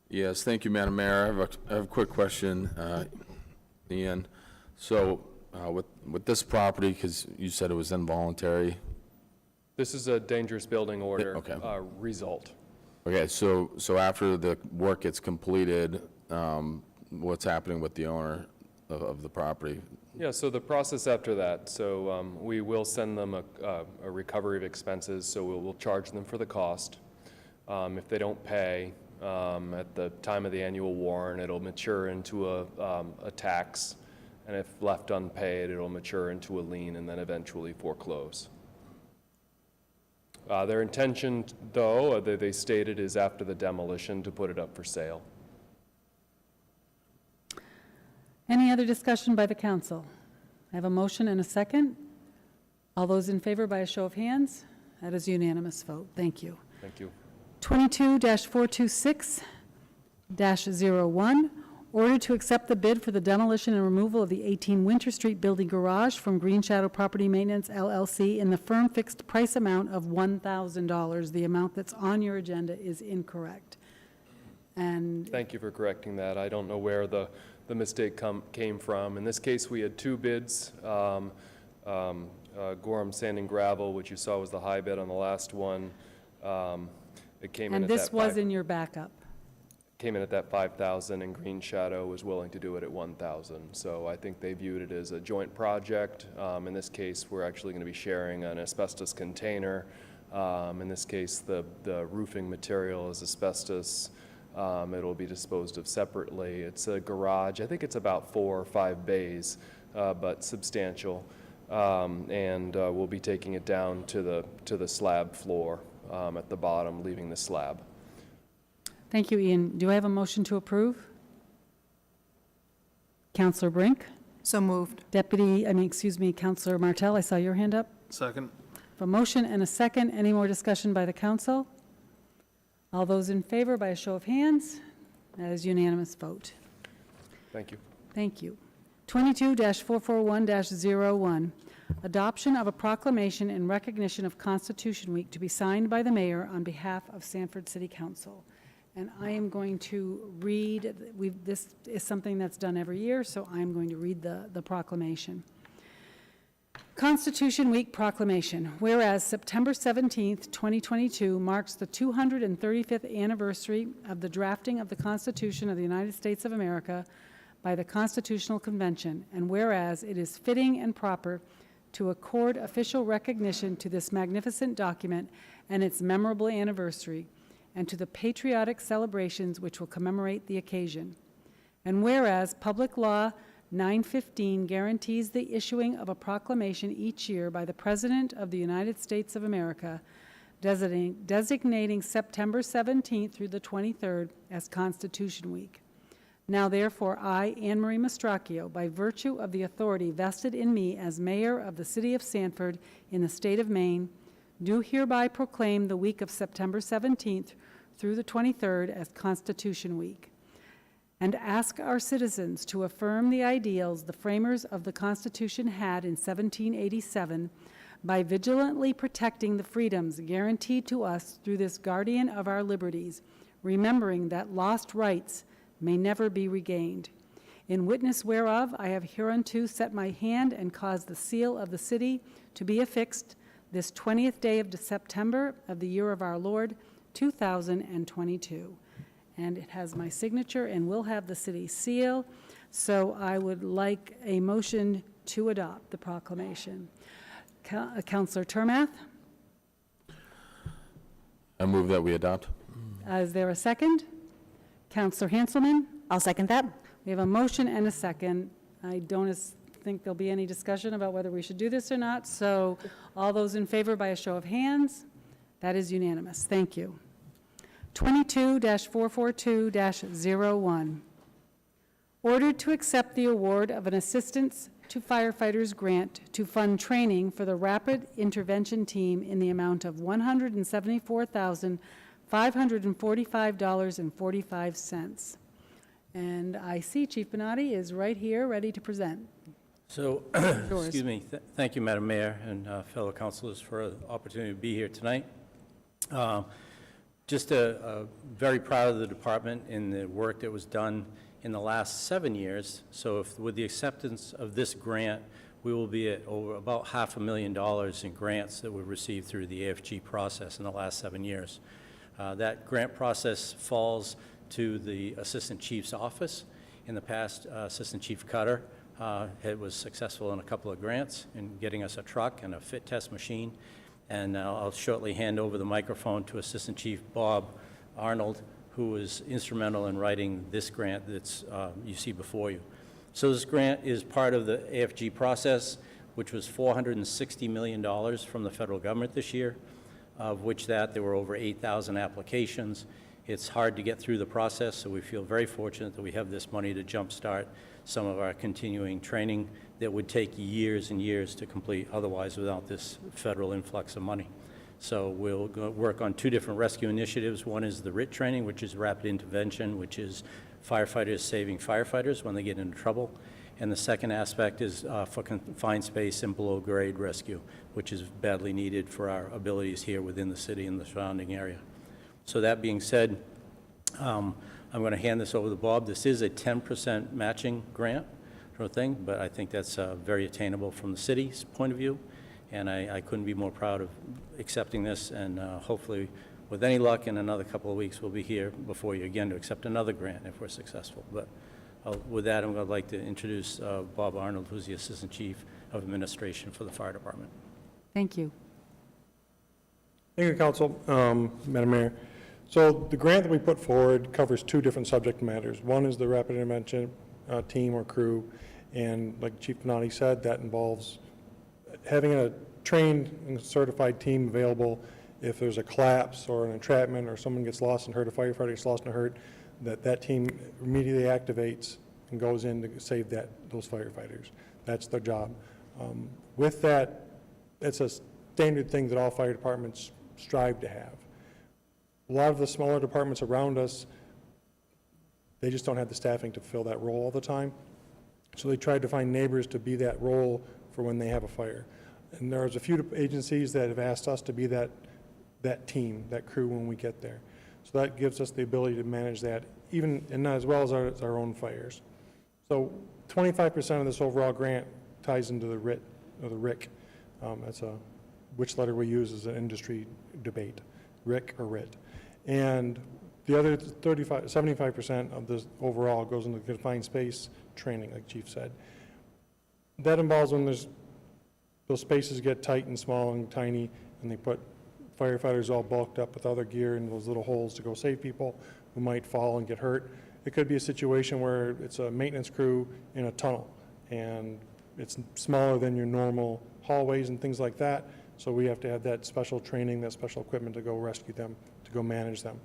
Yes, thank you, Madam Mayor. I have a quick question, Ian. So with this property, because you said it was involuntary. This is a dangerous building order Okay. result. Okay, so after the work gets completed, what's happening with the owner of the property? Yeah, so the process after that, so we will send them a recovery of expenses, so we'll charge them for the cost. If they don't pay at the time of the annual warrant, it'll mature into a tax, and if left unpaid, it'll mature into a lien and then eventually foreclose. Their intention, though, they stated, is after the demolition to put it up for sale. Any other discussion by the council? I have a motion and a second. All those in favor by a show of hands? That is a unanimous vote. Thank you. Thank you. 22-426-01, order to accept the bid for the demolition and removal of the 18 Winter Street building garage from Green Shadow Property Maintenance, LLC, in the firm fixed price amount of $1,000. The amount that's on your agenda is incorrect. And Thank you for correcting that. I don't know where the mistake came from. In this case, we had two bids. Gorham Sand and Gravel, which you saw was the high bid on the last one. It came in and at this that was in your backup. came in at that 5,000, and Green Shadow was willing to do it at 1,000. So I think they viewed it as a joint project. In this case, we're actually going to be sharing an asbestos container. In this case, the roofing material is asbestos. It'll be disposed of separately. It's a garage. I think it's about 4 or 5 bays, but substantial. We'll be taking it down to the slab floor at the bottom, leaving the slab. Thank you, Ian. Do I have a motion to approve? Counselor Brink? So moved. Counselor Martell, I saw your hand up. Second. A motion and a second. Any more discussion by the council? All those in favor by a show of hands? That is unanimous vote. Thank you. Thank you. 22-441-01, adoption of a proclamation in recognition of Constitution Week to be signed by the mayor on behalf of Sanford City Council. And I am going to read, this is something that's done every year, so I'm going to read the proclamation. Constitution Week Proclamation. Whereas September 17th, 2022 marks the 235th anniversary of the drafting of the Constitution of the United States of America by the Constitutional Convention, and whereas it is fitting and proper to accord official recognition to this magnificent document and its memorable anniversary, and to the patriotic celebrations which will commemorate the occasion. And whereas Public Law 915 guarantees the issuing of a proclamation each year by the President of the United States of America, designating September 17th through the 23rd as Constitution Week. Now therefore, I, Anne Marie Mastracchio, by virtue of the authority vested in me as mayor of the city of Sanford in the state of Maine, do hereby proclaim the week of September 17th through the 23rd as Constitution Week, and ask our citizens to affirm the ideals the framers of the Constitution had in 1787 by vigilantly protecting the freedoms guaranteed to us through this guardian of our liberties, remembering that lost rights may never be regained. In witness whereof, I have hereunto set my hand and caused the seal of the city to be affixed this 20th day of September of the year of our Lord, 2022. And it has my signature and will have the city seal. So I would like a motion to adopt the proclamation. Councillor Termath, I move that we adopt. is there a second? Councillor Hanselman? I'll second that. We have a motion and a second. I don't think there'll be any discussion about whether we should do this or not, so all those in favor by a show of hands, that is unanimous. Thank you. 22-442-01. Ordered to accept the award of an Assistance to Firefighters grant to fund training for the Rapid Intervention Team in the amount of $174,545.45. And I see Chief Benatti is right here, ready to present. So, excuse me, thank you, Madam Mayor and fellow councilors, for the opportunity to be here tonight. Just very proud of the department and the work that was done in the last 7 years. So with the acceptance of this grant, we will be at over about $500,000 in grants that we've received through the AFG process in the last 7 years. That grant process falls to the Assistant Chief's office. In the past, Assistant Chief Cutter was successful in a couple of grants in getting us a truck and a fit test machine. And I'll shortly hand over the microphone to Assistant Chief Bob Arnold, who was instrumental in writing this grant that's you see before you. So this grant is part of the AFG process, which was $460 million from the federal government this year, of which there were over 8,000 applications. It's hard to get through the process, so we feel very fortunate that we have this money to jumpstart some of our continuing training that would take years and years to complete otherwise without this federal influx of money. So we'll work on two different rescue initiatives. One is the RIT training, which is rapid intervention, which is firefighters saving firefighters when they get into trouble. And the second aspect is for confined space and below grade rescue, which is badly needed for our abilities here within the city and the surrounding area. So that being said, I'm going to hand this over to Bob. This is a 10% matching grant sort of thing, but I think that's very attainable from the city's point of view, and I couldn't be more proud of accepting this, and hopefully, with any luck, in another couple of weeks, we'll be here before you again to accept another grant if we're successful. But with that, I'm going to like to introduce Bob Arnold, who's the Assistant Chief of Administration for the Fire Department. Thank you. Thank you, Council. Madam Mayor. So the grant that we put forward covers two different subject matters. One is the rapid intervention team or crew, and like Chief Benatti said, that involves having a trained and certified team available if there's a collapse or an entrapment or someone gets lost and hurt, a firefighter gets lost and hurt, that team immediately activates and goes in to save those firefighters. That's their job. With that, it's a standard thing that all fire departments strive to have. A lot of the smaller departments around us, they just don't have the staffing to fill that role all the time. So they tried to find neighbors to be that role for when they have a fire. And there's a few agencies that have asked us to be that team, that crew when we get there. So that gives us the ability to manage that, even and as well as our own fires. So 25% of this overall grant ties into the RIT, or the RIC. That's which letter we use is an industry debate, RIC or RIT. And the other 75% of this overall goes into confined space training, like Chief said. That involves when those spaces get tight and small and tiny, and they put firefighters all bulked up with other gear in those little holes to go save people who might fall and get hurt. It could be a situation where it's a maintenance crew in a tunnel, and it's smaller than your normal hallways and things like that, so we have to have that special training, that special equipment to go rescue them, to go manage them.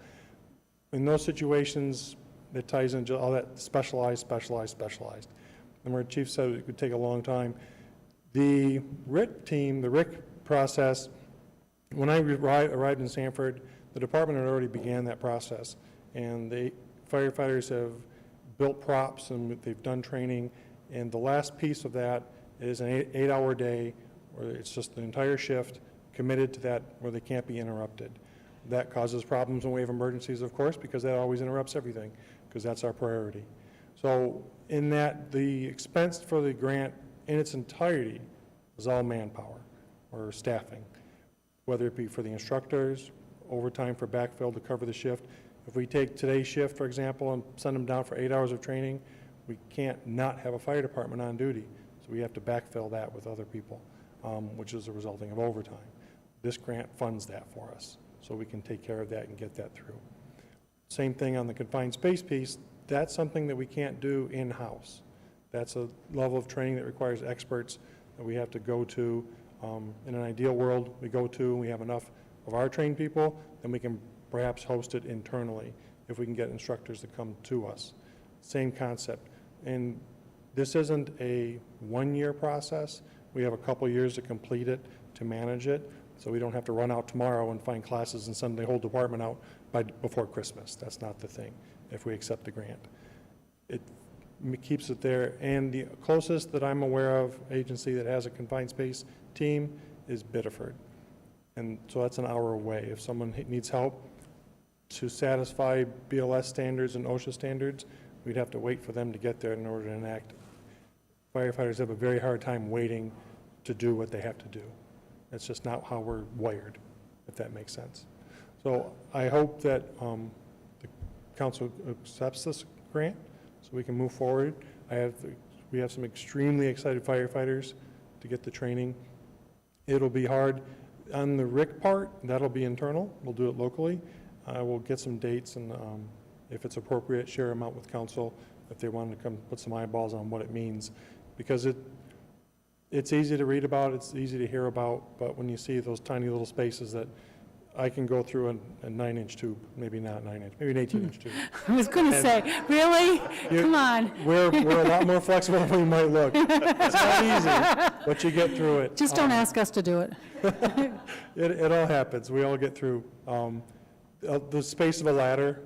In those situations, it ties into all that specialized. And where Chief said it could take a long time. The RIT team, the RIC process, when I arrived in Sanford, the department had already began that process. And the firefighters have built props and they've done training. And the last piece of that is an 8-hour day where it's just the entire shift committed to that where they can't be interrupted. That causes problems when we have emergencies, of course, because that always interrupts everything, because that's our priority. So in that, the expense for the grant in its entirety is all manpower or staffing, whether it be for the instructors, overtime for backfill to cover the shift. If we take today's shift, for example, and send them down for 8 hours of training, we can't not have a fire department on duty. So we have to backfill that with other people, which is a resulting of overtime. This grant funds that for us, so we can take care of that and get that through. Same thing on the confined space piece. That's something that we can't do in-house. That's a level of training that requires experts that we have to go to. In an ideal world, we go to, and we have enough of our trained people, then we can perhaps host it internally if we can get instructors to come to us. Same concept. And this isn't a one-year process. We have a couple years to complete it, to manage it, so we don't have to run out tomorrow and find classes and send the whole department out before Christmas. That's not the thing, if we accept the grant. It keeps it there, and the closest that I'm aware of agency that has a confined space team is Biddeford. And so that's an hour away. If someone needs help to satisfy BLS standards and OSHA standards, we'd have to wait for them to get there in order to enact. Firefighters have a very hard time waiting to do what they have to do. That's just not how we're wired, if that makes sense. So I hope that the council accepts this grant so we can move forward. We have some extremely excited firefighters to get the training. It'll be hard. On the RIC part, that'll be internal. We'll do it locally. We'll get some dates and if it's appropriate, share them out with council if they want to come put some eyeballs on what it means. Because it's easy to read about, it's easy to hear about, but when you see those tiny little spaces that I can go through a 9-inch tube, maybe not 9-inch, maybe an 18-inch tube. I was going to say, really? Come on. We're a lot more flexible than we might look. It's not easy, but you get through it. Just don't ask us to do it. It all happens. We all get through. The space of a ladder,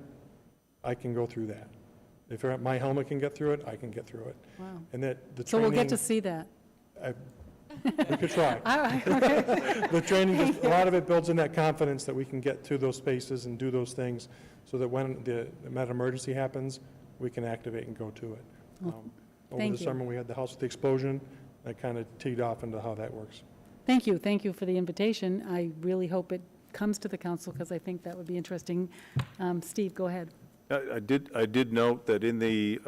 I can go through that. If my helmet can get through it, I can get through it. Wow. And that the So training, we'll get to see that. we could try. The training, a lot of it builds in that confidence that we can get through those spaces and do those things so that when the emergency happens, we can activate and go to it. Over the summer, we had the house with the explosion. That kind of teed off into how that works. Thank you. Thank you for the invitation. I really hope it comes to the council because I think that would be interesting. Steve, go ahead. I did note that in the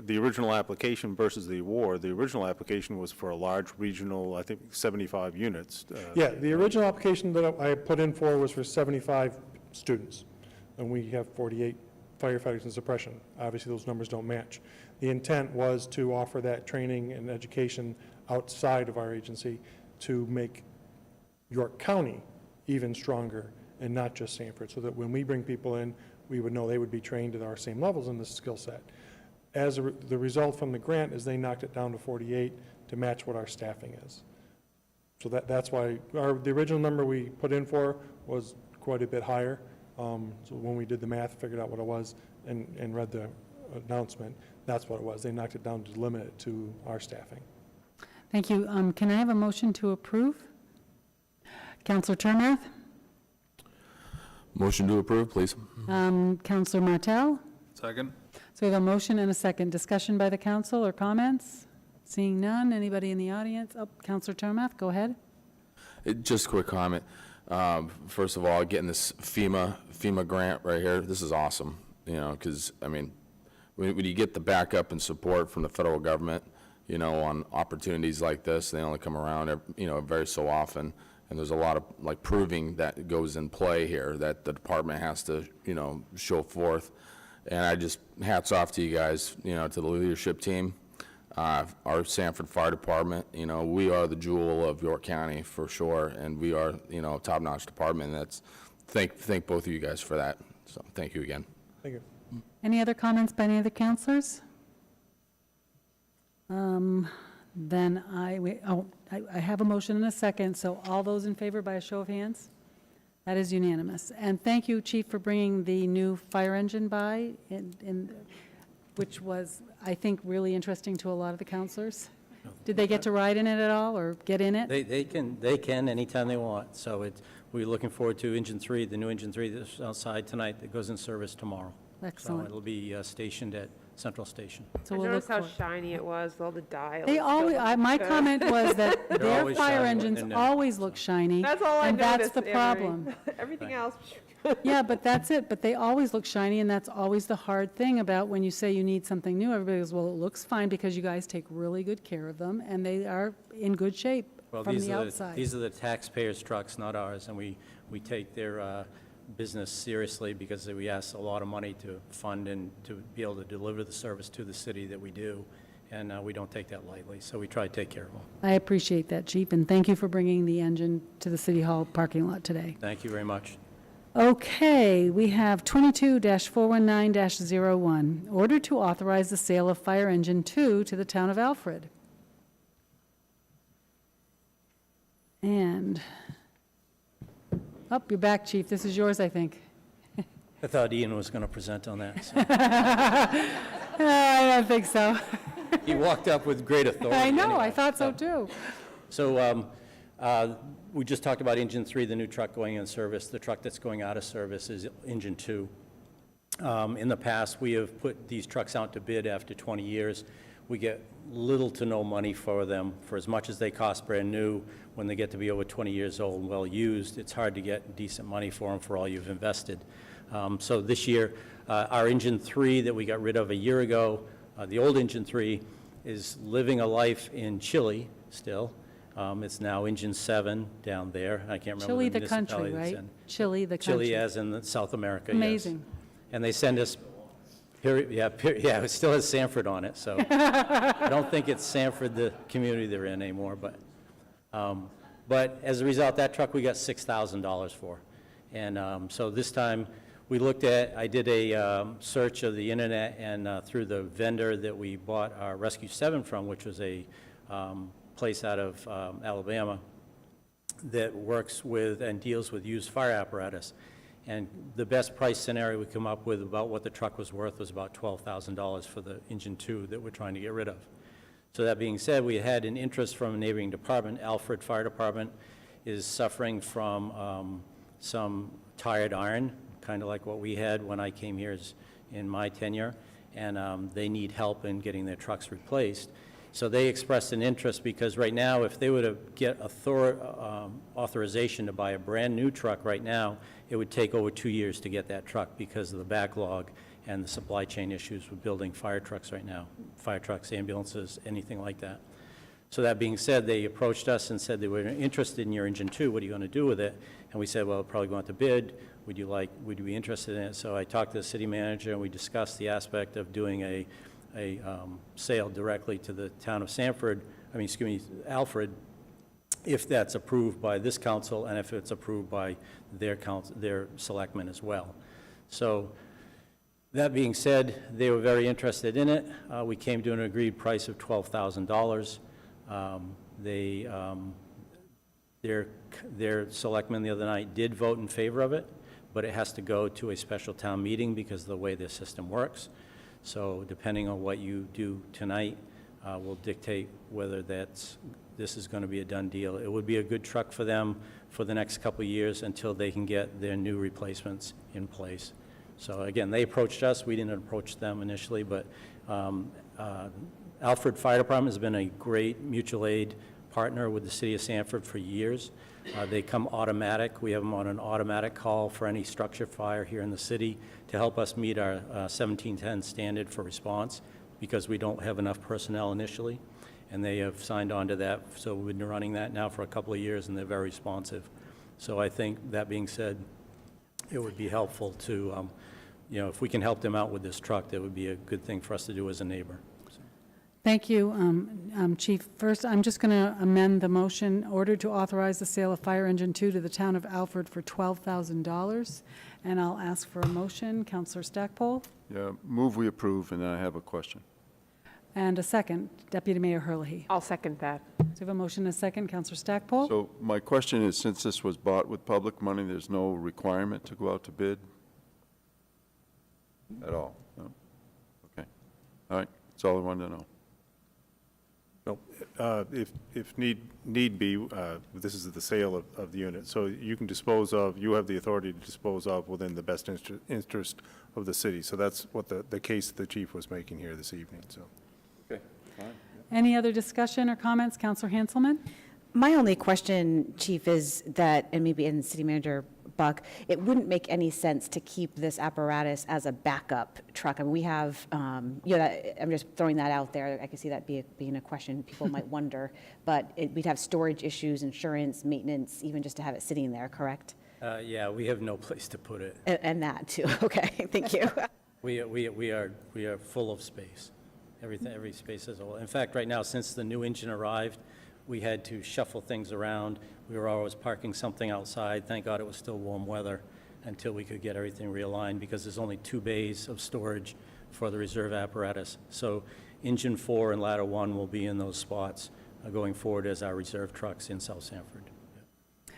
original application versus the award, the original application was for a large regional, I think 75 units. Yeah, the original application that I put in for was for 75 students, and we have 48 firefighters in suppression. Obviously, those numbers don't match. The intent was to offer that training and education outside of our agency to make York County even stronger and not just Sanford, so that when we bring people in, we would know they would be trained at our same levels in this skill set. The result from the grant is they knocked it down to 48 to match what our staffing is. So that's why the original number we put in for was quite a bit higher. So when we did the math, figured out what it was, and read the announcement, that's what it was. They knocked it down to limit it to our staffing. Thank you. Can I have a motion to approve? Councilor Turnath? Motion to approve, please. Councilor Martell? Second. So we have a motion and a second. Discussion by the council or comments? Seeing none. Anybody in the audience? Oh, Councilor Turnath, go ahead. Just a quick comment. First of all, getting this FEMA grant right here, this is awesome, because, I mean, when you get the backup and support from the federal government, on opportunities like this, they only come around, very so often, and there's a lot of, proving that goes in play here that the department has to, show forth. And I just, hats off to you guys, to the leadership team. Our Sanford Fire Department, we are the jewel of York County for sure, and we are, top-notch department. And that's, thank both of you guys for that. So thank you again. Thank you. Any other comments by any other councilors? Then I have a motion and a second, so all those in favor by a show of hands? That is unanimous. And thank you, Chief, for bringing the new fire engine by, which was, I think, really interesting to a lot of the councilors. Did they get to ride in it at all or get in it? They can anytime they want. So we're looking forward to Engine 3, the new Engine 3 that's outside tonight that goes in service tomorrow. Excellent. So it'll be stationed at Central Station. So I we'll noticed how look for it. shiny it was, with all the dials. They always, my comment was that their always fire shiny when engines they're new. always look shiny. That's all I and noticed. that's the problem. Everything else. Yeah, but that's it. But they always look shiny, and that's always the hard thing about when you say you need something new. Everybody goes, well, it looks fine because you guys take really good care of them, and they are in good shape Well, from these the are outside. These are the taxpayers' trucks, not ours, and we take their business seriously because we ask a lot of money to fund and to be able to deliver the service to the city that we do, and we don't take that lightly, so we try to take care of them. I appreciate that, Chief, and thank you for bringing the engine to the City Hall parking lot today. Thank you very much. Okay, we have 22-419-01, order to authorize the sale of Fire Engine 2 to the town of Alfred. And, you're back, Chief. This is yours, I think. I thought Ian was going to present on that. So. I don't think so. He walked up with great authority. I know, anyway. I thought so too. So we just talked about Engine 3, the new truck going in service. The truck that's going out of service is Engine 2. In the past, we have put these trucks out to bid after 20 years. We get little to no money for them. For as much as they cost brand new, when they get to be over 20 years old and well used, it's hard to get decent money for them for all you've invested. So this year, our Engine 3 that we got rid of a year ago, the old Engine 3, is living a life in Chile still. It's now Engine 7 down there. I can't remember Chile, the the country, municipality it's right? in. Chile, the country. Chile as in South America, Amazing. yes. And they send us, it still has Sanford on it, so I don't think it's Sanford, the community they're in anymore, but as a result, that truck we got $6,000 for. And so this time, I did a search of the internet and through the vendor that we bought our Rescue 7 from, which was a place out of Alabama that works with and deals with used fire apparatus. And the best price scenario we come up with about what the truck was worth was about $12,000 for the Engine 2 that we're trying to get rid of. So that being said, we had an interest from a neighboring department. Alfred Fire Department is suffering from some tired iron, kind of like what we had when I came here in my tenure, and they need help in getting their trucks replaced. So they expressed an interest because right now, if they were to get authorization to buy a brand-new truck right now, it would take over 2 years to get that truck because of the backlog and the supply chain issues with building fire trucks right now, fire trucks, ambulances, anything like that. So that being said, they approached us and said they were interested in your Engine 2. What are you going to do with it? And we said, well, probably go out to bid. Would you be interested in it? So I talked to the city manager, and we discussed the aspect of doing a sale directly to the town of Alfred, if that's approved by this council and if it's approved by their selectmen as well. So that being said, they were very interested in it. We came to an agreed price of $12,000. Their selectmen the other night did vote in favor of it, but it has to go to a special town meeting because of the way the system works. So depending on what you do tonight will dictate whether this is going to be a done deal. It would be a good truck for them for the next couple of years until they can get their new replacements in place. So again, they approached us. We didn't approach them initially, but Alfred Fire Department has been a great mutual aid partner with the city of Sanford for years. They come automatic. We have them on an automatic call for any structure fire here in the city to help us meet our 1710 standard for response because we don't have enough personnel initially, and they have signed on to that. So we've been running that now for a couple of years, and they're very responsive. So I think, that being said, it would be helpful to, if we can help them out with this truck, that would be a good thing for us to do as a neighbor. Thank you, Chief. First, I'm just going to amend the motion, order to authorize the sale of Fire Engine 2 to the town of Alfred for $12,000. And I'll ask for a motion. Councillor Stackpole? Yeah, move we approve, and then I have a question. And a second, Deputy Mayor Herlihy. I'll second that. So we have a motion and a second. Councillor Stackpole? So my question is, since this was bought with public money, there's no requirement to go out to bid at all? No? Okay. All right. That's all I wanted to know. If need be, this is the sale of the unit. So you can you have the authority to dispose of within the best interest of the city. So that's what the case the chief was making here this evening, so. Okay, fine. Any other discussion or comments? Councillor Hanselman? My only question, Chief, is that, and maybe in City Manager buck, it wouldn't make any sense to keep this apparatus as a backup truck. I mean, we have, I'm just throwing that out there. I can see that being a question people might wonder. But we'd have storage issues, insurance, maintenance, even just to have it sitting there, correct? Yeah, we have no place to put it. And that too. Okay, thank you. We are full of space. Every space is all. In fact, right now, since the new engine arrived, we had to shuffle things around. We were always parking something outside. Thank God it was still warm weather until we could get everything realigned, because there's only 2 bays of storage for the reserve apparatus. So engine 4 and ladder 1 will be in those spots going forward as our reserve trucks in South Sanford.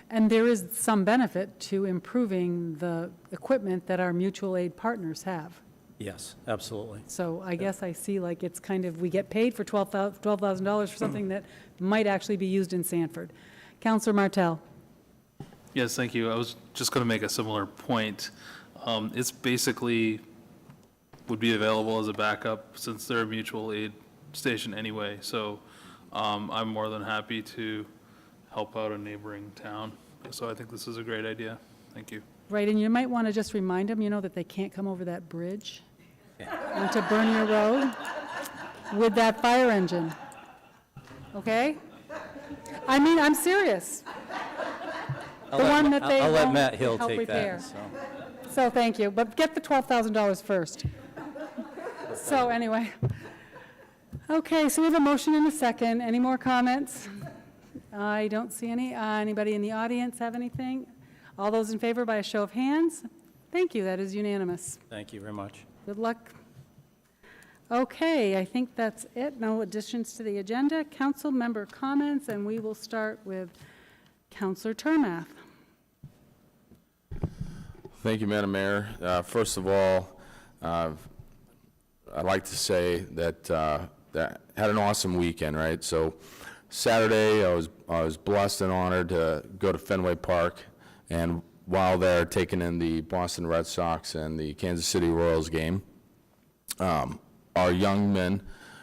And there is some benefit to improving the equipment that our mutual aid partners have. Yes, absolutely. So I guess I see like it's kind of, we get paid for $12,000 for something that might actually be used in Sanford. Counselor Martell. Yes, thank you. I was just going to make a similar point. It's basically would be available as a backup since they're a mutual aid station anyway. So I'm more than happy to help out a neighboring town. So I think this is a great idea. Thank you. Right, and you might want to just remind them, that they can't come over that bridge onto Bernier Road with that fire engine. Okay? I mean, I'm serious. The one that they I'll let won't Matt Hill help take repair. that. So thank you, but get the $12,000 first. So anyway. Okay, so we have a motion and a second. Any more comments? I don't see any. Anybody in the audience have anything? All those in favor by a show of hands? Thank you, that is unanimous. Thank you very much. Good luck. Okay, I think that's it. No additions to the agenda. Council member comments, and we will start with Councilor Termath. Thank you, Madam Mayor. First of all, I'd like to say that that had an awesome weekend, right? So Saturday, I was blessed and honored to go to Fenway Park, and while there, taking in the Boston Red Sox and the Kansas City Royals game, our young men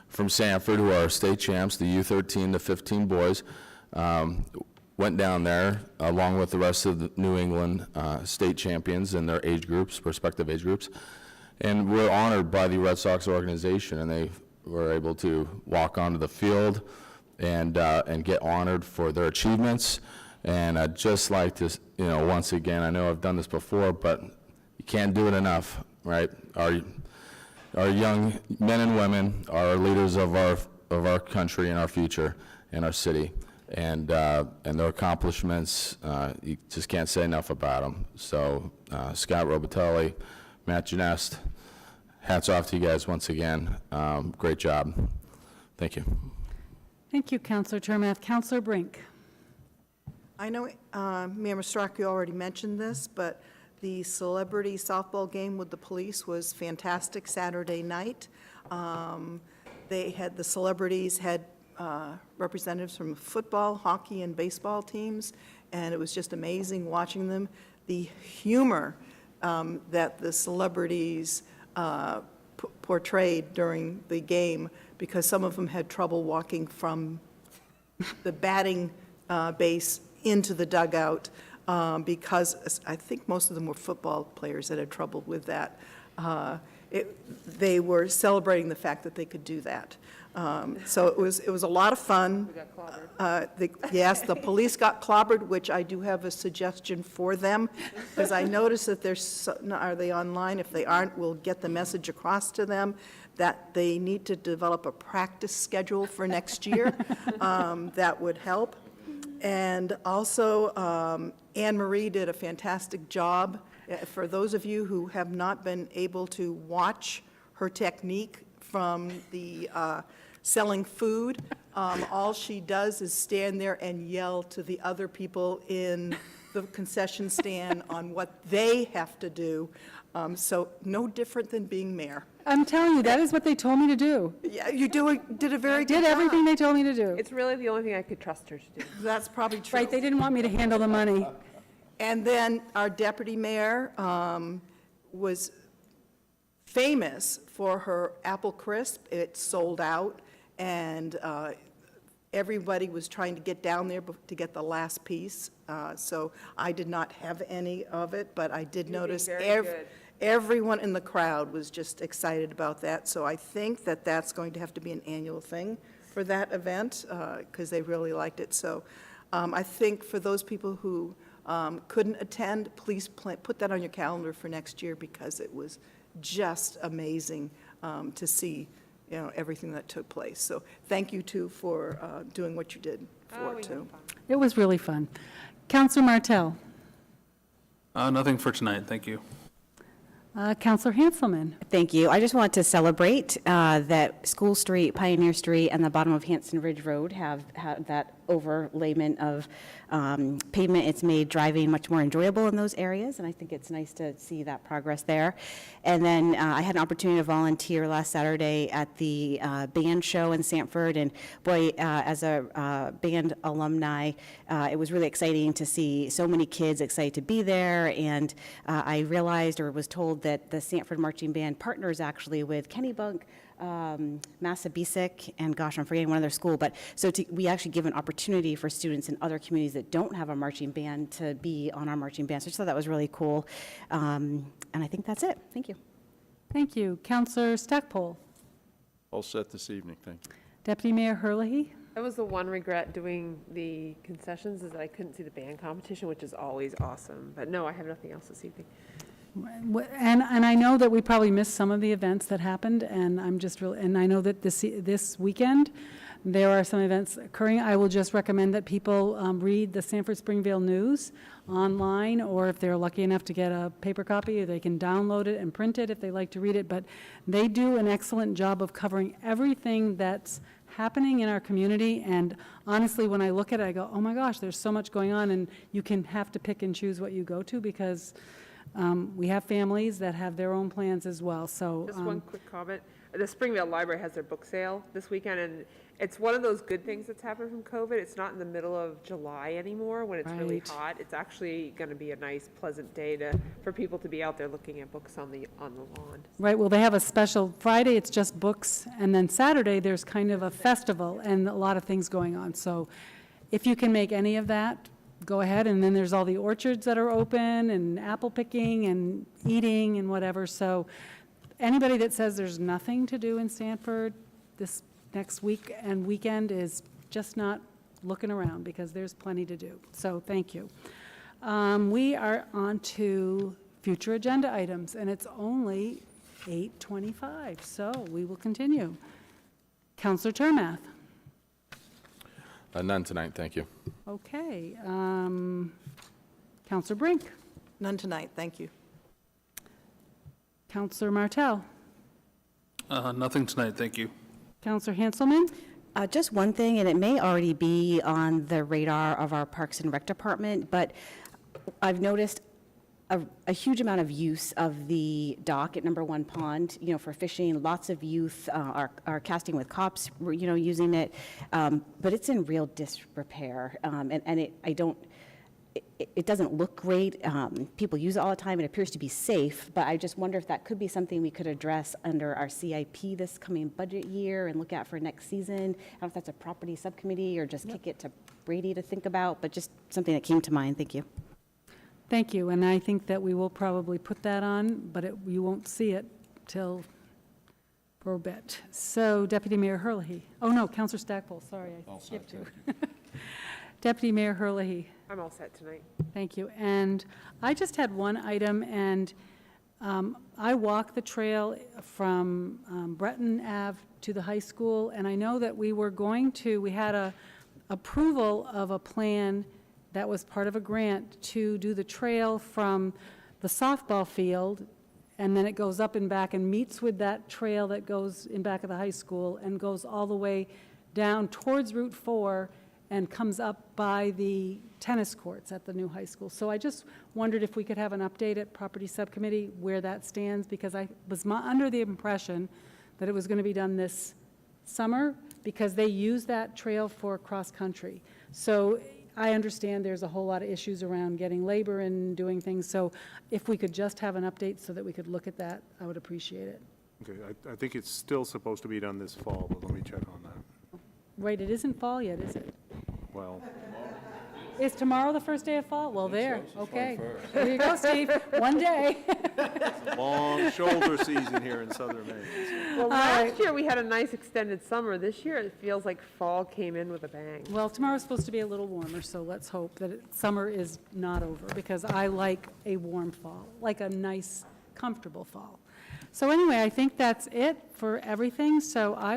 from Sanford, who are state champs, the U13 to 15 boys, went down there along with the rest of the New England state champions in their age groups, respective age groups, and were honored by the Red Sox organization, and they were able to walk onto the field and get honored for their achievements. And I'd just like to, once again, I know I've done this before, but you can't do it enough, right? Our young men and women are leaders of our country and our future and our city, and their accomplishments, you just can't say enough about them. So Scott Robitelli, Matt Janest, hats off to you guys once again. Great job. Thank you. Thank you, Councilor Termath. Councilor Brink. I know Mayor Mastraki already mentioned this, but the celebrity softball game with the police was fantastic Saturday night. The celebrities had representatives from football, hockey, and baseball teams, and it was just amazing watching them. The humor that the celebrities portrayed during the game, because some of them had trouble walking from the batting base into the dugout, because I think most of them were football players that had trouble with that. They were celebrating the fact that they could do that. So it was a lot of fun. We got clobbered. Yes, the police got clobbered, which I do have a suggestion for them, because I noticed that are they online? If they aren't, we'll get the message across to them that they need to develop a practice schedule for next year. That would help. And also, Anne Marie did a fantastic job. For those of you who have not been able to watch her technique from the selling food, all she does is stand there and yell to the other people in the concession stand on what they have to do. So no different than being mayor. I'm telling you, that is what they told me to do. Yeah, you did a very good job. Did everything they told me to do. It's really the only thing I could trust her to do. That's probably true. Right, they didn't want me to handle the money. And then our deputy mayor was famous for her apple crisp. It sold out, and everybody was trying to get down there to get the last piece. So I did not have any of it, but I did notice everyone in the crowd was just excited about that. So I think that that's going to have to be an annual thing for that event, because they really liked it. So I think for those people who couldn't attend, please put that on your calendar for next year, because it was just amazing to see, everything that took place. So thank you, too, for doing what you did for it, too. It was really fun. Counselor Martell. Nothing for tonight, thank you. Counselor Hanselman. Thank you. I just want to celebrate that School Street, Pioneer Street, and the bottom of Hanson Ridge Road have that overlayment of pavement. It's made driving much more enjoyable in those areas, and I think it's nice to see that progress there. And then I had an opportunity to volunteer last Saturday at the band show in Sanford, and boy, as a band alumni, it was really exciting to see so many kids excited to be there, and I realized or was told that the Sanford Marching Band partners actually with Kennebunk, Massabesic, and gosh, I'm forgetting one other school, but so we actually give an opportunity for students in other communities that don't have a marching band to be on our marching band. So I just thought that was really cool. And I think that's it. Thank you. Thank you. Counselor Stackpole. All set this evening, thank you. Deputy Mayor Herlihy. That was the one regret doing the concessions, is that I couldn't see the band competition, which is always awesome. But no, I have nothing else this evening. And I know that we probably missed some of the events that happened, and I know that this weekend there are some events occurring. I will just recommend that people read the Sanford Springvale News online, or if they're lucky enough to get a paper copy, they can download it and print it if they like to read it. But they do an excellent job of covering everything that's happening in our community, and honestly, when I look at it, I go, oh my gosh, there's so much going on, and you can have to pick and choose what you go to, because we have families that have their own plans as well. So Just one quick comment. The Springvale Library has their book sale this weekend, and it's one of those good things that's happened from COVID. It's not in the middle of July anymore when it's really Right. hot. It's actually going to be a nice, pleasant day for people to be out there looking at books on the lawn. Right, well, they have a special, Friday it's just books, and then Saturday there's kind of a festival and a lot of things going on. So if you can make any of that, go ahead. And then there's all the orchards that are open, and apple picking and eating and whatever. So anybody that says there's nothing to do in Stanford this next week and weekend is just not looking around, because there's plenty to do. So thank you. We are on to future agenda items, and it's only 8:25, so we will continue. Counselor Termath. None tonight, thank you. Okay. Counselor Brink. None tonight, thank you. Counselor Martell. Nothing tonight, thank you. Counselor Hanselman. Just one thing, and it may already be on the radar of our Parks and Rec Department, but I've noticed a huge amount of use of the dock at Number 1 Pond, for fishing. Lots of youth are casting with cops, using it, but it's in real disrepair, and it doesn't look great. People use it all the time. It appears to be safe, but I just wonder if that could be something we could address under our CIP this coming budget year and look at for next season. I don't know if that's a property subcommittee or just kick it to Brady to think about, but just something that came to mind. Thank you. Thank you, and I think that we will probably put that on, but you won't see it till for a bit. So Deputy Mayor Herlihy. Oh, no, Counselor Stackpole, sorry, I skipped you. Deputy Mayor Herlihy. I'm all set tonight. Thank you. And I just had one item, and I walk the trail from Breton Ave to the high school, and I know that we had a approval of a plan that was part of a grant to do the trail from the softball field, and then it goes up and back and meets with that trail that goes in back of the high school and goes all the way down towards Route 4 and comes up by the tennis courts at the new high school. So I just wondered if we could have an update at Property Subcommittee where that stands, because I was under the impression that it was going to be done this summer, because they use that trail for cross-country. So I understand there's a whole lot of issues around getting labor and doing things, so if we could just have an update so that we could look at that, I would appreciate it. Okay, I think it's still supposed to be done this fall, but let me check on that. Right, it isn't fall yet, is it? Well, Is tomorrow the first day of fall? Well, there, okay. There you go, Steve, one day. long shoulder season here in southern Maine. Well, last year we had a nice extended summer. This year it feels like fall came in with a bang. Well, tomorrow's supposed to be a little warmer, so let's hope that summer is not over, because I like a warm fall, like a nice, comfortable fall. So anyway, I think that's it for everything, so I